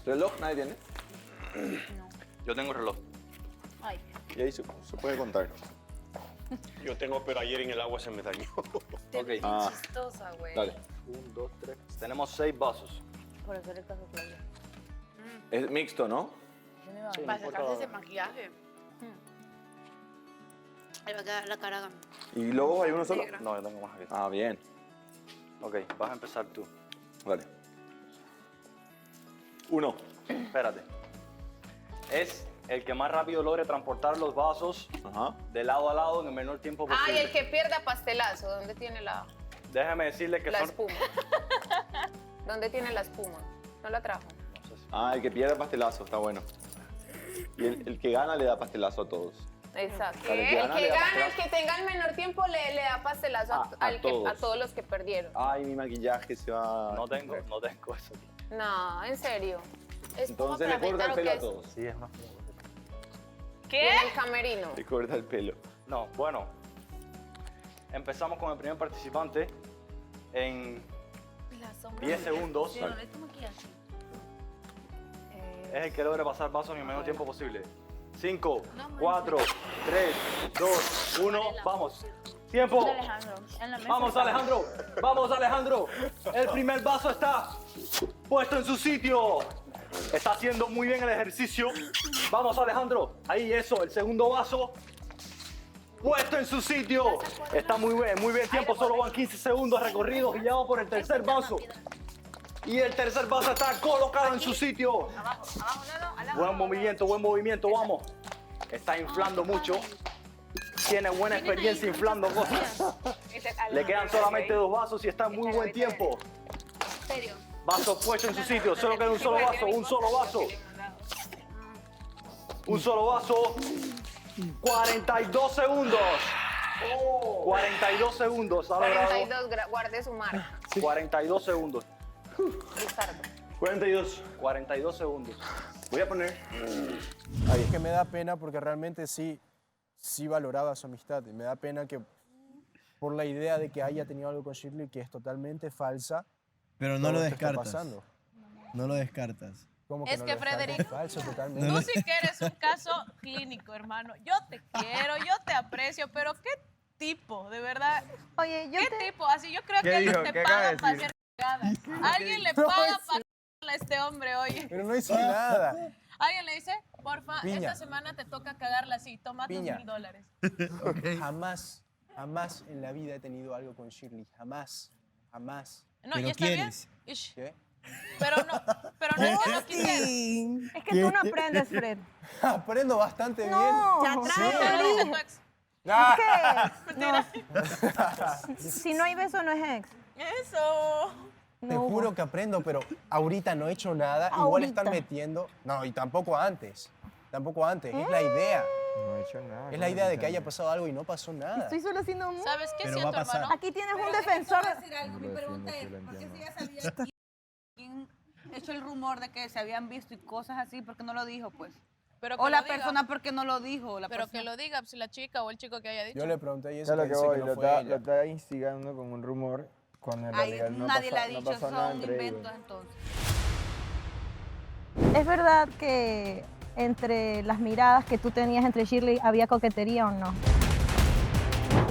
¿Reloj nadie tiene? Yo tengo reloj. Ay. Y ahí se puede contar. Yo tengo, pero ayer en el agua se me dañó. Ok. Ah, Chistosa, güey. dale. 1, 2, 3. Tenemos 6 vasos. Por hacer el caso Claudia. Es mixto, ¿no? Sí, Para no sacarse importa. ese maquillaje. Le va a quedar la cara. ¿Y luego hay uno solo? Negra. No, yo tengo más aquí. Ah, bien. Ok, vas a empezar tú. Dale. 1. Espérate. Es el que más rápido logre transportar los vasos de lado a lado en el menor tiempo Ah, y posible. el que pierda pastelazo. ¿Dónde tiene la Déjame decirle que son... espuma? ¿Dónde tiene la espuma? ¿No la trajo? Ah, el que pierde pastelazo, está bueno. Y el que gana le da pastelazo a todos. Exacto. Al que El gana que le da gana, el pastelazo. que tenga el menor tiempo, le da pastelazo todos. a todos los que perdieron. Ay, mi maquillaje se va... No tengo eso aquí. No, en serio. Entonces le corta el pelo a todos. Sí, es una ¿Qué? En el camerino. Le corta el pelo. No, bueno. Empezamos con el primer participante en 10 segundos. Es el que logre pasar vasos en el menor tiempo posible. 5, 4, 3, 2, 1, vamos. ¡Tiempo! ¡Vamos, Alejandro! ¡Vamos, Alejandro! El primer vaso está puesto en su sitio. Está haciendo muy bien el ejercicio. Vamos, Alejandro. Ahí, eso. El segundo vaso puesto en su sitio. Está muy bien tiempo. Solo van 15 segundos recorridos y ya vamos por el tercer vaso. Y el tercer vaso está colocado en su sitio. Buen movimiento, vamos. Está inflando mucho. Tiene buena experiencia inflando cosas. Le quedan solamente 2 vasos y está en muy buen tiempo. Vaso puesto en su sitio, solo queda un solo vaso, un solo vaso. Un solo vaso. 42 segundos. 42 segundos. Ha logrado 42, guarde su marca. 42 segundos. Ricardo. 42 segundos. Voy a poner... Ay, es que me da pena porque realmente sí valoraba su amistad. Y me da pena que por la idea de que haya tenido algo con Shirley que es totalmente falsa. Pero no todo lo esto está descartas. pasando. No lo descartas. ¿Cómo Es no que, lo descartas? Frederick, Es falso totalmente. Tú sí que eres un caso clínico, hermano. Yo te quiero, yo te aprecio, pero qué tipo, de verdad. Oye, ¿Qué tipo? Así yo creo que ¿Qué alguien dijo? te ¿Qué paga acaba para de hacer decir? cagadas. Alguien le paga para a este hombre, oye. Pero no hizo nada. Alguien le dice, porfa, Piña. esta semana te toca cagarla así, toma tus Piña. $1000. Jamás en la vida he tenido algo con Shirley. Jamás. No, ¿y está bien? Ish. ¿Qué? Pero no es que no quisiera. Es que tú no aprendes, Fred. Aprendo bastante bien. Ya Te lo dice tu ex. ¿Qué? Si no hay beso, no es ex. Eso. Te juro que aprendo, pero ahorita no he hecho nada. Igual Ahorita. estar metiendo. No, y tampoco antes. Es la idea. No he hecho nada. Es la idea de que haya pasado algo y no pasó nada. Estoy solo haciendo un... ¿Sabes qué Pero siento, va a pasar. hermano? Aquí tienes un defensor. Mi pregunta es, ¿por qué si ella sabía quién echó el rumor de que se habían visto y cosas así, por qué no lo dijo, pues? Pero O que la lo diga. persona, ¿por qué no lo dijo? La Pero persona. que lo diga, si la chica o el chico que haya dicho. Yo le pregunté a Ya Jessica lo y que dice voy, que no lo fue está, ella. lo está instigando con un rumor cuando en Ay, realidad no nadie le ha pasó, no dicho, pasó nada son entre ellos. inventos entonces. ¿Es verdad que entre las miradas que tú tenías entre Shirley había coquetería o no?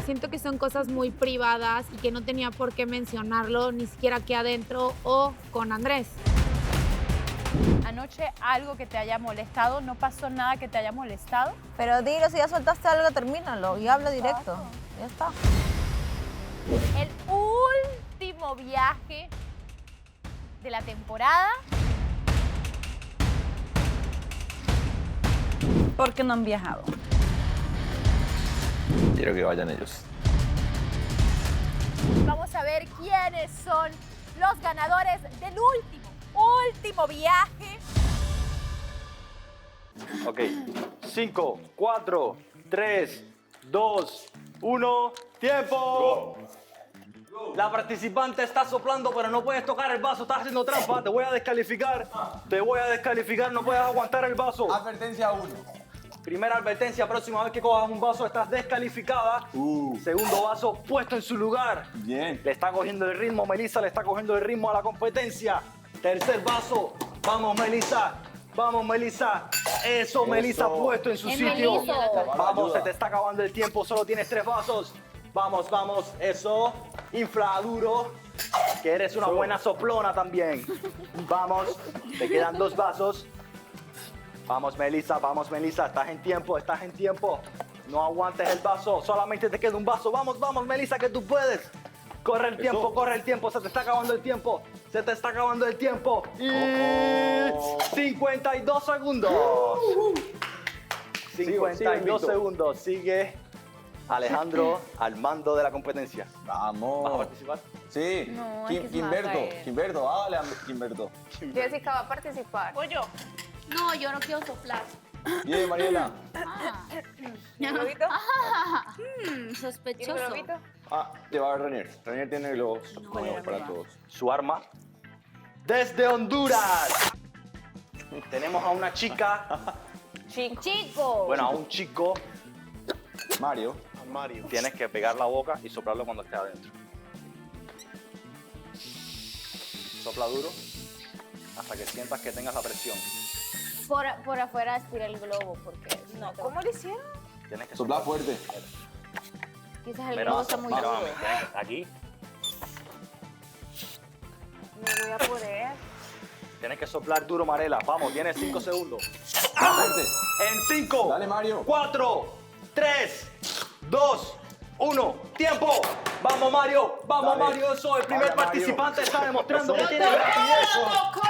Siento que son cosas muy privadas y que no tenía por qué mencionarlo ni siquiera aquí adentro o con Andrés. Anoche algo que te haya molestado, no pasó nada que te haya molestado. Pero dilo, si ya soltaste algo, termínalo y habla directo. Ya está. El último viaje de la temporada. ¿Por qué no han viajado? Quiero que vayan ellos. Vamos a ver quiénes son los ganadores del último viaje Ok. 5, 4, 3, 2, 1. ¡Tiempo! La participante está soplando, pero no puedes tocar el vaso. Estás haciendo trampa. Te voy a descalificar. Te voy a descalificar. No puedes aguantar el vaso. Advertencia 1. Primera advertencia. Próxima vez que cojas un vaso, estás descalificada. Segundo vaso puesto en su lugar. Bien. Le está cogiendo el ritmo. Melissa le está cogiendo el ritmo a la competencia. Tercer vaso. Vamos, Melissa. Vamos, Melissa. Eso, Melissa, puesto en su sitio. Vamos, se te está acabando el tiempo. Solo tienes 3 vasos. Vamos, vamos. Eso. Infla duro. Que eres una buena soplona también. Vamos. Te quedan 2 vasos. Vamos, Melissa. Vamos, Melissa. Estás en tiempo. Estás en tiempo. No aguantes el vaso. Solamente te queda un vaso. Vamos, vamos, Melissa, que tú puedes. Corre el tiempo, corre el tiempo. Se te está acabando el tiempo. Se te está acabando el tiempo. Y 52 segundos. 52 segundos. Sigue Alejandro al mando de la competencia. Vamos. ¿Vas a participar? Sí. No, es que se me va a Kimberto, caer. Kimberto, hágale a Kimberto. Jessica va a participar. Voy yo. No, yo no quiero soplar. Bien, Mariela. ¿Y el globito? Sospechoso. ¿Y el globito? Ah, te va a ver Renier. Renier tiene globos nuevos para todos. Su arma. Desde Honduras. Tenemos a una chica. Chico. Bueno, a un chico. Mario. Mario. Tienes que pegar la boca y soplarlo cuando esté adentro. Sopla duro hasta que sientas que tengas la presión. Por afuera estira el globo, porque no. ¿Cómo lo hicieron? Tienes que Sopla fuerte. Quizás el Mira, globo está muy mira, duro. mami, tienes que- aquí. No voy a poder. Tienes que soplar duro, Marela. Vamos, tienes 5 segundos. Fuerte. En 5, Dale, Mario. 4, 3, 2, 1. ¡Tiempo! Vamos, Mario. Vamos, Dale. Mario. Eso, el primer Vaya, Mario. participante está demostrando que Eso. tiene rapidez.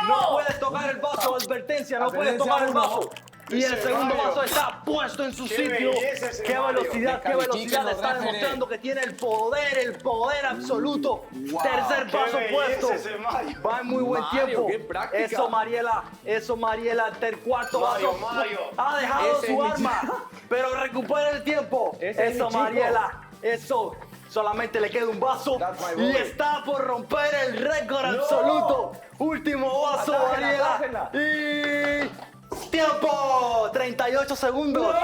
No puedes tocar el vaso. Advertencia, no puedes tocar el vaso. Y el segundo vaso está puesto en su sitio. belleza ese ¡Qué Mario! velocidad, qué velocidad! Está demostrando que tiene el poder absoluto. Tercer ¡Qué paso belleza puesto. ese Mario! Va en muy buen Mario, tiempo. qué práctica. Eso, Mariela. Eso, Mariela. Cuarto Mario, vaso. Mario. Ha dejado Ese su es mi arma, pero recupera el tiempo. Ese es Eso, mi chico. Mariela. Eso. Solamente le queda un vaso That's my y boy. está por romper el récord absoluto. Último vaso, Atájela, Mariela. atájela. Y tiempo. 38 segundos.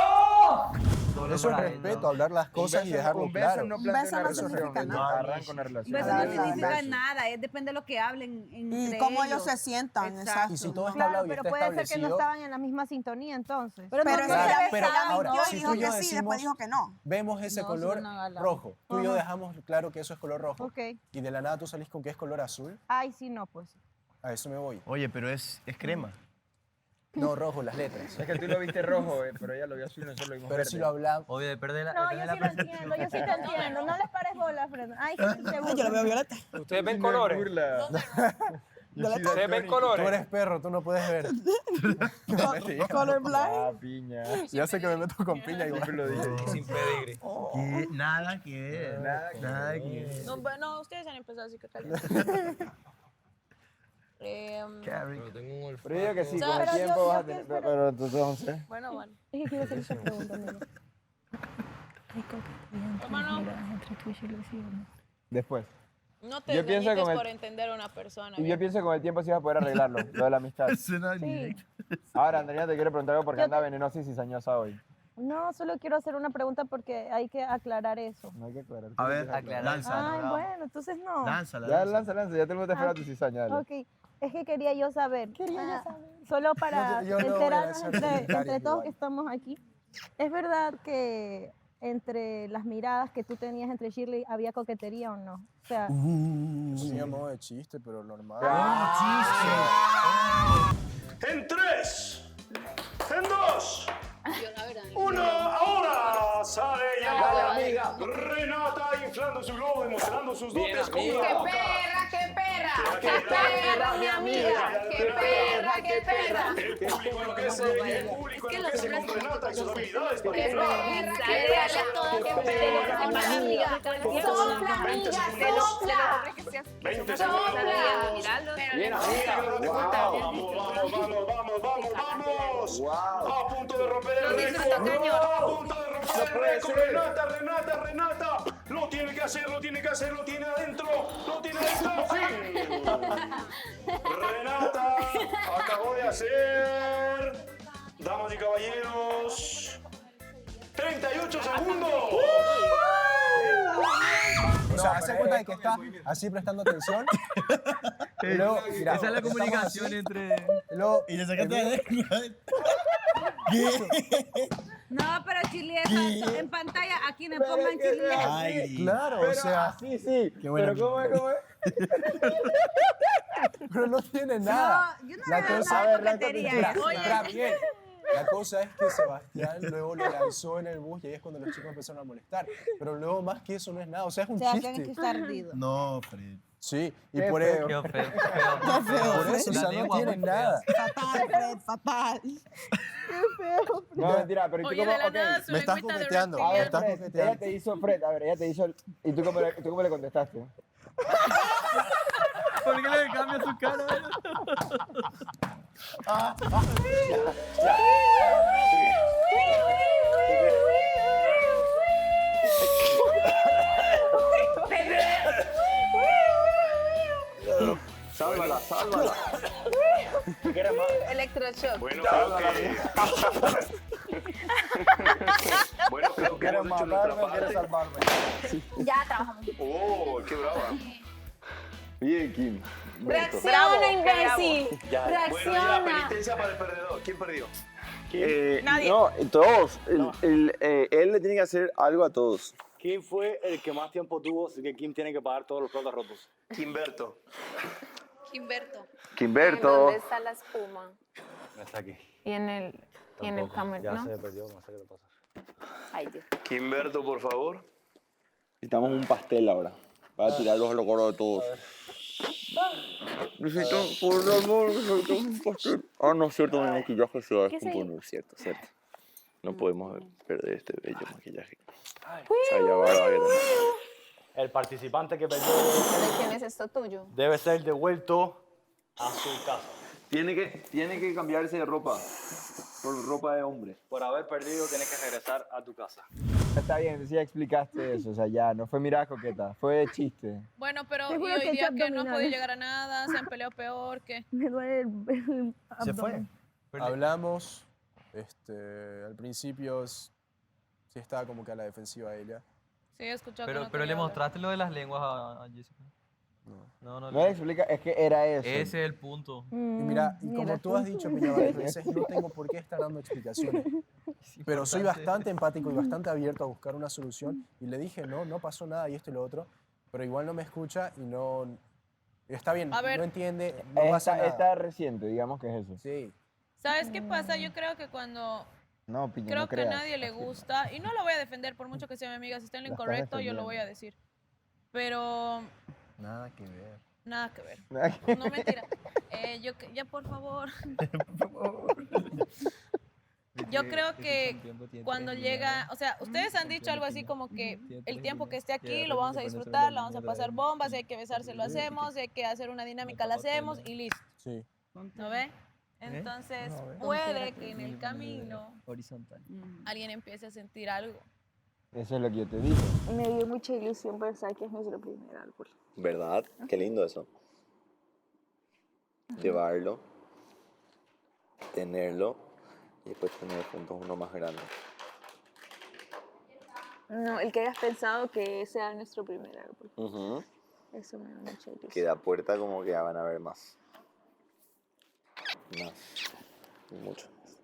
Eso es respeto, hablar las cosas y dejarlo Un beso claro. no Un plantea beso una no relación. significa nada. Arranca una relación. Beso no Arranca un significa beso. nada, depende de lo que hablen entre Y cómo ellos ellos. se sientan, exacto. Y si todo está Claro, hablado y pero está puede ser que no establecido, estaban en la misma sintonía entonces. Pero Pero no ella, se pero besaban. ahora, mintió si y tú dijo y que yo sí, decimos, después dijo que no. vemos ese No, color son una gala. rojo. Tú y yo dejamos claro que eso es color rojo. Ok. Y de la nada tú salís con que es color azul. Ay, sí, no, pues. A eso me voy. Oye, pero es crema. No, rojo, las letras. Es que tú lo viste rojo, pero ella lo vio azul y nosotros lo vimos Pero verde. si lo hablamos. Oye, depende de No, yo sí lo entiendo, yo sí te entiendo. No les pares bola, Fred. Ay, sí, te Ay, yo lo veo violeta. ¿Ustedes ven colores? Burla. ¿Ustedes ven Tú colores? eres perro, tú no puedes ver. Color black. Ah, piña. Ya sé que me meto con piña igual. Siempre lo dije. Sin pedigrí. Nada que ver. Nada que ver. No, no, ustedes han empezado así que tal. Pero tengo un olfato. Pero yo digo que sí, No, con el pero tiempo vas a tener. Pero entonces. Bueno, bueno. Es que quiero hacer esa pregunta, amigo. Hermano, Después. no te Yo pienso desanimes con el- por entender a una persona. Y yo bien. pienso que con el tiempo sí vas a poder arreglarlo, lo de la amistad. Sí. Ahora, Andrea, te quiero preguntar algo porque Yo anda te- venenosa y cizañosa hoy. No, solo quiero hacer una pregunta porque hay que aclarar eso. No hay que aclarar. A ver, aclarar. lánzala. Ay, bueno, entonces no. Lánzala. Ya, lanza, ya todo el mundo te espera tu cizaña, dale. Ok, es que quería yo saber. Solo para Yo no voy a enterarnos hacer entre comentarios todos igual. que estamos aquí. ¿Es verdad que entre las miradas que tú tenías entre Shirley había coquetería o no? O sea, Sí, a modo de chiste, pero normal. En 3, en 2, 1, ahora sale ya amiga. Renata inflando su globo, demostrando sus Bien, dotes con amiga. la ¡Qué boca. perra, qué perra! perra! ¡Qué perra, mi amiga! ¡Qué perra, qué perra! El público enloquece, el público enloquece con Renata y sus habilidades para ¡Qué perra, qué perra! ¡Qué perra, mi amiga! ¡Sopla, amiga, sopla! 20 segundos. Bien, Vamos. A punto de romper el récord. A punto de romper el récord. Renata. Lo tiene que hacer, lo tiene adentro. Fin. Renata acabó de hacer, damas y caballeros, 38 segundos. O sea, hace cuenta de que está así prestando atención. Y luego, mira, esa es la estamos comunicación así, entre... luego, Y le sacaste y de... No, pero Chili en pantalla, aquí me pongan Chili. Ay, claro, o sea... Sí. Qué buena Pero ¿cómo es? Pero no tiene nada. No, yo no La le veo cosa- nada de a ver, coquetería mira, eso. mira, bien. La cosa es que Sebastián luego lo lanzó en el bus y ahí es cuando los chicos empezaron a molestar. Pero luego más que eso no es nada, o sea, es un Sebastián chiste. es que está ardido. No, Fred. Sí, y Qué por feo. eso... Qué feo. Por eso, o sea, no tiene nada. Fatal, Fred, fatal. No, mentira, pero ¿y tú Oye, cómo? de la Ok. nada su Me estás lengüita de coqueteando, reptiliano. me estás Fred, coqueteando. ella te hizo, Fred, a ver, ella te hizo, ¿y tú cómo le contestaste? ¿Por qué le cambia su cara? Sálvala. Electroshock. Bueno, creo que ¿Quieres hemos hecho nuestra matarme o quieres parte. salvarme? Ya trabajamos. Oh, qué brava. Bien, Kim. Reacciona, imbécil. Bueno, ya, Reacciona. penitencia para el perdedor. ¿Quién perdió? Nadie. No, todos. Él le tiene que hacer algo a todos. ¿Quién fue el que más tiempo tuvo? Así que Kim tiene que pagar todos los platos rotos. Kimberto. Kimberto. ¿Dónde está la espuma? No está aquí. Y en el camerino. Ya ¿no? se perdió, no sé qué le pasa. Ay, Dios. Kimberto, por favor. Necesitamos un pastel ahora. Para tirar los recuerdos de todos. Necesito, por favor, necesito un pastel. Ah, no es cierto, mi maquillaje se va a descomponer, cierto. No podemos perder este bello maquillaje. Esa ya va a ver. El participante que perdió ¿De quién es esto tuyo? debe ser devuelto a su casa. Tiene que cambiarse de ropa. Por ropa de hombre. Por haber perdido, tienes que regresar a tu casa. Está bien, entonces ya explicaste eso, o sea, ya, no fue mirada coqueta, fue de chiste. Bueno, pero Te y juro hoy que día ese que no han abdominal. podido llegar a nada, se han peleado peor, que Me duele el Se fue. abdomen. Hablamos, al principio sí estaba como que a la defensiva ella. sí he escuchado que Pero no le quería hablar. mostraste lo de las lenguas a Jessica. No. No le explica, es que era eso. Ese es el punto. Y mira, y como tú has dicho, Piña, varias veces, no tengo por qué estar dando explicaciones. Pero soy bastante empático y bastante abierto a buscar una solución. Y le dije, no pasó nada y esto y lo otro. Pero igual no me escucha y no... Está bien, A ver. no entiende, no pasa nada. Está reciente, digamos que es eso. Sí. ¿Sabes qué pasa? Yo creo que cuando No, Piña, creo no que creas. a nadie le gusta, y no lo voy a defender por mucho que sea mi amiga, si está en lo La estás incorrecto, yo lo defendiendo. voy a decir. Pero Nada que ver. nada que ver. Nada que No, mentira. Ya, por favor. Yo creo que cuando llega, o sea, ustedes han dicho algo así como que el tiempo que esté aquí lo vamos a disfrutar, lo vamos a pasar bombas, si hay que besarse lo hacemos, si hay que hacer una dinámica la hacemos y listo. Sí. ¿No ve? Entonces puede que en el camino Horizontal. alguien empiece a sentir algo. Eso es lo que yo te dije. Me dio mucha ilusión pensar que es nuestro primer árbol. ¿Verdad? Qué lindo eso. Llevarlo, tenerlo y después tener juntos uno más grande. No, el que hayas pensado que sea nuestro primer árbol. Ujú. Eso me da mucha ilusión. Que da puerta como que ya van a ver más. Mucho más.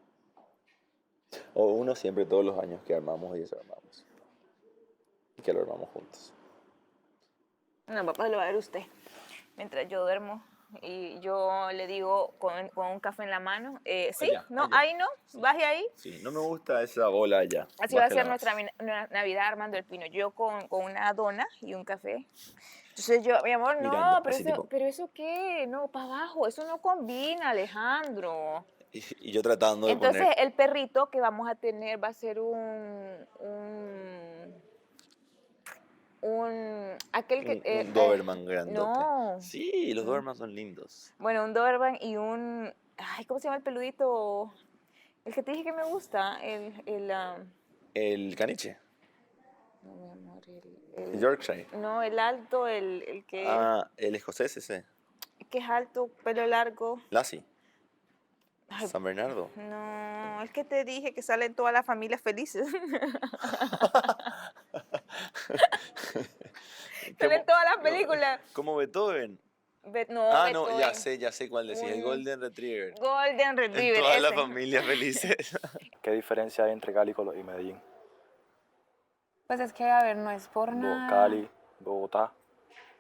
O uno siempre todos los años que armamos y desarmamos. Y que lo armamos juntos. No, papá, lo va a ver usted. Mientras yo duermo y yo le digo con un café en la mano, sí, Allá, no, allá. ahí no, baje ahí. Sí, no me gusta esa bola allá. Así va a ser Bájela más. nuestra Navidad Armando el Pino. Yo con una dona y un café. Entonces yo, mi amor, no, Mirando, pero así eso, tipo. pero eso qué, no, para abajo, eso no combina, Alejandro. Y yo tratando de Entonces poner... el perrito que vamos a tener va a ser aquel que... Un Doberman grandote. No. Sí, los Doberman son lindos. Bueno, un Doberman y un... Ay, ¿cómo se llama el peludito? El que te dije que me gusta, El caniche. no, mi amor, El Yorkshire. no, el alto, el que... Ah, el escocés ese. que es alto, pelo largo. Lassie. Ay, San Bernardo. no, el que te dije que salen todas las familias felices. Salen todas las películas. Como Beethoven. No, No, Beethoven. ya sé cuál decís. El Golden Retriever. Golden Retriever. En todas ese. las familias felices. ¿Qué diferencia hay entre Cali y Medellín? Pues es que, a ver, no es por nada. Cali, Bogotá.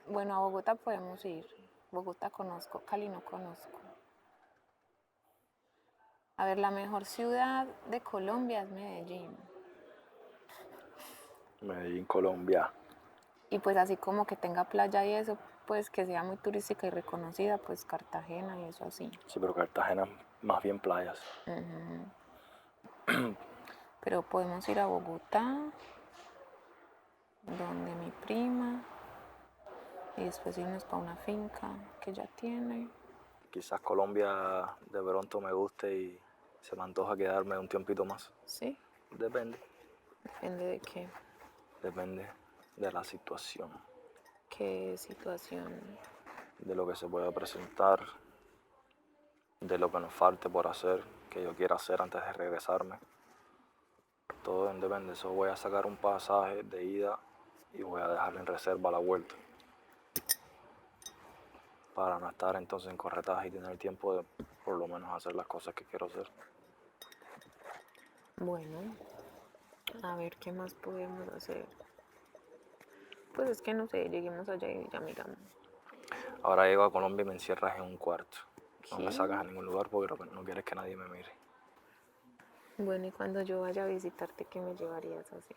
Bueno, a Bogotá podemos ir. Bogotá conozco, Cali no conozco. A ver, la mejor ciudad de Colombia es Medellín. Medellín, Colombia. Y pues así como que tenga playa y eso, pues que sea muy turística y reconocida, pues Cartagena y eso así. Sí, pero Cartagena más bien playas. Ujú. Pero podemos ir a Bogotá, donde mi prima, y después irnos para una finca que ya tiene. Quizás Colombia de pronto me guste y se me antoja quedarme un tiempito más. ¿Sí? Depende. ¿Depende de qué? Depende de la situación, ¿Qué situación? de lo que se pueda presentar, de lo que nos falte por hacer, que yo quiera hacer antes de regresarme. Todo depende. Eso voy a sacar un pasaje de ida y voy a dejar en reserva la vuelta. Para no estar entonces en corretaje y tener tiempo de por lo menos hacer las cosas que quiero hacer. Bueno, a ver qué más podemos hacer. Pues es que no sé, lleguemos allá y ya miramos. Ahora llego a Colombia y me encierras en un cuarto. No ¿Qué? me sacas a ningún lugar porque no quieres que nadie me mire. Bueno, y cuando yo vaya a visitarte, ¿qué me llevarías a hacer?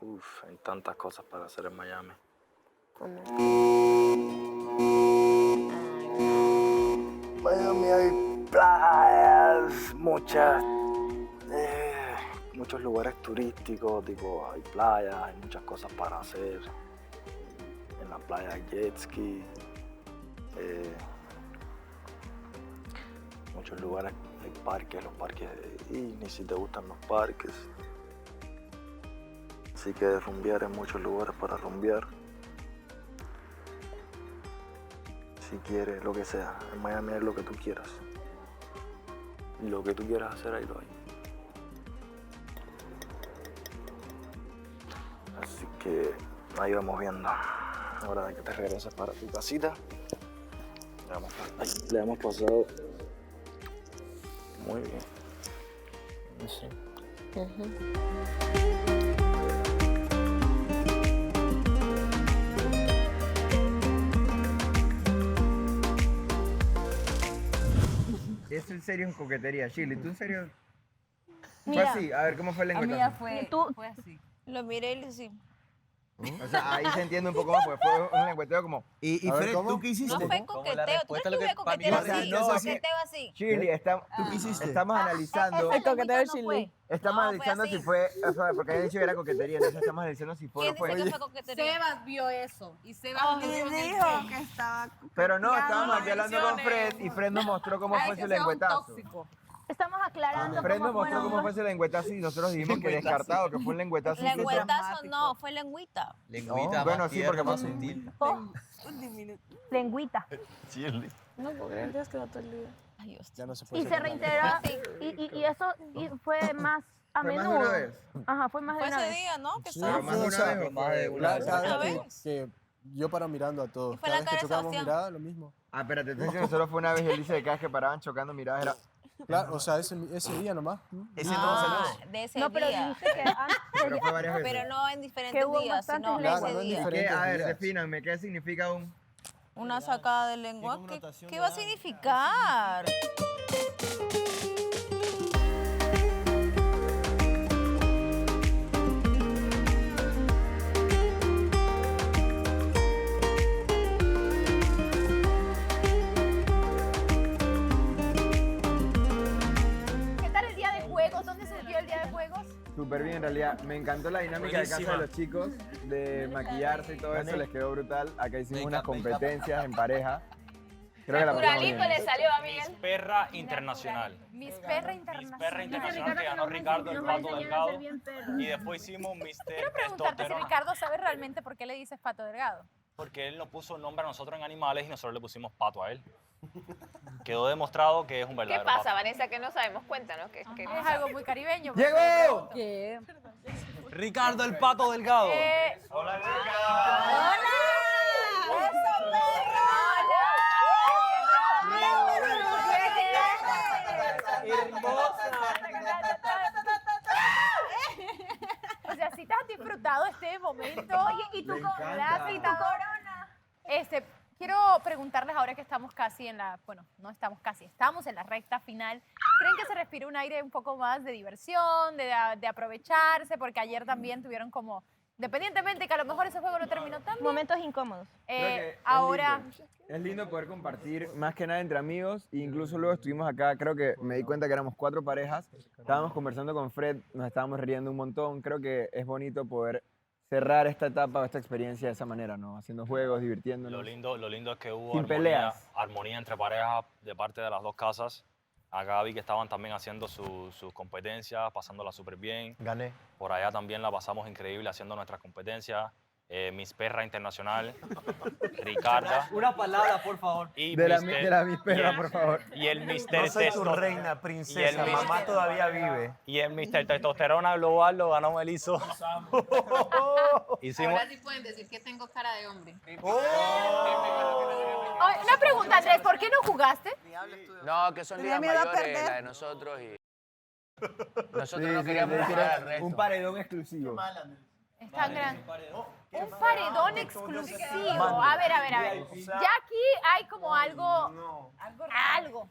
Uf, hay tantas cosas para hacer en Miami. ¿Cómo? Miami hay playas, muchos lugares turísticos, tipo hay playas, hay muchas cosas para hacer. En la playa hay jet ski, muchos lugares hay parques, los parques de Disney, si te gustan los parques. Así que rumbear hay muchos lugares para rumbear. Si quieres, lo que sea. En Miami es lo que tú quieras. Lo que tú quieras hacer, ahí lo hay. Así que ahí vamos viendo. Ahora de que te regreses para tu casita. Le hemos pasado muy bien. Sí. Eso en serio es coquetería. Shirley, ¿tú en serio? ¿Fue Mira, así? A ver, ¿cómo fue el A mí lengüetazo? ya fue, fue así. Lo miré y le dije, O sea, ahí se entiende un poco más, porque fue un lengüeteo como... Y A ver, Fred, ¿cómo? ¿tú qué hiciste? no fue coqueteo. ¿Tú crees que voy a coquetear lo así? no, Coqueteo así. Shirley, ¿tú qué hiciste? Estamos analizando... El coqueteo de Shirley. Estamos No, fue analizando así. si fue... O sea, porque habían dicho que era coquetería, entonces estamos analizando si fue o ¿Quién fue. dice que fue coquetería? Sebas vio eso. Y Sebas Oh, dijo y dijo dijo que estaba. Pero no, coqueteando. estábamos aquí hablando con Fred y Fred nos mostró cómo Ay, fue que su sea un lengüetazo. tóxico. Estamos aclarando Fred cómo nos mostró fueron cómo fue su lengüetazo y nosotros dijimos que descartado, que fue un lengüetazo. Lengüetazo no, fue lengüita. Lengüita, bueno, sí, porque más fue sutil. Lengüita. Shirley. No, porque Dios quedó todo el día. Ay, Dios. Ya no se puede Y se reintegró. Y eso fue más a ¿Fue más de menudo. una vez? Ajá, fue más de Fue una ese vez. día, ¿no? Que Sí, estaba. más de una vez o más de fue- una vez. Cada vez. vez que yo paro mirando a todos. Y fue Cada la vez que cara de chocábamos Sebastián. mirada, lo mismo. Ah, espérate, entonces si nosotros fue una vez y él dice que cada vez que paraban chocando miradas era... Claro, o sea, ese día nomás. Ese De ese No, pero día. dijiste que antes Pero fue varias veces. Pero no en Que diferentes hubo días, bastantes sino lenguas. ese Claro, no en día. diferentes ¿Qué? A ver, días. defínanme, ¿qué significa un...? Una sacada de lengua. ¿Qué ¿Qué, connotación qué va a da? significar? súper bien en realidad. Me encantó la dinámica de casa de los chicos, de maquillarse y todo eso, les quedó brutal. Acá hicimos unas competencias en pareja. Creo que la pasamos bien. Naturalito le salió a Miguel. Miss Perra Internacional. Miss Perra Internacional. Perra Internacional que ganó Ricardo el Pato Delgado. Y después hicimos Mr. Quiero preguntarte si Ricardo sabe realmente por qué le dices Pato Delgado. Porque él nos puso nombre a nosotros en animales y nosotros le pusimos pato a él. Quedó demostrado que es un ¿Qué verdadero pasa, pato. Vanessa? Que no sabemos. Cuéntanos. Es algo muy caribeño. ¡Llegó! ¿Qué? Ricardo el Pato Delgado. Hola, ¡Hola! ¡Eso, perro! O sea, si te has disfrutado este momento. Oye, y tú Me con encanta. y tu corona. Quiero preguntarles ahora que estamos casi en la, bueno, no estamos casi, estamos en la recta final. ¿Creen que se respira un aire un poco más de diversión, de aprovecharse? Porque ayer también tuvieron como, independientemente que a lo mejor ese juego no terminó tan bien. Momentos incómodos. Creo que Ahora... es lindo poder compartir más que nada entre amigos. E incluso luego estuvimos acá, creo que me di cuenta que éramos 4 parejas. Estábamos conversando con Fred, nos estábamos riendo un montón. Creo que es bonito poder cerrar esta etapa o esta experiencia de esa manera, ¿no? Haciendo juegos, divirtiéndonos. Lo lindo es que hubo Sin peleas. armonía entre parejas de parte de las dos casas. Acá vi que estaban también haciendo sus competencias, pasándola súper bien. Gané. Por allá también la pasamos increíble haciendo nuestras competencias. Miss Perra Internacional, Ricarda. Una palabra, por favor. Y De la Mr. Miss Perra, por favor. Y el Mr. No soy tu Testo- reina, princesa, mamá todavía vive. Y el Mr. Testosterona Global lo ganó Meliso. Hicimos... Ahora sí pueden decir que tengo cara de hombre. Una pregunta, Andrés, ¿por qué no jugaste? No, que son Tenía ligas miedo a mayores perder. la de nosotros y nosotros Sí, no sí, queríamos sí, jugar era al resto. un paredón exclusivo. Es tan grande. Un paredón exclusivo. A ver. Ya aquí hay como algo. Algo.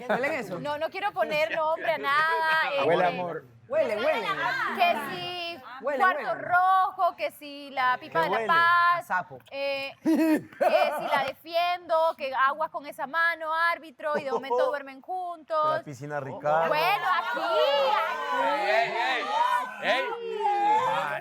¿Huelen eso? No quiero poner nombre a nada. Huele amor. Huele. Que si Huele, Cuarto huele. Rojo, que si la Pipa ¿Qué de la huele? Paz. Sapo. Que si la defiendo, que aguas con esa mano, árbitro, y de momento duermen La juntos. piscina Ricardo. Bueno, aquí. ¡Ey!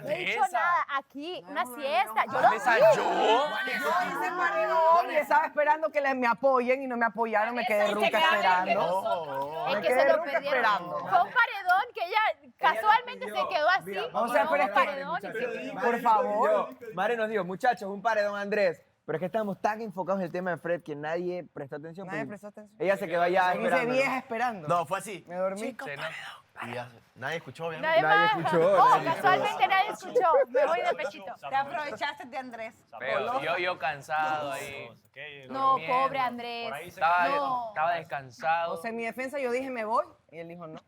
No he dicho nada. Aquí, una siesta. Yo lo ¿Vanessa, vi. yo? Ese paredón. Y estaba esperando que me apoyen y no me apoyaron. Me quedé ruca esperando. Es Me que quedé se lo ruca perdieron. esperando. Fue un paredón que ella casualmente se quedó así. Vamos y a no ver, hubo paredón. Por favor. Mare nos dijo, muchachos, un paredón Andrés. Pero es que estábamos tan enfocados en el tema de Fred que nadie prestó atención. Nadie porque prestó atención. Ella se quedó allá Me hice esperando. vieja esperando. No, fue así. Me dormí. Sí, ¿no? Y ya, nadie escuchó, obviamente. Nadie más. escuchó, Oh, nadie casualmente nadie escuchó. Me voy de pechito. Te aprovechaste de Andrés. Pero yo cansado ahí. No, durmiendo. pobre Andrés. Estaba, No. estaba descansado. O sea, en mi defensa yo dije me voy y él dijo no.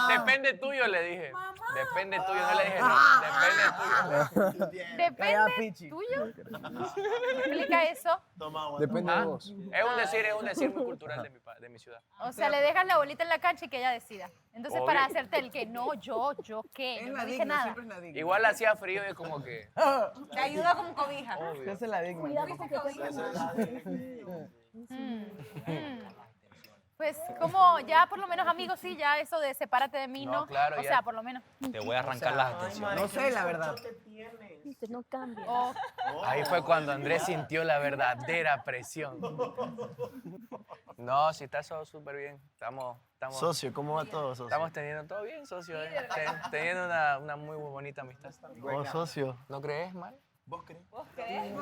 Depende tuyo, le dije. Depende tuyo, no le dije no. Depende tuyo. ¿Depende tuyo? ¿Explica eso? Depende de Ah, vos. es un decir muy cultural de mi ciudad. O sea, le dejan la bolita en la cancha y que ella decida. Entonces, Obvio. para hacerte el que no, yo qué. Es Yo la no dije digna, nada. siempre es la digna. Igual hacía frío y es como que... Te ayuda como cobija. Yo se la digo. Pues como ya por lo menos amigos, sí, ya eso de sepárate de mí, No, ¿no? claro, o ya. sea, por lo menos. Te voy a arrancar las atenciones. No sé, la verdad. No cambia. Ahí fue cuando Andrés sintió la verdadera presión. No, sí, está todo súper bien. Estamos, Socio, ¿cómo va todo, socio? estamos teniendo todo bien, socio. Teniendo una muy bonita amistad. Oh, socio. ¿No crees, mal? ¿Vos crees?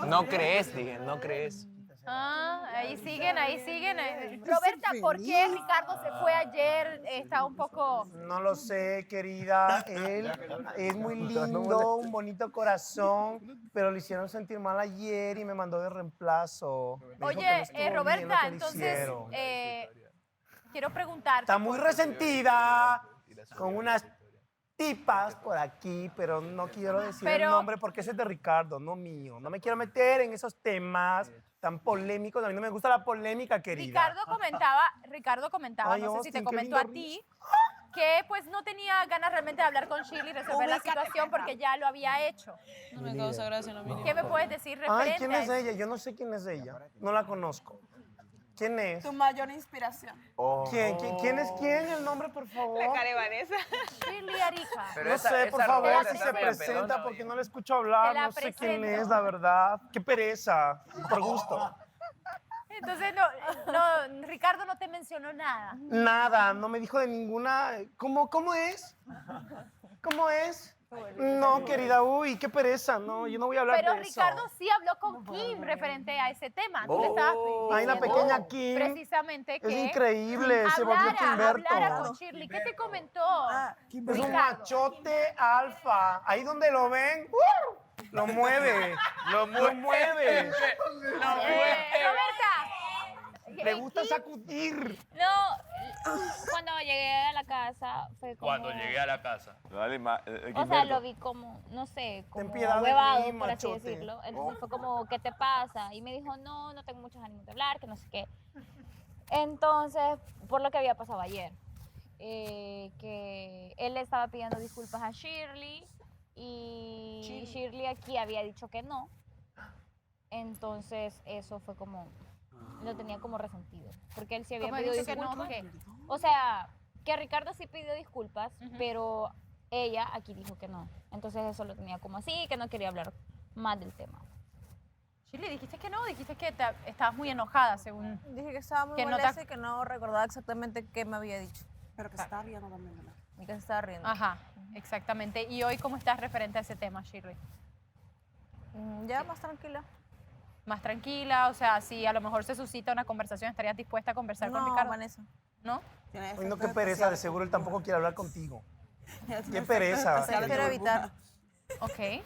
No crees, dije, no crees. Ahí siguen. Roberta, ¿por qué Ricardo se fue ayer? Está un poco... No lo sé, querida. Él es muy lindo, un bonito corazón, pero le hicieron sentir mal ayer y me mandó de reemplazo. Me dijo que no Oye, estuvo bien lo Roberta, que le entonces, hicieron. quiero preguntarte... Está muy resentida con unas tipas por aquí, pero no quiero decir el nombre porque ese es de Ricardo, no mío. No me quiero meter en esos temas tan polémicos. A mí no me gusta la polémica, querida. Ricardo comentaba, Ay, no sé si te Austin, qué comentó a linda ti, que pues no tenía ganas realmente de hablar con Shirley y resolver la situación porque ya lo había hecho. No me causa gracia en lo mínimo. ¿Qué me puedes decir Ay, referente ¿quién a es eso? ella? Yo no sé quién es ella. No la conozco. ¿Quién es? Tu mayor inspiración. ¿Quién es quién? El nombre, por favor. La cara de Vanessa. Shirley Arica. No sé, por favor, si se presenta, porque no le escucho hablar, Te la no sé quién presento. es, la verdad. Qué pereza, por gusto. Entonces, Ricardo no te mencionó nada. Nada, no me dijo de ninguna. ¿Cómo es? ¿Cómo es? No, querida, uy, qué pereza, no, yo no voy a hablar Pero de eso. Ricardo sí habló con Kim referente a ese tema. Tú le estabas Ay, la diciendo pequeña Kim. precisamente que increíble, se volvió Kimberto. hablara con Shirley. ¿Qué te comentó? Es un Ricardo? machote alfa. Ahí donde lo ven, lo mueve. Lo mueve. Roberta. Le gusta sacudir. No, cuando llegué a la casa fue como... Cuando llegué a la casa. Dale, O sea, lo vi como, no sé, como piedad de huevado, mí, por así machote. decirlo. Entonces fue como, ¿qué te pasa? Y me dijo, no tengo muchos ánimos de hablar, que no sé qué. Entonces, por lo que había pasado ayer, que él le estaba pidiendo disculpas a Shirley y Shirley aquí había dicho que no. Entonces, eso fue como... lo tenía como resentido, porque él sí había ¿Cómo pedido dice que no? disculpas. ¿Qué? O sea, que Ricardo sí pidió disculpas, pero ella aquí dijo que no. Entonces eso lo tenía como así, que no quería hablar más del tema. Shirley, dijiste que no, dijiste que estabas muy enojada, según... Dije que estaba muy que no te molesta y que no recordaba exactamente qué me había dicho. Pero que se estaba riendo también, ¿verdad? Y que se estaba riendo. Ajá, exactamente. ¿Y hoy cómo estás referente a ese tema, Shirley? Ya más tranquila. Más tranquila, o sea, si a lo mejor se suscita una conversación, ¿estarías dispuesta a conversar con No, Ricardo? Vanessa. ¿No? Uy, no, qué pereza, de seguro él tampoco quiere hablar contigo. Qué pereza. Prefiero evitar. Ok.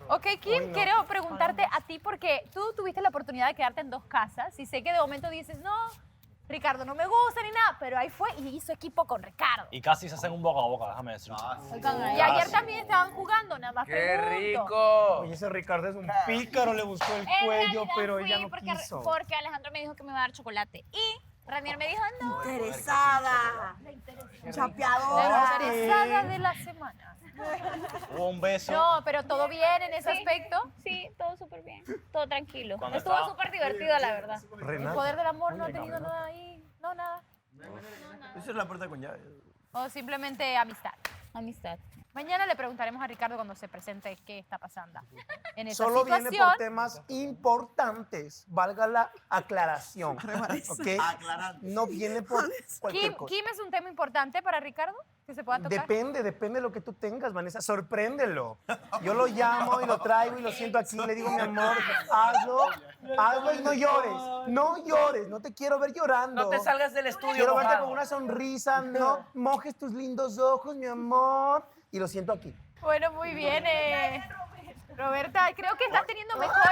Ok, Kim, Uy, no. quiero preguntarte a ti porque tú tuviste la oportunidad de quedarte en dos casas y sé que de momento dices, no, Ricardo no me gusta ni nada, pero ahí fue y hizo equipo con Ricardo. Y casi se hacen un boca a boca, déjame decirte. Y ayer también estaban jugando, nada más ¡Qué pregunto. rico! Oye, ese Ricardo es un pícaro, le buscó el cuello, pero ella no quiso. Porque Alejandro me dijo que me iba a dar chocolate. Y Ranier me dijo, no. Interesada. La Chapeadora. interesada de la semana. Hubo un beso. No, pero todo bien en ese aspecto. Sí, todo súper bien. Todo tranquilo. Cuando Estuvo estaba- súper divertido, la verdad. El poder del amor no ha tenido nada ahí. No, nada. Esa es la puerta con llave. O simplemente amistad. Amistad. Mañana le preguntaremos a Ricardo cuando se presente qué está pasando en esa Solo viene situación. por temas importantes, valga la aclaración. ¿Ok? No viene por cualquier cosa. ¿Kim es un tema importante para Ricardo? ¿Que se pueda tocar? Depende de lo que tú tengas, Vanessa. Sorpréndelo. Yo lo llamo y lo traigo y lo siento aquí y le digo, mi amor, hazlo y no llores. No llores, no te quiero ver llorando. No te salgas del estudio, Quiero verte mojado. con una sonrisa, no mojes tus lindos ojos, mi amor. Y lo siento aquí. Bueno, muy bien. Roberta, creo que estás teniendo mejor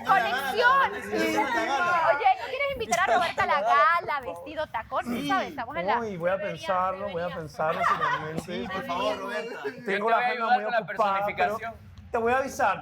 conexión. Oye, ¿no quieres invitar a Roberta a la gala, vestido tacón? Sí, ¿sabes? Estamos en la... Uy, voy a pensarlo seriamente. Sí, por favor, Roberta. Tengo Yo te la voy a agenda ayudar muy con la ocupada, pero personificación. te voy a avisar,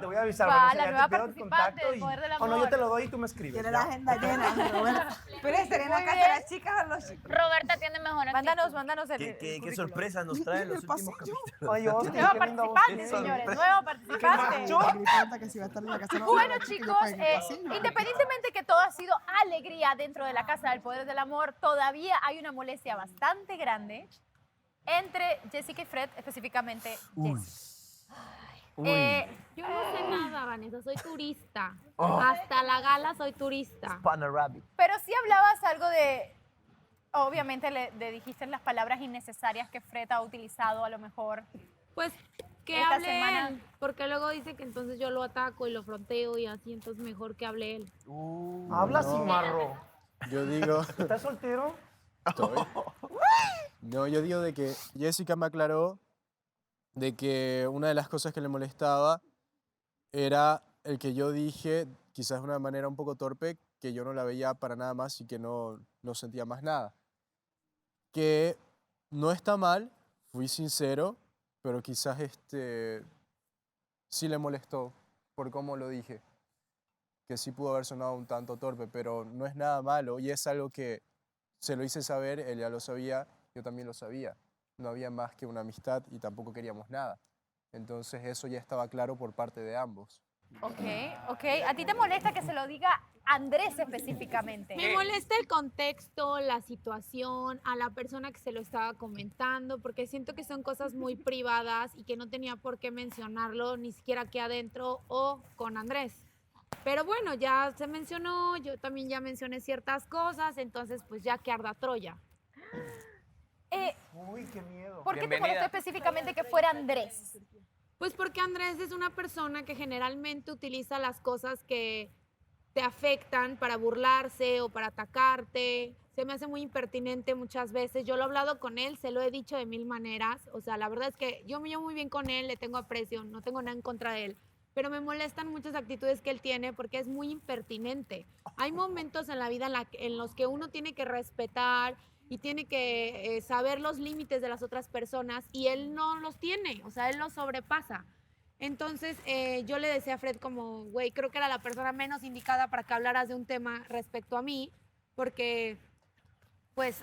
Va, Vanessa, la ya nueva te pido el participante contacto del Poder del o no, yo Amor. te lo doy y tú me escribes. Tiene ¿ya? la agenda llena, Roberta. Pero estaría en la Muy casa de bien. las chicas o los chicos. Roberta tiene mejor actitud. Mándanos el ¿Qué sorpresa nos traen los últimos capítulos? Ay, Austin, Nuevo qué linda participante, voz señores. tienes. Nuevo participante. Que si va a estar en la casa, no, Bueno, no, que yo chicos, pague el pasillo. independientemente que todo ha sido alegría dentro de la Casa del Poder del Amor, todavía hay una molestia bastante grande entre Jessica y Fred, específicamente Jessica. Yo no sé nada, Vanessa, soy turista. Oh. Hasta la gala soy turista. Pero sí hablabas algo de, obviamente le dijiste las palabras innecesarias que Fred ha utilizado a lo mejor. Pues que Esta hable semana- él, porque luego dice que entonces yo lo ataco y lo fronteo y así, entonces mejor que hable él. Habla sin marro. Yo digo... ¿Estás soltero? Estoy. No, yo digo de que Jessica me aclaró de que una de las cosas que le molestaba era el que yo dije, quizás de una manera un poco torpe, que yo no la veía para nada más y que no sentía más nada. Que no está mal, fui sincero, pero quizás sí le molestó por cómo lo dije. Que sí pudo haber sonado un tanto torpe, pero no es nada malo y es algo que se lo hice saber, él ya lo sabía, yo también lo sabía. No había más que una amistad y tampoco queríamos nada. Entonces eso ya estaba claro por parte de ambos. Ok. ¿A ti te molesta que se lo diga Andrés específicamente. Me molesta el contexto, la situación, a la persona que se lo estaba comentando, porque siento que son cosas muy privadas y que no tenía por qué mencionarlo ni siquiera aquí adentro o con Andrés. Pero bueno, ya se mencionó, yo también ya mencioné ciertas cosas, entonces pues ya que arda Troya. Uy, qué miedo. ¿Por qué te molestó específicamente que fuera Andrés? Pues porque Andrés es una persona que generalmente utiliza las cosas que te afectan para burlarse o para atacarte. Se me hace muy impertinente muchas veces. Yo lo he hablado con él, se lo he dicho de mil maneras. O sea, la verdad es que yo me llevo muy bien con él, le tengo aprecio, no tengo nada en contra de él. Pero me molestan muchas actitudes que él tiene porque es muy impertinente. Hay momentos en la vida en los que uno tiene que respetar y tiene que saber los límites de las otras personas y él no los tiene, o sea, él los sobrepasa. Entonces yo le decía a Fred como, güey, creo que era la persona menos indicada para que hablaras de un tema respecto a mí, porque pues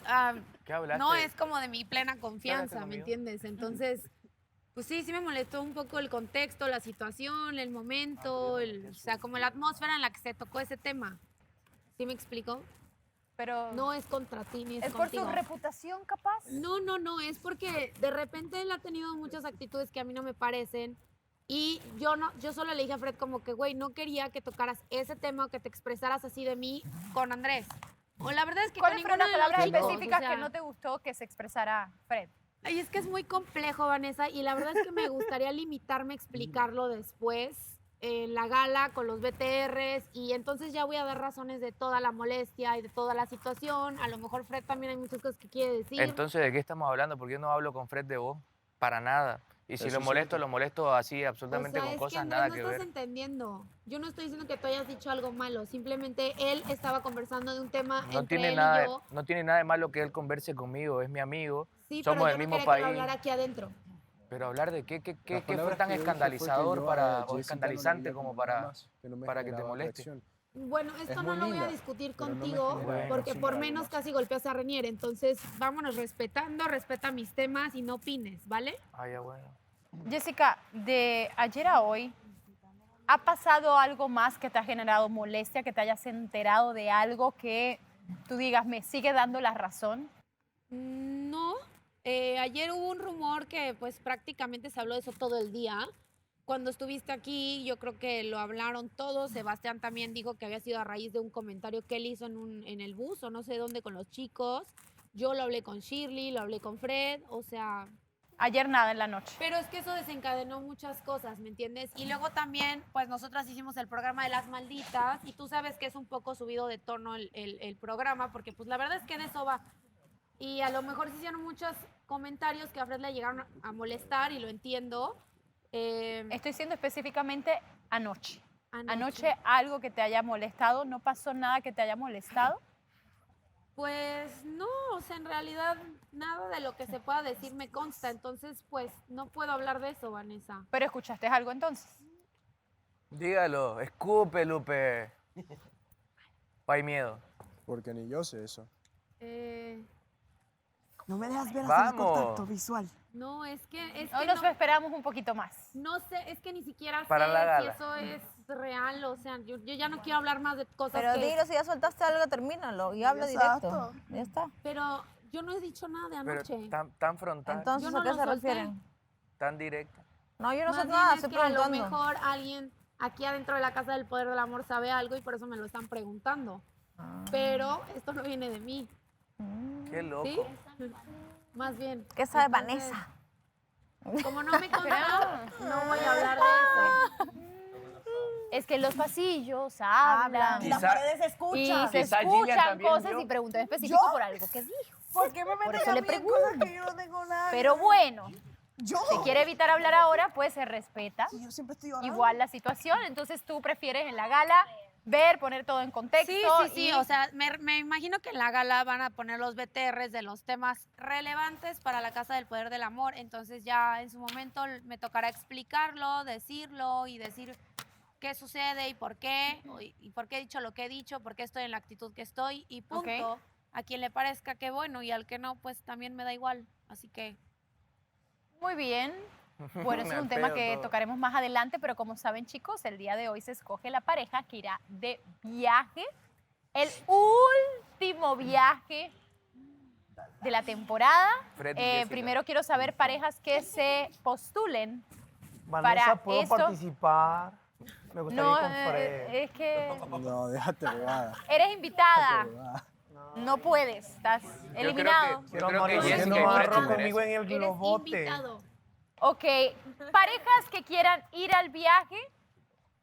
¿Qué hablaste? no es como de mi plena confianza, ¿me conmigo. entiendes? Entonces, pues sí me molestó un poco el contexto, la situación, el momento, o sea, como la atmósfera en la que se tocó ese tema. ¿Sí me explico? Pero no es contra ti ni es ¿es por contigo. su reputación capaz? No, es porque de repente él ha tenido muchas actitudes que a mí no me parecen y yo solo le dije a Fred como que, güey, no quería que tocaras ese tema o que te expresaras así de mí con Andrés. O la verdad es que ¿Cuáles con fueron ninguno las de los palabras chicos, específicas o sea, que no te gustó que se expresara Fred? Ay, es que es muy complejo, Vanessa, y la verdad es que me gustaría limitarme a explicarlo después en la gala con los BTRs y entonces ya voy a dar razones de toda la molestia y de toda la situación. A lo mejor Fred también hay muchas cosas que quiere decir. Entonces, ¿de qué estamos hablando? ¿Por qué no hablo con Fred de vos? Para nada. Y si Eso lo es cierto. molesto así, absolutamente O sea, con es cosas que Andrés, nada no que estás ver. entendiendo. Yo no estoy diciendo que tú hayas dicho algo malo. Simplemente él estaba conversando de un tema No entre tiene, él nada, y yo. no tiene nada de malo que él converse conmigo, es mi amigo, Sí, somos pero del yo no mismo quería que país. lo hablara aquí adentro. Pero hablar de qué Las fue palabras tan que yo dije fue que escandalizador yo a para, o Jessica no la escandalizante veía como como nada para, más, que no me para que te generaba moleste. atracción. Bueno, esto Es no muy lo voy a linda, discutir pero no me contigo genera porque atracción por por algo menos más. casi golpeas a Renier. Entonces, vámonos respetando, respeta mis temas y no opines, ¿vale? Ah, ya bueno. Jessica, de ayer a hoy, ¿ha pasado algo más que te ha generado molestia, que te hayas enterado de algo que tú digas, me sigue dando la razón? No. Ayer hubo un rumor que pues prácticamente se habló de eso todo el día. Cuando estuviste aquí, yo creo que lo hablaron todos. Sebastián también dijo que había sido a raíz de un comentario que él hizo en el bus o no sé dónde con los chicos. Yo lo hablé con Shirley, lo hablé con Fred, o sea... Ayer nada en la noche. Pero es que eso desencadenó muchas cosas, ¿me entiendes? Y luego también, pues nosotras hicimos el programa de Las Malditas y tú sabes que es un poco subido de tono el programa porque pues la verdad es que de eso va. Y a lo mejor se hicieron muchos comentarios que a Fred le llegaron a molestar y lo entiendo. Estoy siendo específicamente anoche. Anoche. Anoche algo que te haya molestado, ¿no pasó nada que te haya molestado? Pues no, o sea, en realidad nada de lo que se pueda decir me consta, entonces pues no puedo hablar de eso, Vanessa. ¿Pero escuchaste algo entonces? Dígalo, escupe, Lupe. ¿O hay miedo? Porque ni yo sé eso. No me dejas ver Vamos. hacer contacto visual. No, es que No nos esperamos un poquito más. No sé, es que ni siquiera Para sé la si gala. eso es real, o sea, yo ya no quiero hablar más de cosas Pero que... dilo, si ya soltaste algo, termínalo y habla Exacto. directo. Ya está. Pero yo no he dicho nada de Pero anoche. tan frontal, Entonces, Yo no ¿a qué lo se solté. refieren? tan directa. No, yo no sé Más nada, bien estoy es que a lo preguntando. mejor alguien aquí adentro de la Casa del Poder del Amor sabe algo y por eso me lo están preguntando. Pero esto no viene de mí. Qué loco. ¿Sí? Más bien. ¿Qué sabe Entonces, Vanessa? Como no me consta, no voy a hablar de eso. Es que en los pasillos hablan. Las paredes se escuchan. Y se Quizá Gillian escuchan también cosas vio. y pregunto en específico ¿Yo? por algo que dijo. ¿Por qué me Por metes eso a le mí en cosas pregunto. que yo no tengo nada? Pero bueno, yo. si quiere evitar hablar ahora, pues se respeta. Sí, yo siempre estoy hablando. Igual la situación, entonces tú prefieres en la gala ver, poner todo en contexto. Sí, y- o sea, me imagino que en la gala van a poner los BTRs de los temas relevantes para la Casa del Poder del Amor, entonces ya en su momento me tocará explicarlo, decirlo y decir qué sucede y por qué he dicho lo que he dicho, por qué estoy en la actitud que estoy y punto. Ok. A quien le parezca que bueno y al que no, pues también me da igual, así que... Muy bien. Bueno, eso es un tema que tocaremos más adelante, pero como saben, chicos, el día de hoy se escoge la pareja que irá de viaje. El último viaje de la temporada. Primero quiero saber parejas que se postulen Vanessa, para ¿puedo eso. participar? Me gustaría No, ir con Fred. es que No, déjate bobada. eres invitada. No puedes, estás eliminado. Yo creo que Jessica no agarró conmigo en el globote. Ok, parejas que quieran ir al viaje,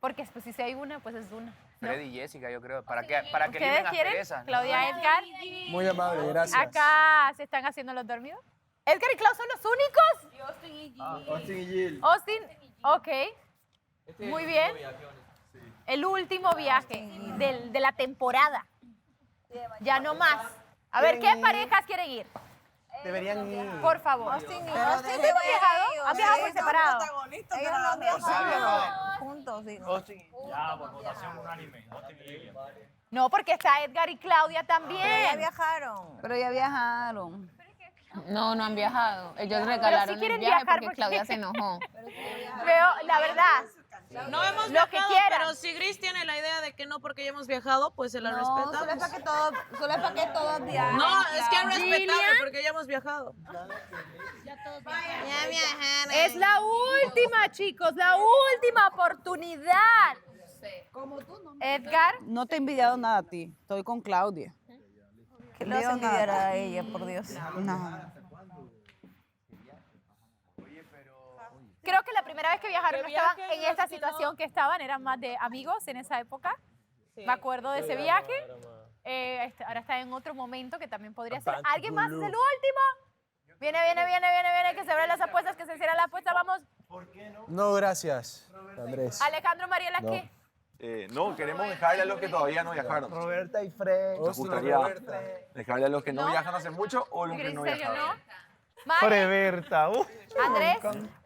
porque pues, si hay una, pues es una. Freddy y Jessica, yo creo, para que ¿Ustedes eliminen las quieren? perezas. ¿no? Claudia, Edgar. Muy amable, gracias. Acá se están haciendo los dormidos. Edgar y Clau son los únicos. Austin y Jill. Austin, ok. Muy bien. El último viaje de la temporada. Ya no más. A ver, ¿qué parejas quieren ir? Deberían ir. Por favor. Austin y ¿Ustedes han viajado? ¿Han viajado por separado? Ellos no han viajado juntos, digo. Ya, por votación unánime. No, porque está Edgar y Claudia también. Pero ya viajaron. Pero ya viajaron. No, no han viajado. Ellos Pero regalaron si quieren el viaje viajar porque porque- Claudia se enojó. Veo, la verdad. No hemos Lo que viajado, quieran. pero si Gris tiene la idea de que no porque ya hemos viajado, pues se la No, respetamos. solo es para que todos viajen. No, es que es respetable Gillian. porque ya hemos viajado. Ya viajaron. Es la última, chicos, la última oportunidad. Edgar. No te he envidiado nada a ti. Estoy con Claudia. ¿Qué le vas a envidiar a ella, por Dios? No. Creo que la primera vez que viajaron no ¿Qué estaban viaje en en esta los que situación que estaban, eran más de amigos en esa época. Me acuerdo de ese viaje. Ahora está en otro momento que también podría ser. ¿Alguien más es el último? Viene, que se abran las apuestas, que se cierra la apuesta, vamos. No, gracias, Andrés. Alejandro, Mariela, No. ¿qué? No, queremos dejarle a los que todavía no viajaron. Roberta y Fred. ¿Nos gustaría dejarle a los que no viajan hace mucho o los que no Griselio, viajaron? ¿no? Mari, Freberta. Andrés.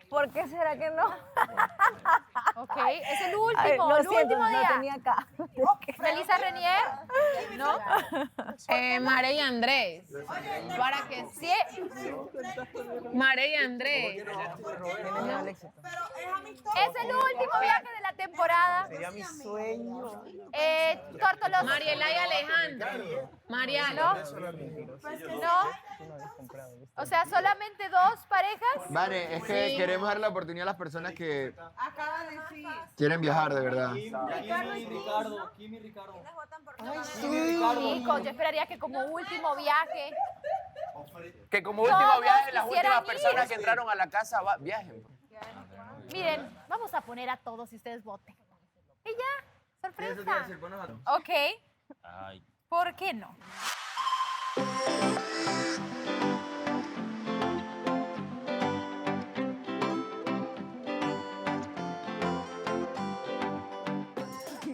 ¿Por qué será que no? Ok, es el último, Ay, lo el siento, último no día. tenía acá. Melissa Renier, ¿no? Mare y Andrés. Para que Sí. Mare y Andrés. Es el último viaje de la temporada. Sería mi sueño. Tortolos. Mariela y Alejandro. Mariano. ¿No? O sea, solamente dos parejas. Vale, es que Sí. queremos dar la oportunidad a las personas que Acaba de decir. quieren viajar, de verdad. Kim y Ricardo. Chicos, yo esperaría que como último viaje. Que como último Todos viaje, las quisieran últimas personas ir. que entraron a la casa viajen. Miren, vamos a poner a todos y ustedes voten. Y ya, sorpresa. Ok, Ay. ¿por qué no?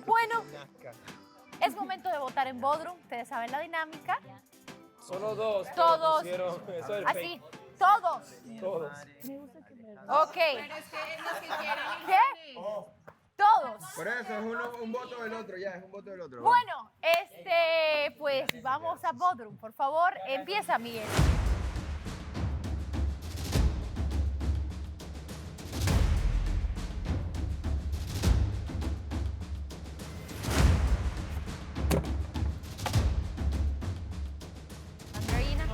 Bueno, es momento de votar en Bodrum. Ustedes saben la dinámica. Solo dos. Todos. Así, todos. Todos. Ok. ¿Qué? Todos. Por eso es un voto del otro, ya, es un voto del otro. Bueno, pues vamos a Bodrum, por favor. Empieza, Miguel. Andreina.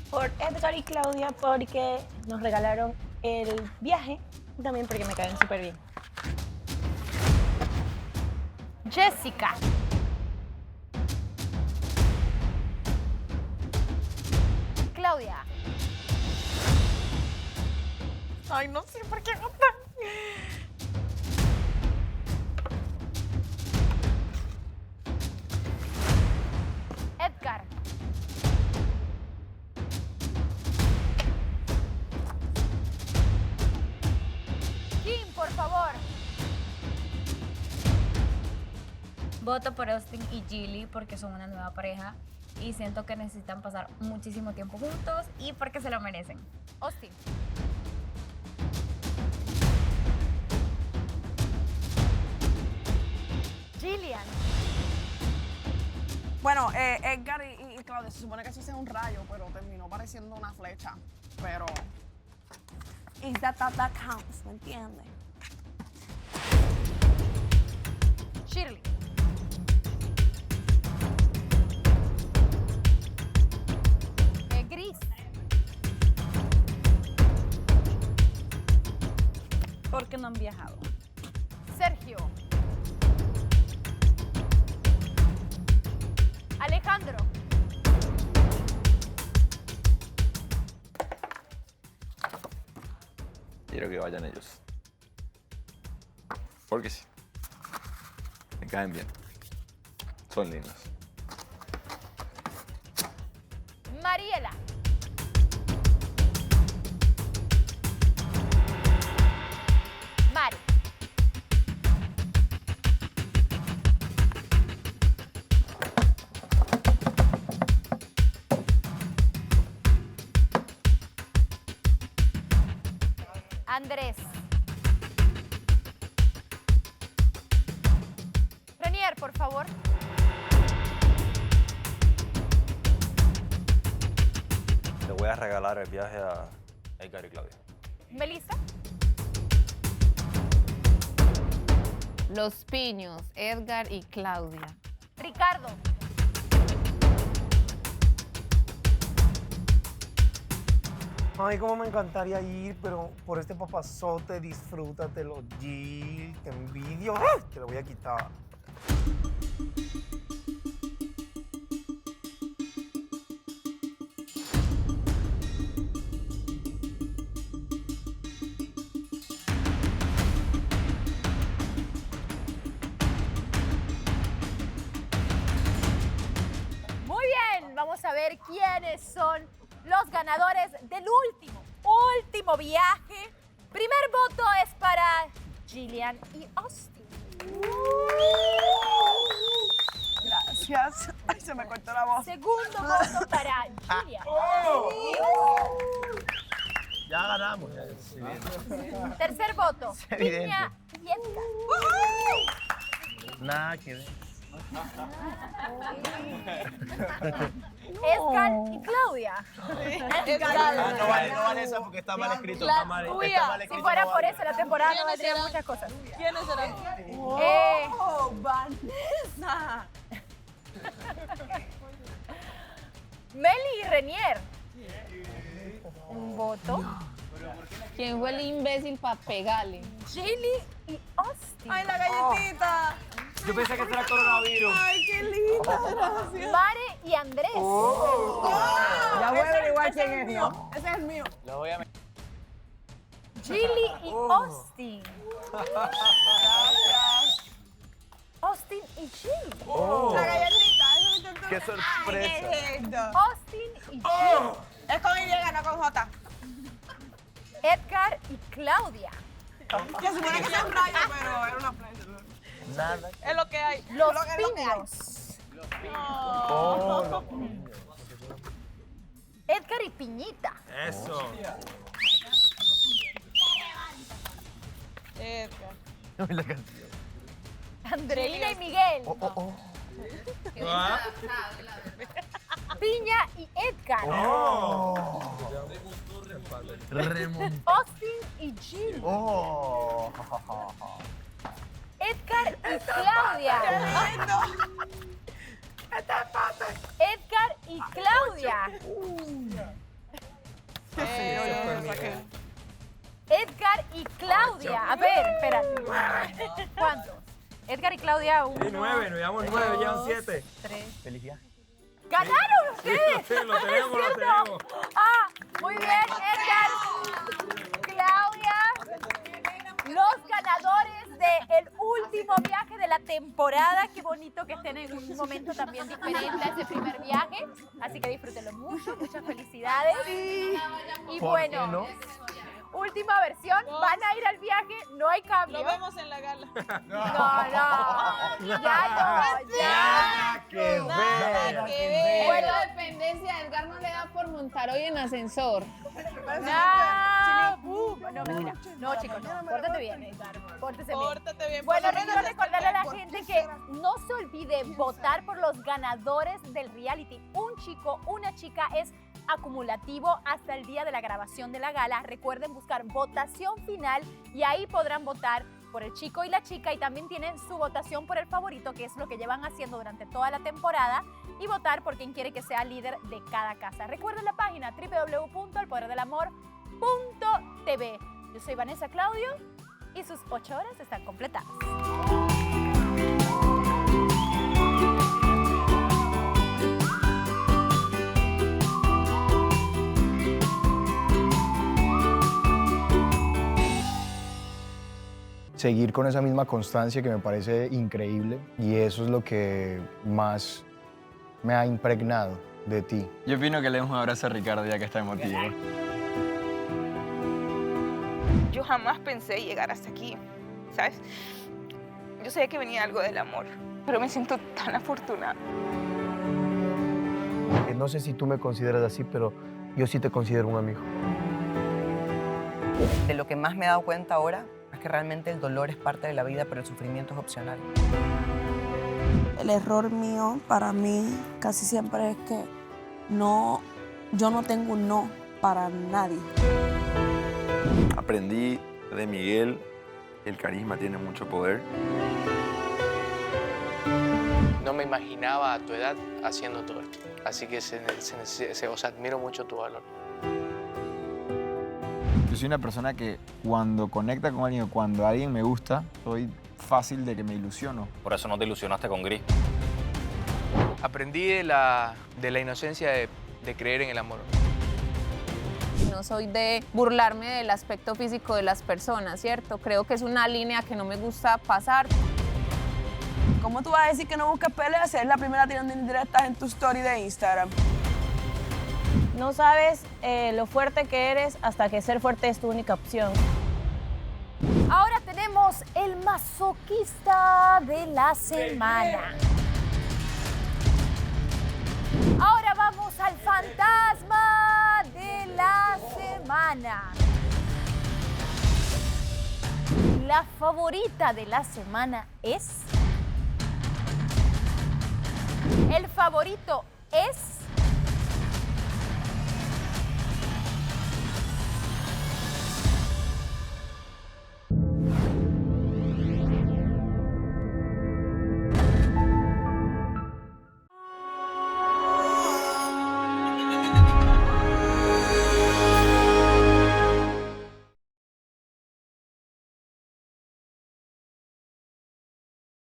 Por Edgar y Claudia porque nos regalaron el viaje y también porque me caen súper bien. Jessica. Claudia. Ay, no sé por qué votar. Edgar. Kim, por favor. Voto por Austin y Gilly porque son una nueva pareja y siento que necesitan pasar muchísimo tiempo juntos y porque se lo merecen. Austin. Gillian. Bueno, Edgar y Claudia, se supone que eso sea un rayo, pero terminó pareciendo una flecha. Pero... Is that counts, ¿me entiendes? Shirley. Gris. Porque no han viajado. Sergio. Alejandro. Quiero que vayan ellos. Porque sí. Me caen bien. Son lindos. Mariela. Mari. Andrés. Renier, por favor. Le voy a regalar el viaje a Edgar y Claudia. Melissa. Los Piños, Edgar y Claudia. Ricardo. Ay, cómo me encantaría ir, pero por este papazote, disfrútatelo, Jill, te envidio. ¡Ah! Te lo voy a quitar. Muy bien, vamos a ver quiénes son los ganadores del último viaje. Primer voto es para Gillian y Austin. Gracias. Ay, se me cortó la voz. Segundo voto para Gillian. Ya ganamos. Tercer voto, Es evidente. Piña y Edgar. Nada que ver. Edgar y Claudia. No vale esa porque está mal escrito. Está mal escrito. Si fuera por eso, la temporada no valdría muchas cosas. ¿Quiénes serán? ¡Oh, Vanessa! Meli y Renier. Un voto. ¿Quién fue el imbécil para pegarle? Gilly y Austin. ¡Ay, la galletita! Yo pensé que esto era coronavirus. ¡Ay, qué linda! Gracias. Mare y Andrés. Ya voy a averiguar quién es, mío. ¿no? Ese es el mío. Lo voy a meter. Gilly y Austin. Austin y Gilly. La galletita, eso me intentó. ¡Qué sorpresa! Qué lindo. Austin y Gilly. Es con Y, no con J. Edgar y Claudia. Que supone que sea un rayo, pero era una flecha. Nada. Es lo que hay. Los Lo que hay. Piños. Oh, Edgar y Piñita. Eso. Edgar. La canción. Andreina y Miguel. Ah. Piña y Edgar. Remontó. Austin y Gilly. Edgar y Claudia. Edgar y Claudia. Edgar y Claudia. A ver, espérate. ¿Cuántos? Edgar y Claudia, 1. 9, nos llevamos 9, llevan 7. 3. Feliz viaje. ¡Ganaron ustedes! Sí, lo tenemos, ¿Es lo cierto? tenemos. Ah, muy bien, Edgar. Claudia. Los ganadores del último viaje de la temporada. Qué bonito que estén en un momento también diferente a ese primer viaje. Así que disfrútenlo mucho, muchas felicidades. Y ¿Por qué bueno, no? última versión. Van a ir al viaje, no hay cambio. Lo vemos en la gala. No, ya no, ya. Que ver. Nada que ver. Bueno, dependencia, Edgar no le da por montar hoy en ascensor. No, mentira. No, chicos, no. Pórtate bien. Pórtese bien. Pórtate bien. Bueno, por lo quiero menos recordarle a la ¿por qué gente que quisieras? no se olvide votar por los ganadores del reality. Un chico, una chica es acumulativo hasta el día de la grabación de la gala. Recuerden buscar votación final y ahí podrán votar por el chico y la chica y también tienen su votación por el favorito, que es lo que llevan haciendo durante toda la temporada, y votar por quien quiere que sea líder de cada casa. Recuerden la página www.elpoderdelamor.tv. Yo soy Vanessa Claudio y sus 8 horas están completadas. Seguir con esa misma constancia que me parece increíble y eso es lo que más me ha impregnado de ti. Yo opino que le demos un abrazo a Ricardo ya que está emotivo. Yo jamás pensé llegar hasta aquí, ¿sabes? Yo sabía que venía algo del amor, pero me siento tan afortunada. No sé si tú me consideras así, pero yo sí te considero un amigo. De lo que más me he dado cuenta ahora es que realmente el dolor es parte de la vida, pero el sufrimiento es opcional. El error mío para mí casi siempre es que yo no tengo un no para nadie. Aprendí de Miguel, el carisma tiene mucho poder. No me imaginaba a tu edad haciendo todo esto. Así que admiro mucho tu valor. Yo soy una persona que cuando conecta con alguien o cuando alguien me gusta, soy fácil de que me ilusiono. Por eso no te ilusionaste con Gris. Aprendí de la inocencia de creer en el amor. No soy de burlarme del aspecto físico de las personas, ¿cierto? Creo que es una línea que no me gusta pasar. ¿Cómo tú vas a decir que no buscas peleas si eres la primera tirando indirectas en tu story de Instagram? No sabes lo fuerte que eres hasta que ser fuerte es tu única opción. Ahora tenemos el masoquista de la semana. Ahora vamos al fantasma de la semana. La favorita de la semana es... El favorito es...